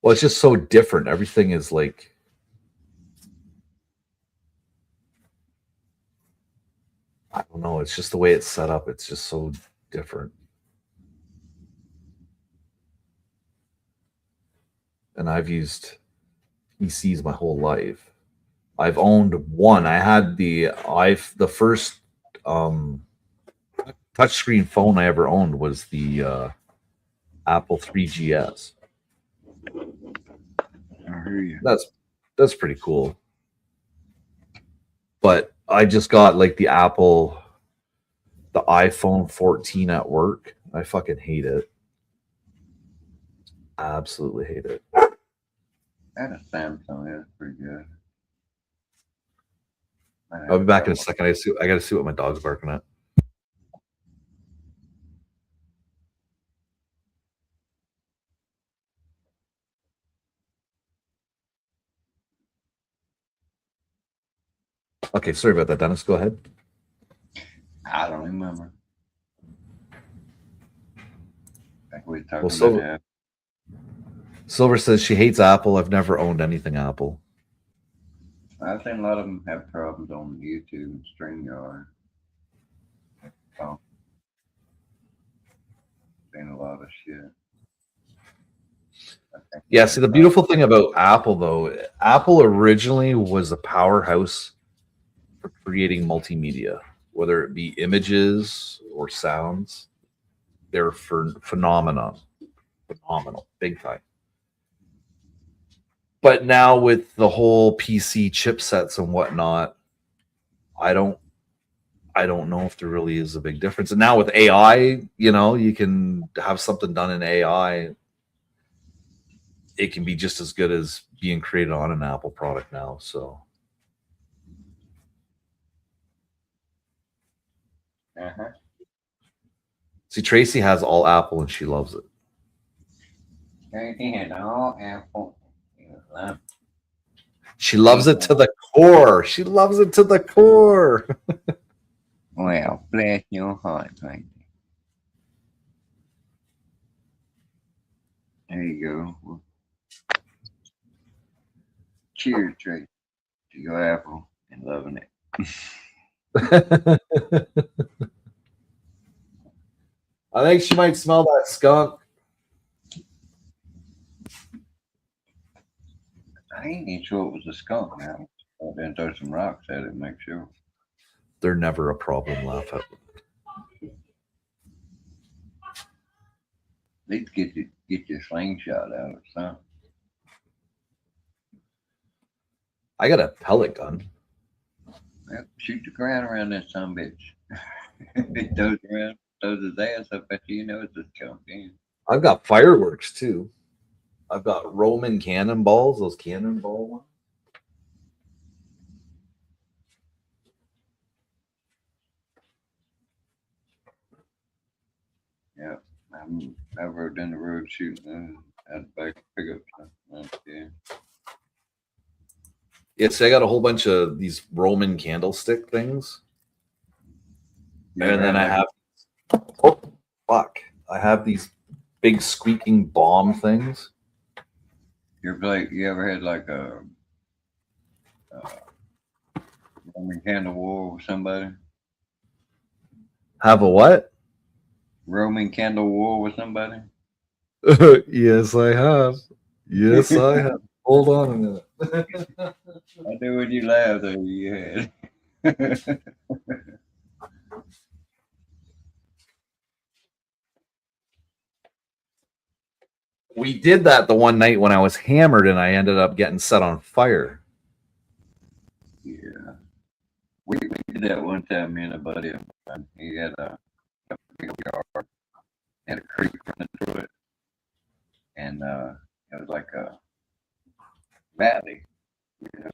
well, it's just so different. Everything is like, I don't know. It's just the way it's set up. It's just so different. And I've used PCs my whole life. I've owned one. I had the first touchscreen phone I ever owned was the Apple 3GS. I hear you. That's pretty cool. But I just got like the iPhone 14 at work. I fucking hate it. Absolutely hate it. I had a Samsung. That's pretty good. I'll be back in a second. I gotta see what my dog's barking at. Okay, sorry about that, Dennis. Go ahead. I don't remember. I think we talked Well, about that. Silver says she hates Apple. I've never owned anything Apple. I think a lot of them have problems on YouTube and StreamYard. Oh, seen a lot of shit. Yeah, see, the beautiful thing about Apple, though, Apple originally was a powerhouse for creating multimedia, whether it be images or sounds. They're phenomenal, big time. But now with the whole PC chipsets and whatnot, I don't know if there really is a big difference. And now with AI, you can have something done in AI. It can be just as good as being created on an Apple product now. So, see, Tracy has all Apple and she loves it. Tracy had all Apple. She loves it to the core. She loves it to the core. Well, bless your heart, right there. There you go. Cheers, Tracy, to your Apple and loving it. I think she might smell that skunk. I ain't even sure it was a skunk now. I'll then throw some rocks at it and make sure. They're never a problem, laugh at them. Let's get your slingshot out or something. I got a pellet gun. Yep, shoot the ground around that son bitch. It throws his ass up at you, it's a skunk. I've got fireworks too. I've got Roman cannonballs, those cannonball ones. Yeah, I rode down the road shooting at the back of pickup. Yeah. Yeah, see, I got a whole bunch of these Roman candlestick things. Yeah, and then I have, oh, fuck. I have these big squeaking bomb things. You ever had like a Roman candle war with somebody? Have a what? Roman candle war with somebody? Yes, I have. Yes, I have. Hold on a minute. I knew when you laughed over your head. We did that the one night when I was hammered and I ended up getting set on fire. Yeah. We did that one time, me and a buddy of mine. He had a big yard, had a creek running through it. And it was like a valley. You know?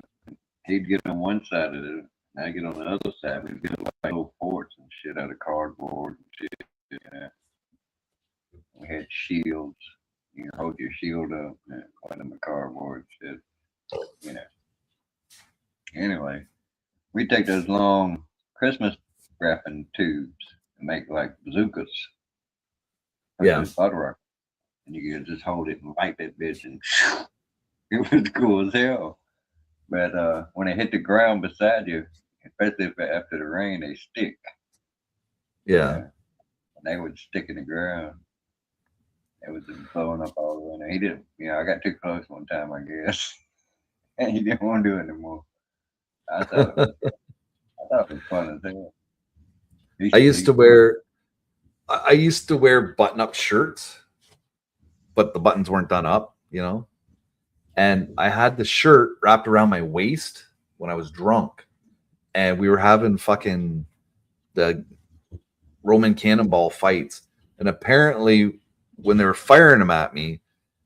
He'd get on one side of it, and I'd get on the other side. We'd build like little forts and shit out of cardboard and shit. You know? We had shields. You can hold your shield up and put them in cardboard and shit. You know. Anyway, we take those long Christmas wrapping tubes and make like bazookas. Yeah. Butter rock. And you could just hold it and light that bitch, and it was cool as hell. But when they hit the ground beside you, especially after the rain, they stick. Yeah. And they would stick in the ground. It was just blowing up all the way. Now, he didn't, I got too close one time, I guess. And he didn't want to do it anymore. I thought it was fun as hell. I used to wear button-up shirts, but the buttons weren't done up, And I had the shirt wrapped around my waist when I was drunk, and we were having fucking the Roman cannonball fights. And apparently, when they were firing them at me,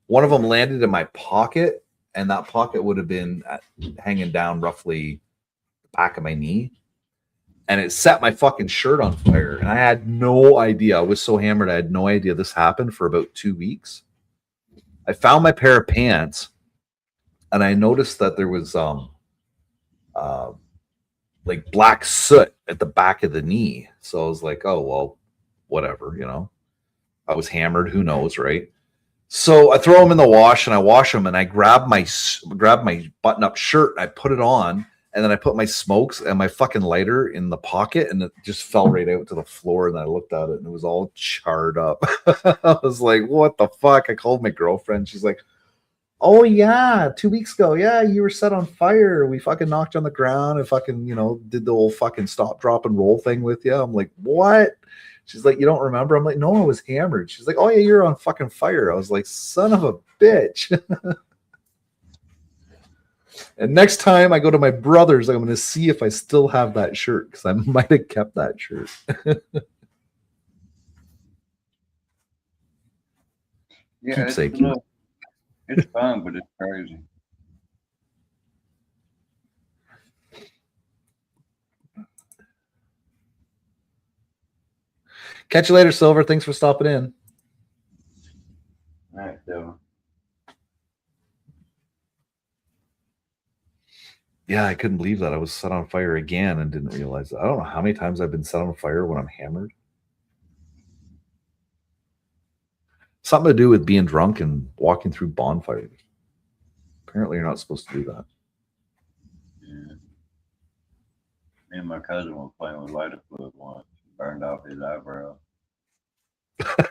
one of them landed in my pocket, and that pocket would have been hanging down roughly the back of my knee. And it set my fucking shirt on fire. And I had no idea. I was so hammered. I had no idea this happened for about 2 weeks. I found my pair of pants, and I noticed that there was like black soot at the back of the knee. So I was like, oh, well, whatever, I was hammered. Who knows, right? So I throw them in the wash, and I wash them, and I grab my button-up shirt, and I put it on, and then I put my smokes and my fucking lighter in the pocket, and it just fell right out to the floor. And I looked at it, and it was all charred up. I was like, what the fuck? I called my girlfriend. She's like, oh yeah, 2 weeks ago. Yeah, you were set on fire. We fucking knocked you on the ground and fucking, did the old fucking stop, drop, and roll thing with you. I'm like, what? She's like, you don't remember? I'm like, no, I was hammered. She's like, oh yeah, you're on fucking fire. I was like, son of a bitch. And next time I go to my brother's, I'm going to see if I still have that shirt, because I might have kept that shirt. Yeah, it's fun, but it's crazy. Catch you later, Silver. Thanks for stopping in. All right, Silver. Yeah, I couldn't believe that I was set on fire again and didn't realize it. I don't know how many times I've been set on fire when I'm hammered. Something to do with being drunk and walking through bonfires. Apparently, you're not supposed to do that. Yeah. Me and my cousin were playing with lighter fluid once. Burned off his eyebrow.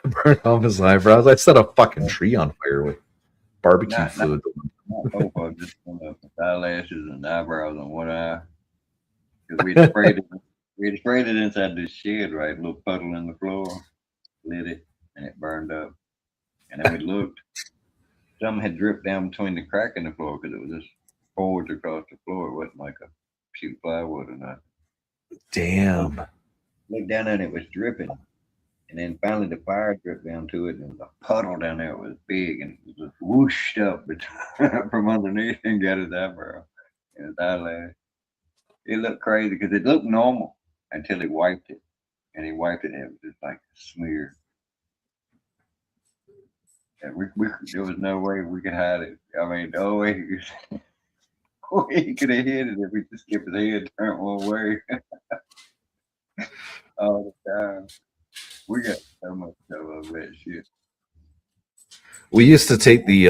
Burned off his eyebrows. I set a fucking tree on fire with barbecue fluid. Not both of them, just eyelashes and eyebrows on one eye. Because we had sprayed it inside this shed, right? A little puddle in the floor. Lit it, and it burned up. And then we looked. Something had dripped down between the crack in the floor, because it was just forwards across the floor. It wasn't like a sheet of plywood or nothing. Damn. Looked down and it was dripping. And then finally the fire dripped down to it, and there was a puddle down there. It was big, and it was just whooshed up from underneath and got his eyebrow and his eyelash. It looked crazy because it looked normal until he wiped it. And he wiped it, and it was just like a smear. And there was no way we could hide it. I mean, no way he could have hid it if we just kept his head turned one way all the time. We got so much of that shit. We used to take the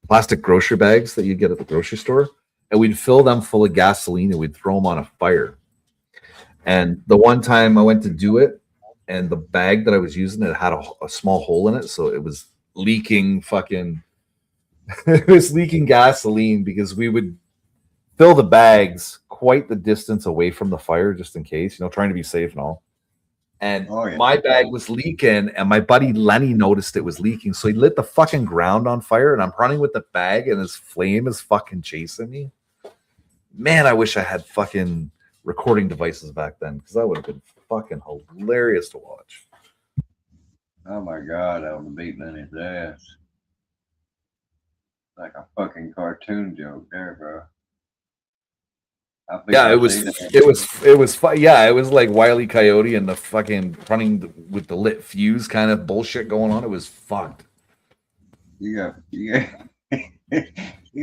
plastic grocery bags that you get at the grocery store, and we'd fill them full of gasoline and we'd throw them on a fire. And the one time I went to do it, and the bag that I was using, it had a small hole in it, so it was leaking fucking it was leaking gasoline because we would fill the bags quite the distance away from the fire just in case, trying to be safe and all. And my bag was leaking, and my buddy Lenny noticed it was leaking, so he lit the fucking ground on fire, and I'm running with the bag, and his flame is fucking chasing me. Man, I wish I had fucking recording devices back then, because that would have been fucking hilarious to watch. Oh my god, I would have beaten in his ass. Like a fucking cartoon joke there, bro. Yeah, it was yeah, it was like Wile E. Coyote and the fucking running with the lit fuse kind of bullshit going on. It was fucked. You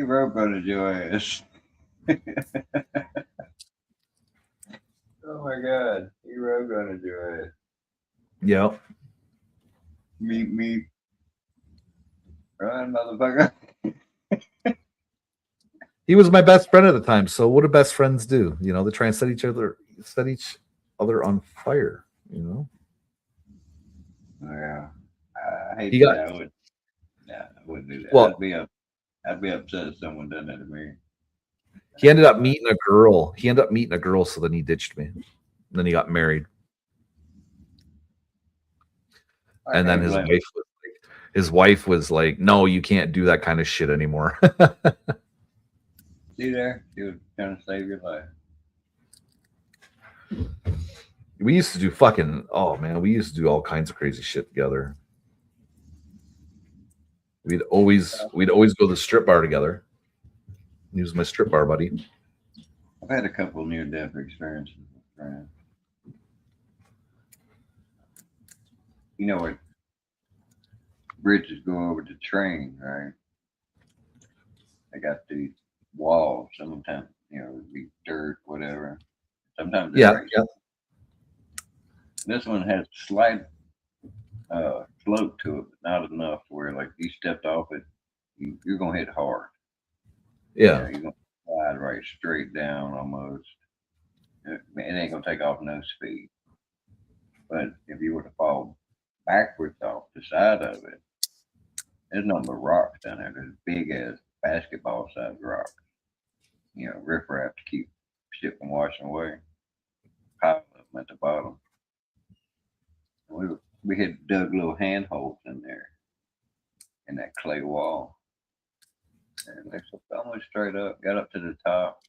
wrote on your ass. Oh my god, he wrote on your ass. Yep. Meet. Run, motherfucker. He was my best friend at the time. So what do best friends do? They try and set each other on fire. Oh, yeah. I hate He that. got- I wouldn't do that. Well- I'd be upset if someone done that to me. He ended up meeting a girl. So then he ditched me. And then he got married. And then his wife was like, "No, you can't do that kind of shit anymore." See there? He was trying to save your life. We used to do we used to do all kinds of crazy shit together. We'd always go to the strip bar together. He was my strip bar buddy. I've had a couple near-death experiences with friends. You know what? Bridges go over the train, right? They got these walls. Sometimes, it'd be dirt, whatever. Sometimes Yeah. This one has slight slope to it, but not enough to where, like, you stepped off it, you're gonna hit hard. Yeah. You're gonna slide right straight down almost. It ain't gonna take off no speed. But if you were to fall backwards off the side of it, there's nothing but rocks down there. There's big as basketball sized rocks. Riffraff to keep shit from washing away. Pile of them at the bottom. We had dug little handholds in there in that clay wall. And they almost straight up, got up to the top.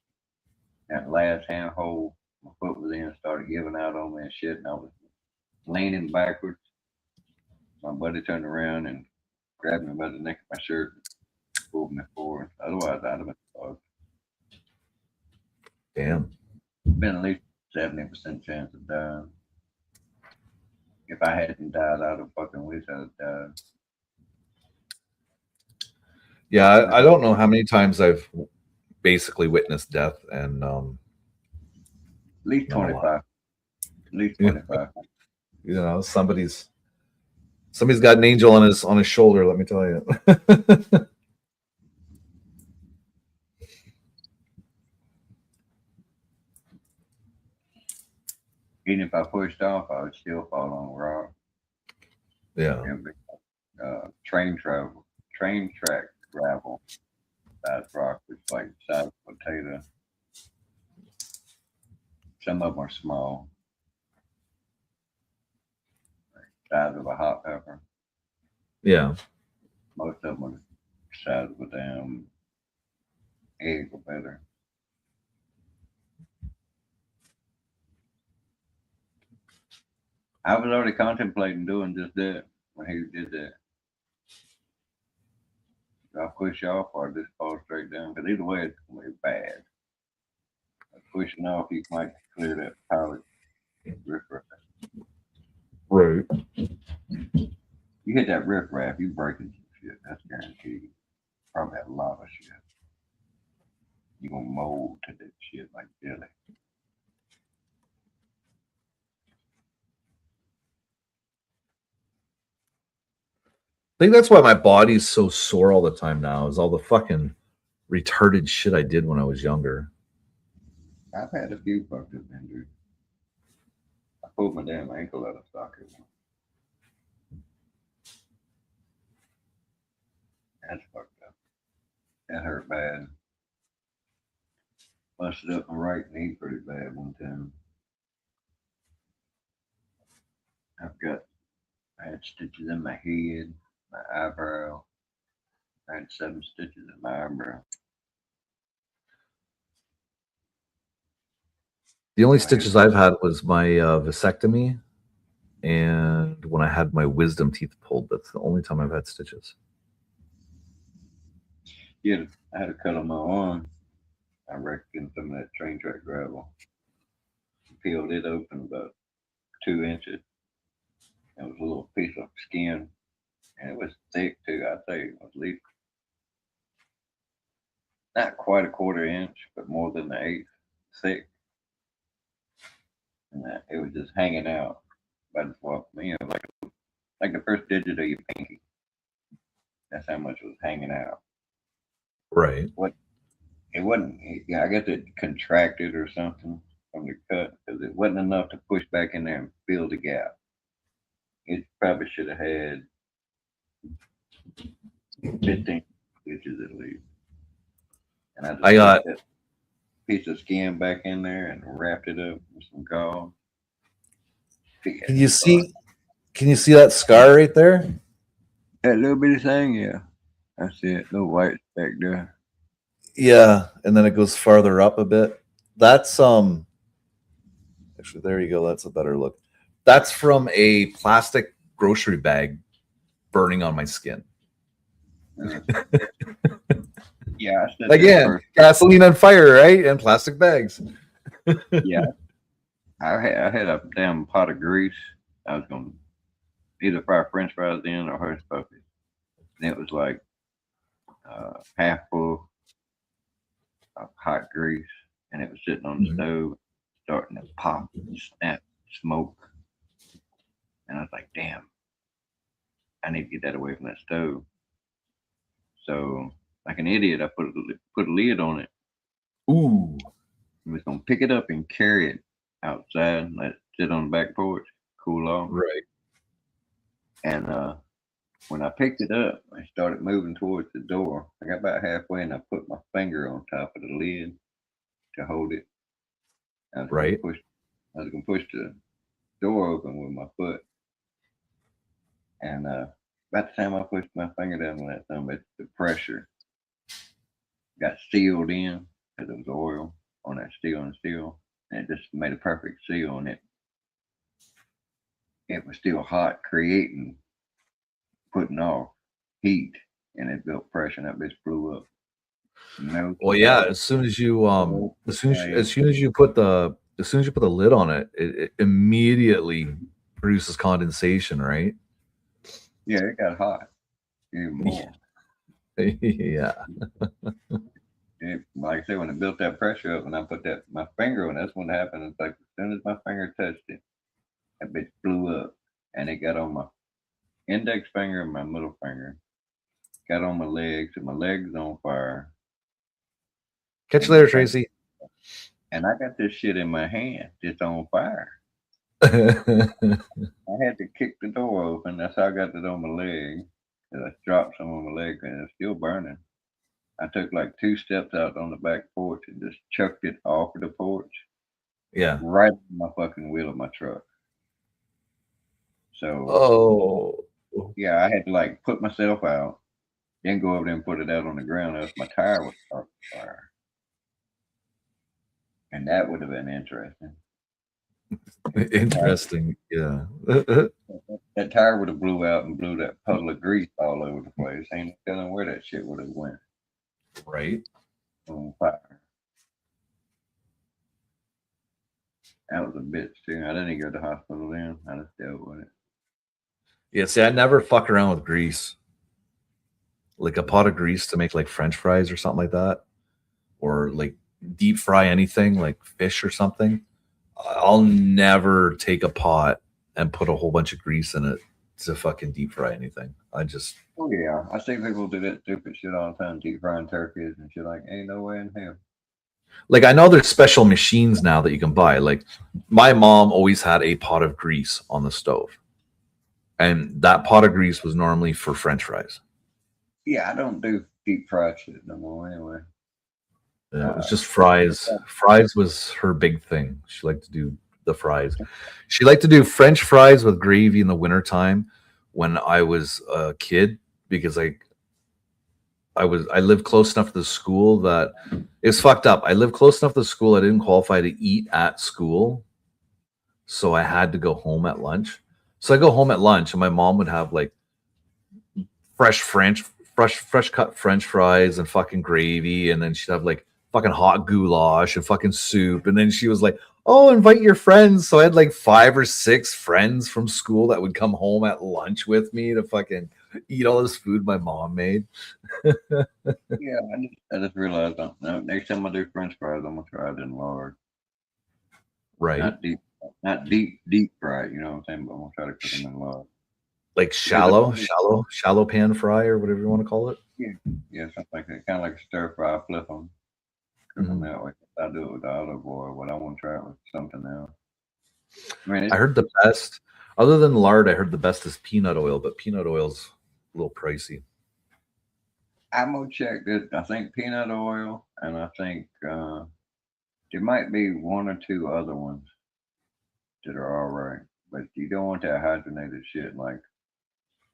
That last handhold, my foot was in, started giving out on me and shit, and I was leaning backwards. My buddy turned around and grabbed me by the neck of my shirt and pulled me forward. Otherwise, I'd have been fucked. Damn. Been at least 70% chance of dying. If I hadn't died, I'd have fucking wished I'd have died. Yeah, I don't know how many times I've basically witnessed death, and at least 25. At least 25. Somebody's got an angel on his shoulder, let me tell you. Even if I pushed off, I would still fall on a rock. Yeah. Train track gravel. That rock was like the size of a potato. Some of them are small. Like the size of a hot pepper. Yeah. Most of them are the size of a damn egg or better. I was already contemplating doing just that when he did that. I'll push off or just fall straight down, because either way it's going to be bad. Pushing off, you might clear that pallet riffraff. Right. You hit that riffraff, you breaking some shit. That's guaranteed. Probably have a lot of shit. You're going to mold to that shit like jelly. I think that's why my body's so sore all the time now, is all the fucking retarded shit I did when I was younger. I've had a few fucked up injuries. I pulled my damn ankle out of socket. That's fucked up. That hurt bad. Busted up my right knee pretty bad one time. I had stitches in my head, my eyebrow. I had 7 stitches in my eyebrow. The only stitches I've had was my vasectomy, and when I had my wisdom teeth pulled. That's the only time I've had stitches. Yeah, I had a cut on my arm. I wrecked in some of that train track gravel. Peeled it open about 2 inches. It was a little piece of skin, and it was thick too. I'd say it was at least not quite a 1/4 inch, but more than an eighth thick. And it was just hanging out by the swap. You know, like the first digit of your pinky. That's how much was hanging out. Right. It wasn't. Yeah, I guess it contracted or something from the cut because it wasn't enough to push back in there and fill the gap. It probably should have had 15 stitches at least. And I got that piece of skin back in there and wrapped it up with some gauze. Can you see that scar right there? That little bitty thing, yeah. I see it. Little white back there. Yeah, and then it goes farther up a bit. That's actually, there you go. That's a better look. That's from a plastic grocery bag burning on my skin. Yeah, again, gasoline on fire, right? And plastic bags. Yeah, I had a damn pot of grease. I was gonna either fry French fries in or hush puppies. And it was like half full of hot grease, and it was sitting on the stove, starting to pop and snap, smoke. And I was like, "Damn, I need to get that away from that stove." So, like an idiot, I put a lid on it. Ooh. I was gonna pick it up and carry it outside and let it sit on the back porch, cool off. Right. And when I picked it up, I started moving towards the door. I got about halfway and I put my finger on top of the lid to hold it. I was right. I was gonna push the door open with my foot. And about the time I pushed my finger down on that thumb, the pressure got sealed in because there was oil on that steel and steel, and it just made a perfect seal. And it was still hot, putting off heat, and it built pressure, and that bitch blew up. Well, yeah. As soon as you put the lid on it, it immediately produces condensation, right? Yeah, it got hot. Even more. Yeah. Like I said, when it built that pressure up, and I put my finger on, that's when it happened. It's like as soon as my finger touched it, that bitch blew up, and it got on my index finger and my middle finger. Got on my legs, and my legs on fire. Catch you later, Tracy. And I got this shit in my hand, just on fire. I had to kick the door open. That's how I got it on my leg. I dropped some on my leg, and it's still burning. I took like 2 steps out on the back porch and just chucked it off of the porch. Yeah. Right on my fucking wheel of my truck. So. Oh. Yeah, I had to like put myself out, then go over there and put it out on the ground, else my tire would start on fire. And that would have been interesting. Interesting, yeah. That tire would have blew out and blew that puddle of grease all over the place. Ain't telling where that shit would have went. Right. On fire. That was a bitch too. I didn't go to the hospital then. I just dealt with it. Yeah, see, I never fuck around with grease. Like a pot of grease to make like French fries or something like that. Or like deep fry anything like fish or something. I'll never take a pot and put a whole bunch of grease in it to fucking deep fry anything. I just Oh yeah, I see people do that stupid shit all the time, deep frying turkeys and shit. Like, ain't no way in hell. like I know there's special machines now that you can buy. Like my mom always had a pot of grease on the stove, and that pot of grease was normally for French fries. Yeah, I don't do deep fried shit no more anyway. Yeah, it was just fries. Fries was her big thing. She liked to do the fries. She liked to do French fries with gravy in the wintertime when I was a kid because I lived close enough to the school that it's fucked up. I lived close enough to the school I didn't qualify to eat at school. So I had to go home at lunch. So I go home at lunch and my mom would have like fresh cut French fries and fucking gravy, and then she'd have like fucking hot goulash and fucking soup. And then she was like, "Oh, invite your friends." So I had like 5 or 6 friends from school that would come home at lunch with me to fucking eat all this food my mom made. Yeah, I just realized next time I do French fries, I'm gonna try it in lard. Right. Not deep fried. You know what I'm saying? But I'm gonna try to cook them in lard. Like shallow pan fry or whatever you want to call it. Yeah, something like that. Kind of like a stir fry. Flip them, cook them that way. I do it with olive oil, but I want to try it with something else. I mean, I heard the best, other than lard, I heard the best is peanut oil, but peanut oil's a little pricey. I'm gonna check this. I think peanut oil, and I think there might be 1 or 2 other ones that are all right, but you don't want that hydrogenated shit. Like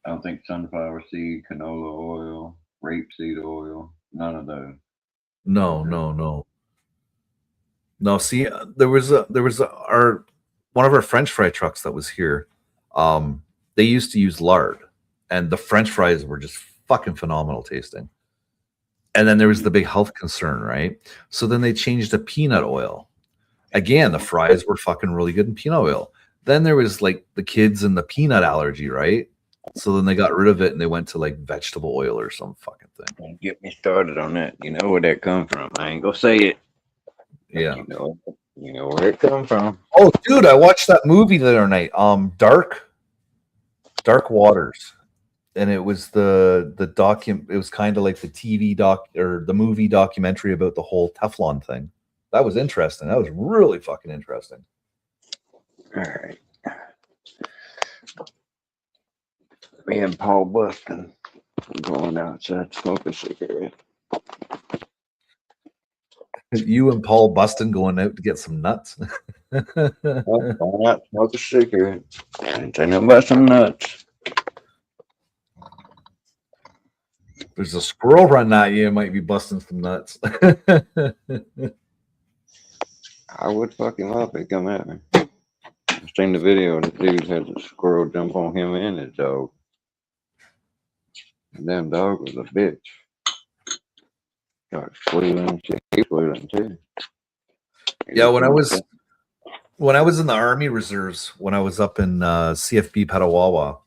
I don't think sunflower seed, canola oil, rapeseed oil, none of those. No. See, there was our one of our French fry trucks that was here. They used to use lard, and the French fries were just fucking phenomenal tasting. And then there was the big health concern, right? So then they changed to peanut oil. Again, the fries were fucking really good in peanut oil. Then there was like the kids and the peanut allergy, right? So then they got rid of it and they went to like vegetable oil or some fucking thing. Don't get me started on that. You know where that come from. I ain't gonna say it. Yeah. You know where it come from. Oh, dude, I watched that movie the other night. Dark Waters. And it was the it was kind of like the TV doc or the movie documentary about the whole Teflon thing. That was interesting. That was really fucking interesting. All right. Me and Paul Buston going outside to smoke a cigarette. You and Paul Buston going out to get some nuts. Why not smoke a cigarette? Ain't say nothing about some nuts. There's a squirrel running at you. It might be busting some nuts. I would fuck him up if he come at me. I seen the video. The dude had the squirrel jump on him and his dog. The damn dog was a bitch. Got squealing. He squealing too. Yeah, when I was in the Army Reserves, when I was up in CFB Petawawa,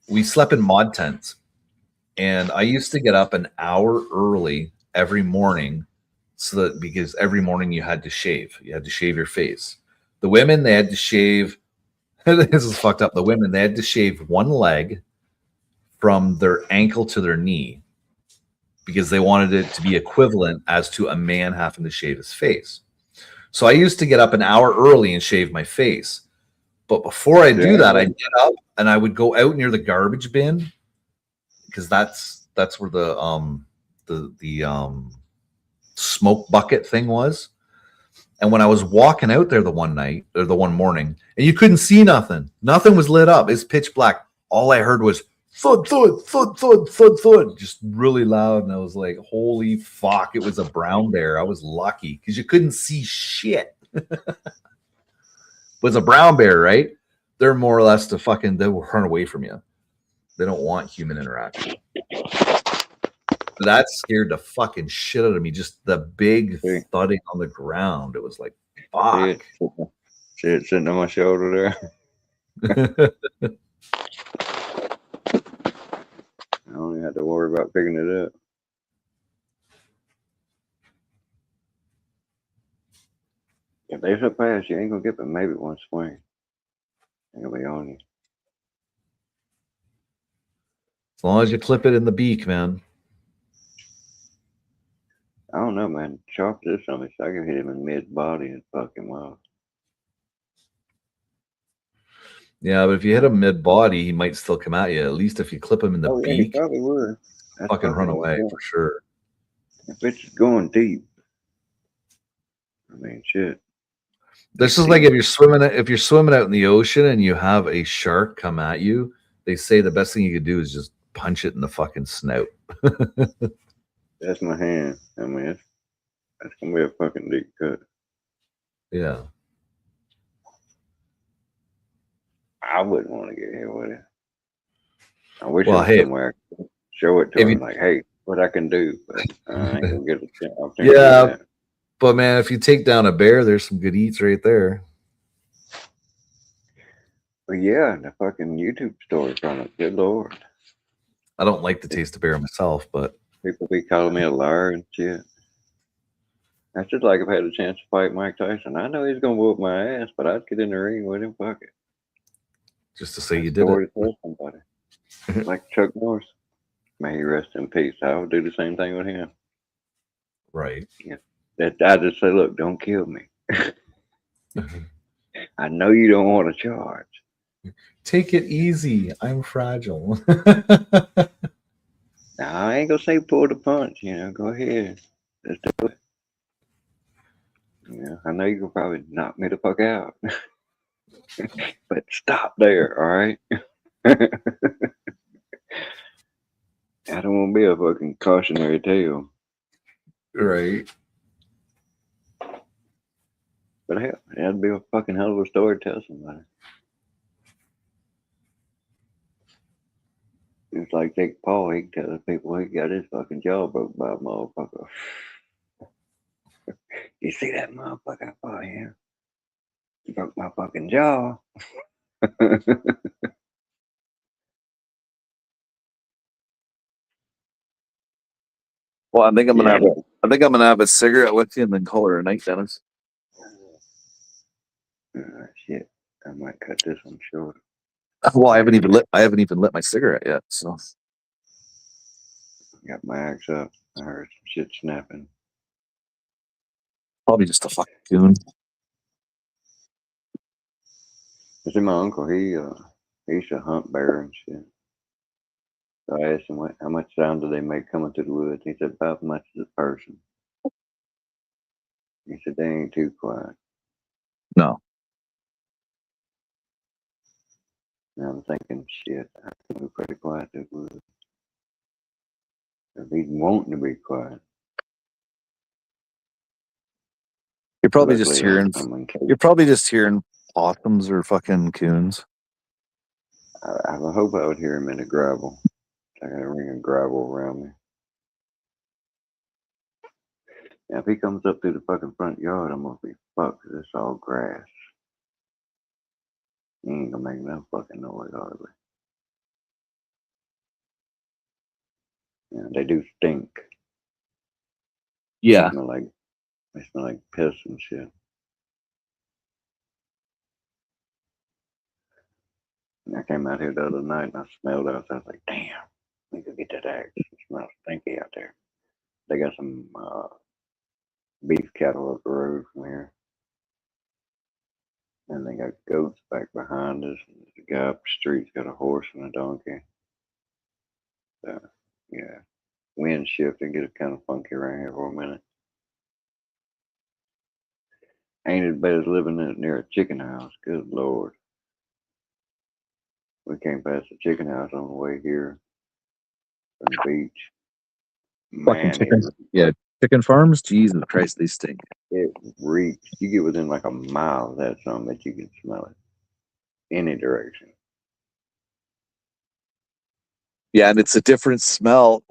we slept in mod tents. And I used to get up an hour early every morning because every morning you had to shave. You had to shave your face. The women, they had to shave. This is fucked up. The women, they had to shave one leg from their ankle to their knee because they wanted it to be equivalent as to a man having to shave his face. So I used to get up an hour early and shave my face. But before I do that, I'd get up and I would go out near the garbage bin because that's where the smoke bucket thing was. And when I was walking out there the one night or the one morning, and you couldn't see nothing was lit up. It's pitch black. All I heard was thud, thud, thud, thud, thud, thud, just really loud. And I was like, holy fuck, it was a brown bear. I was lucky because you couldn't see shit. It was a brown bear, right? They're more or less they will run away from you. They don't want human interaction. That scared the fucking shit out of me. Just the big thudding on the ground. It was like, fuck. See it sitting on my shoulder there. I don't even have to worry about picking it up. If they surpass, you ain't gonna get but maybe one swing. Ain't gonna be on you. As long as you clip it in the beak, man. I don't know, man. Sharp this something, so I can hit him in mid body and fuck him up. Yeah, but if you hit him mid body, he might still come at you. At least if you clip him in the Oh yeah, he beak, probably would. That's fucking run fucking away yeah. for sure. If it's going deep, I mean, shit. This is like if you're swimming out in the ocean and you have a shark come at you, they say the best thing you could do is just punch it in the fucking snout. That's my hand. I mean, that's gonna be a fucking deep cut. Yeah. I wouldn't want to get hit with it. I wish Well, there was hey, somewhere I could show it to if him, you, like, hey, what I can do, but I ain't gonna get an opportunity to do yeah, that. but man, if you take down a bear, there's some good eats right there. But yeah, the fucking YouTube story from it. Good lord. I don't like the taste of bear myself, but People be calling me a liar and shit. That's just like if I had a chance to fight Mike Tyson. I know he's gonna whoop my ass, but I'd get in the ring with him. Fuck it. just to say you That's did story it. to tell somebody. Like Chuck Norris. May he rest in peace. I would do the same thing with him. Right. Yeah. That I just say, look, don't kill me. I know you don't want to charge. Take it easy. I'm fragile. Now I ain't gonna say pull the punch, go ahead. Let's do it. Yeah, I know you can probably knock me the fuck out. But stop there, all right? I don't want to be a fucking cautionary tale. Right. But hell, that'd be a fucking hell of a story to tell somebody. It's like Jake Paul, he can tell the people he got his fucking jaw broke by a motherfucker. You see that motherfucker? Oh, yeah. He broke my fucking jaw. Well, I think I'm Yeah. gonna have a cigarette with you and then call her a night, Dennis. Shit. I might cut this one short. Well, I haven't even lit my cigarette yet, so Got my axe up. I heard some shit snapping. probably just a fucking goon. I see my uncle, he used to hunt bear and shit. So I asked him how much sound do they make coming through the woods. He said about as much as a person. He said they ain't too quiet. No. And I'm thinking, shit, I think we're pretty quiet through the woods. If he's wanting to be quiet. You're probably Luckily, just hearing possums or fucking coons. I hope I would hear him in the gravel. I got a ring of gravel around me. Now, if he comes up through the fucking front yard, I'm gonna be fucked 'cause it's all grass. He ain't gonna make no fucking noise, hardly. Yeah, they do stink. Yeah. They smell like piss and shit. And I came out here the other night and I smelled it. I was like, damn, we could get that axe. It smells stinky out there. They got some beef cattle up the road from here. And they got goats back behind us. And the guy up the street's got a horse and a donkey. So, yeah. Wind shifted, get it kind of funky around here for a minute. Ain't as bad as living near a chicken house. Good Lord. We came past the chicken house on the way here from the beach. Fucking Man, chicken. Yeah, chicken farms. Jesus Christ, they stink. it reeks. You get within like a mile of that something that you can smell it. Any direction. Yeah, and it's a different smell.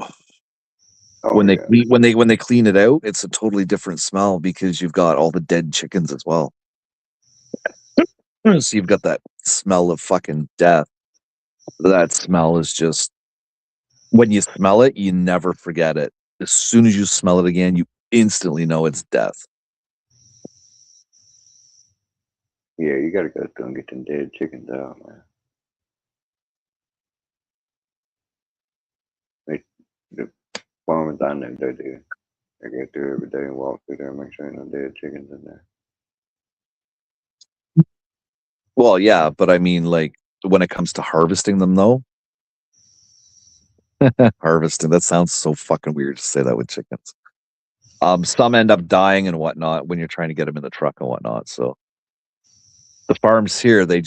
Oh, when they yeah. when they clean it out, it's a totally different smell because you've got all the dead chickens as well. So you've got that smell of fucking death. That smell is just when you smell it, you never forget it. As soon as you smell it again, you instantly know it's death. Yeah, you gotta go through and get them dead chickens out, man. farmers I know, they do. They go through every day and walk through there and make sure ain't no dead chickens in there. Well, yeah, but I mean, like, when it comes to harvesting them, though, harvesting, that sounds so fucking weird to say that with chickens. Some end up dying and whatnot when you're trying to get them in the truck and whatnot. So the farms here, they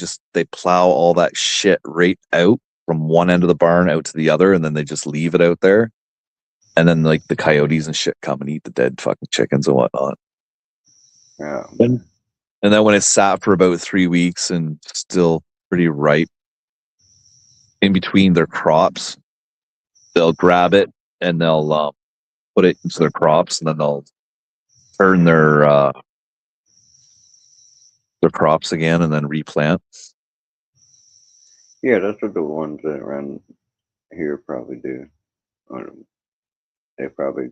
plow all that shit right out from one end of the barn out to the other, and then they just leave it out there. And then like the coyotes and shit come and eat the dead fucking chickens and whatnot. Yeah. And then when it's sat for about 3 weeks and still pretty ripe in between their crops, they'll grab it and they'll put it into their crops, and then they'll turn their crops again and then replant. Yeah, that's what the ones that around here probably do. They probably,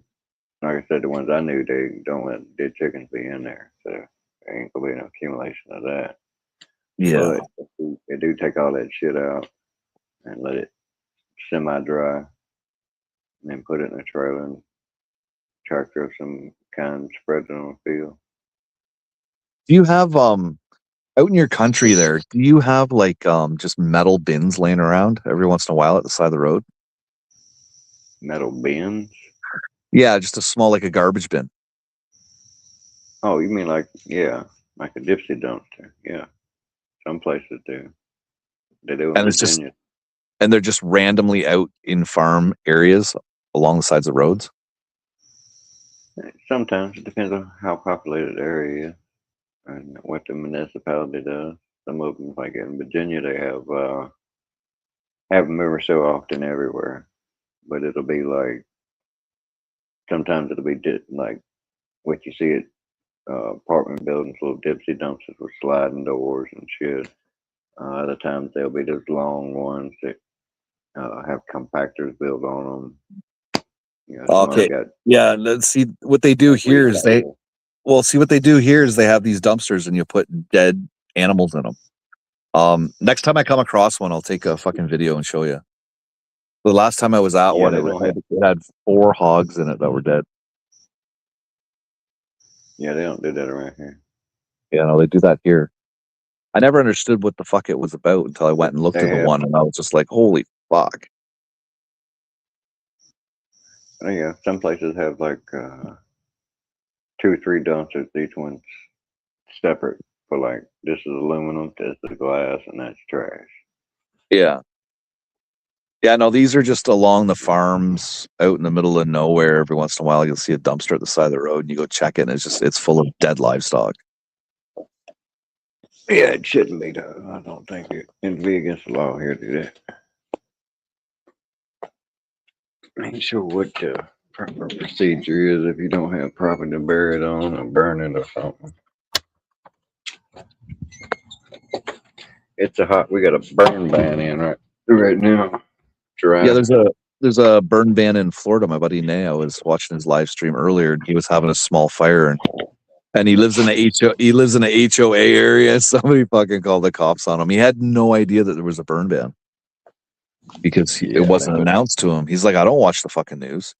like I said, the ones I knew, they don't let dead chickens be in there, so there ain't gonna be no accumulation of that. Yeah. But they do take all that shit out and let it semi-dry, and then put it in a trailer and tractor of some kind, spread it on the field. Do you have out in your country there, do you have like just metal bins laying around every once in a while at the side of the road? Metal bins? Yeah, just a small, like a garbage bin. Oh, you mean like a Dipsy dumpster? Yeah, some places do. They do in And it's just, Virginia. and they're just randomly out in farm areas along the sides of roads. Sometimes it depends on how populated the area is and what the municipality does. Some of them, like in Virginia, they have them every so often everywhere, but it'll be like sometimes it'll be like what you see at apartment buildings, little Dipsy dumpsters with sliding doors and shit. Other times they'll be those long ones that have compactors built on them. You know, some of them Okay. got Yeah. Let's see what they do here is they have these dumpsters and you put dead animals in them. Next time I come across one, I'll take a fucking video and show you. The last time I was at one, it had 4 hogs in it that were dead. Yeah, they don't do that around here. Yeah, no, they do that here. I never understood what the fuck it was about until I went and looked at the one, and I was just like, holy fuck. Oh, yeah, some places have like 2 or 3 dumpsters. Each one's separate for like, this is aluminum, this is glass, and that's trash. Yeah. Yeah, no, these are just along the farms out in the middle of nowhere. Every once in a while, you'll see a dumpster at the side of the road, and you go check it, and it's full of dead livestock. Yeah, it shouldn't be though. I don't think it'd be against the law here to do that. I ain't sure what the proper procedure is if you don't have property to bury it on or burn it or something. It's we got a burn ban in right now. Yeah, there's a burn ban in Florida. My buddy Nay, I was watching his live stream earlier, and he was having a small fire, and he lives in a HOA area. Somebody fucking called the cops on him. He had no idea that there was a burn ban because it wasn't announced to him. He's like, I don't watch the fucking news.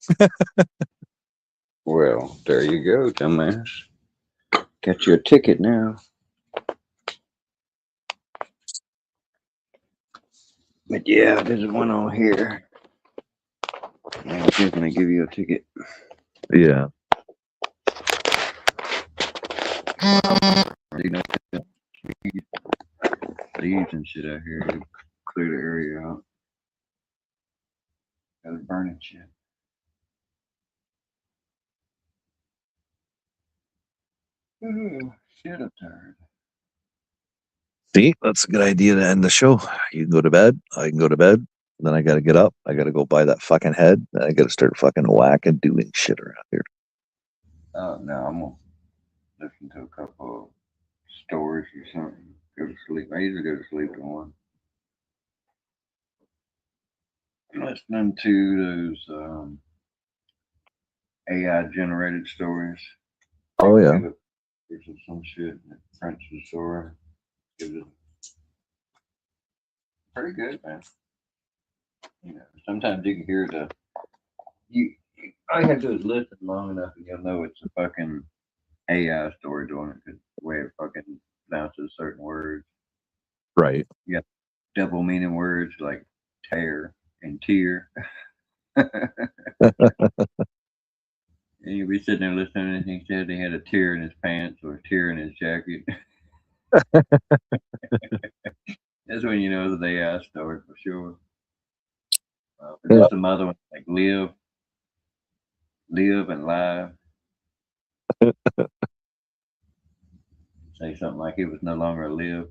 Well, there you go, dumbass. Got you a ticket now. But yeah, there's one on here. I'll definitely give you a ticket. Yeah. Leaves and shit out here to clear the area out. Got it burning shit. Ooh, shit, I'm tired. See, that's a good idea to end the show. You can go to bed. I can go to bed. Then I got to get up. I got to go buy that fucking head. And I got to start fucking whacking, doing shit around here. No, I'm going to listen to a couple of stories or something. Go to sleep. I usually go to sleep at 1. Listening to those AI generated stories. Oh, yeah. There's some shit that French the story. It was pretty good, man. You know, sometimes you can hear All you have to do is listen long enough and you'll know it's a fucking AI story doing it because the way it fucking pronounces certain words. Right. You got double meaning words like tear and tear. And you'll be sitting there listening and he said he had a tear in his pants or a tear in his jacket. That's when you know that they AI story for sure. There's some other ones like live and live. Say something like he was no longer a live.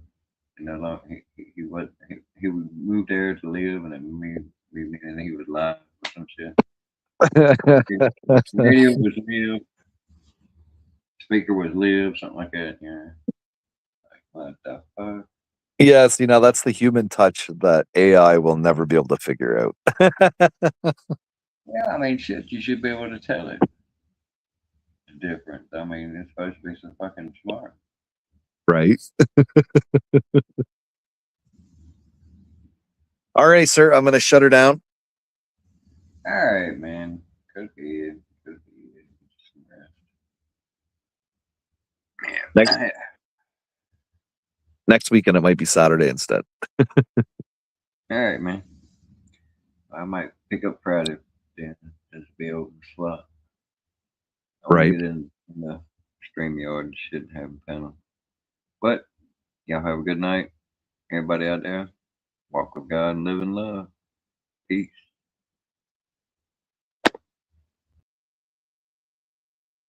No longer he was he moved there to live and then he was live or some shit. Radio was live. Speaker was live, something like that. Yeah. Like, what the fuck? Yeah, see, now that's the human touch that AI will never be able to figure out. Yeah, I mean, shit, you should be able to tell it. It's different. I mean, it's supposed to be so fucking smart. Right. All right, sir. I'm going to shut her down. All right, man. Could be it. Could be it. Man, Next weekend, it might be Saturday instead. all right, man. I might pick up Friday then. Just be open slot. I want to get in the StreamYard and shit and have a panel. But y'all have a good night. Everybody out there, walk with God and live in love. Peace.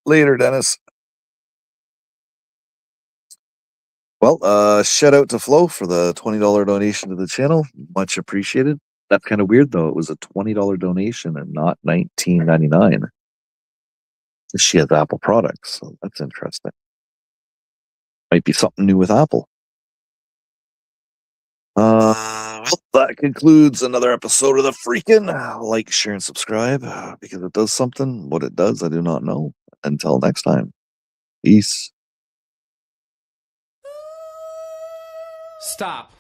Later, Dennis. Well, shout out to Flo for the $20 donation to the channel. Much appreciated. That's kind of weird, though. It was a $20 donation and not $19.99. She has Apple products, so that's interesting. Might be something new with Apple. Well, that concludes another episode of the Freakin. Like, share, and subscribe because it does something. What it does, I do not know. Until next time, peace. Stop.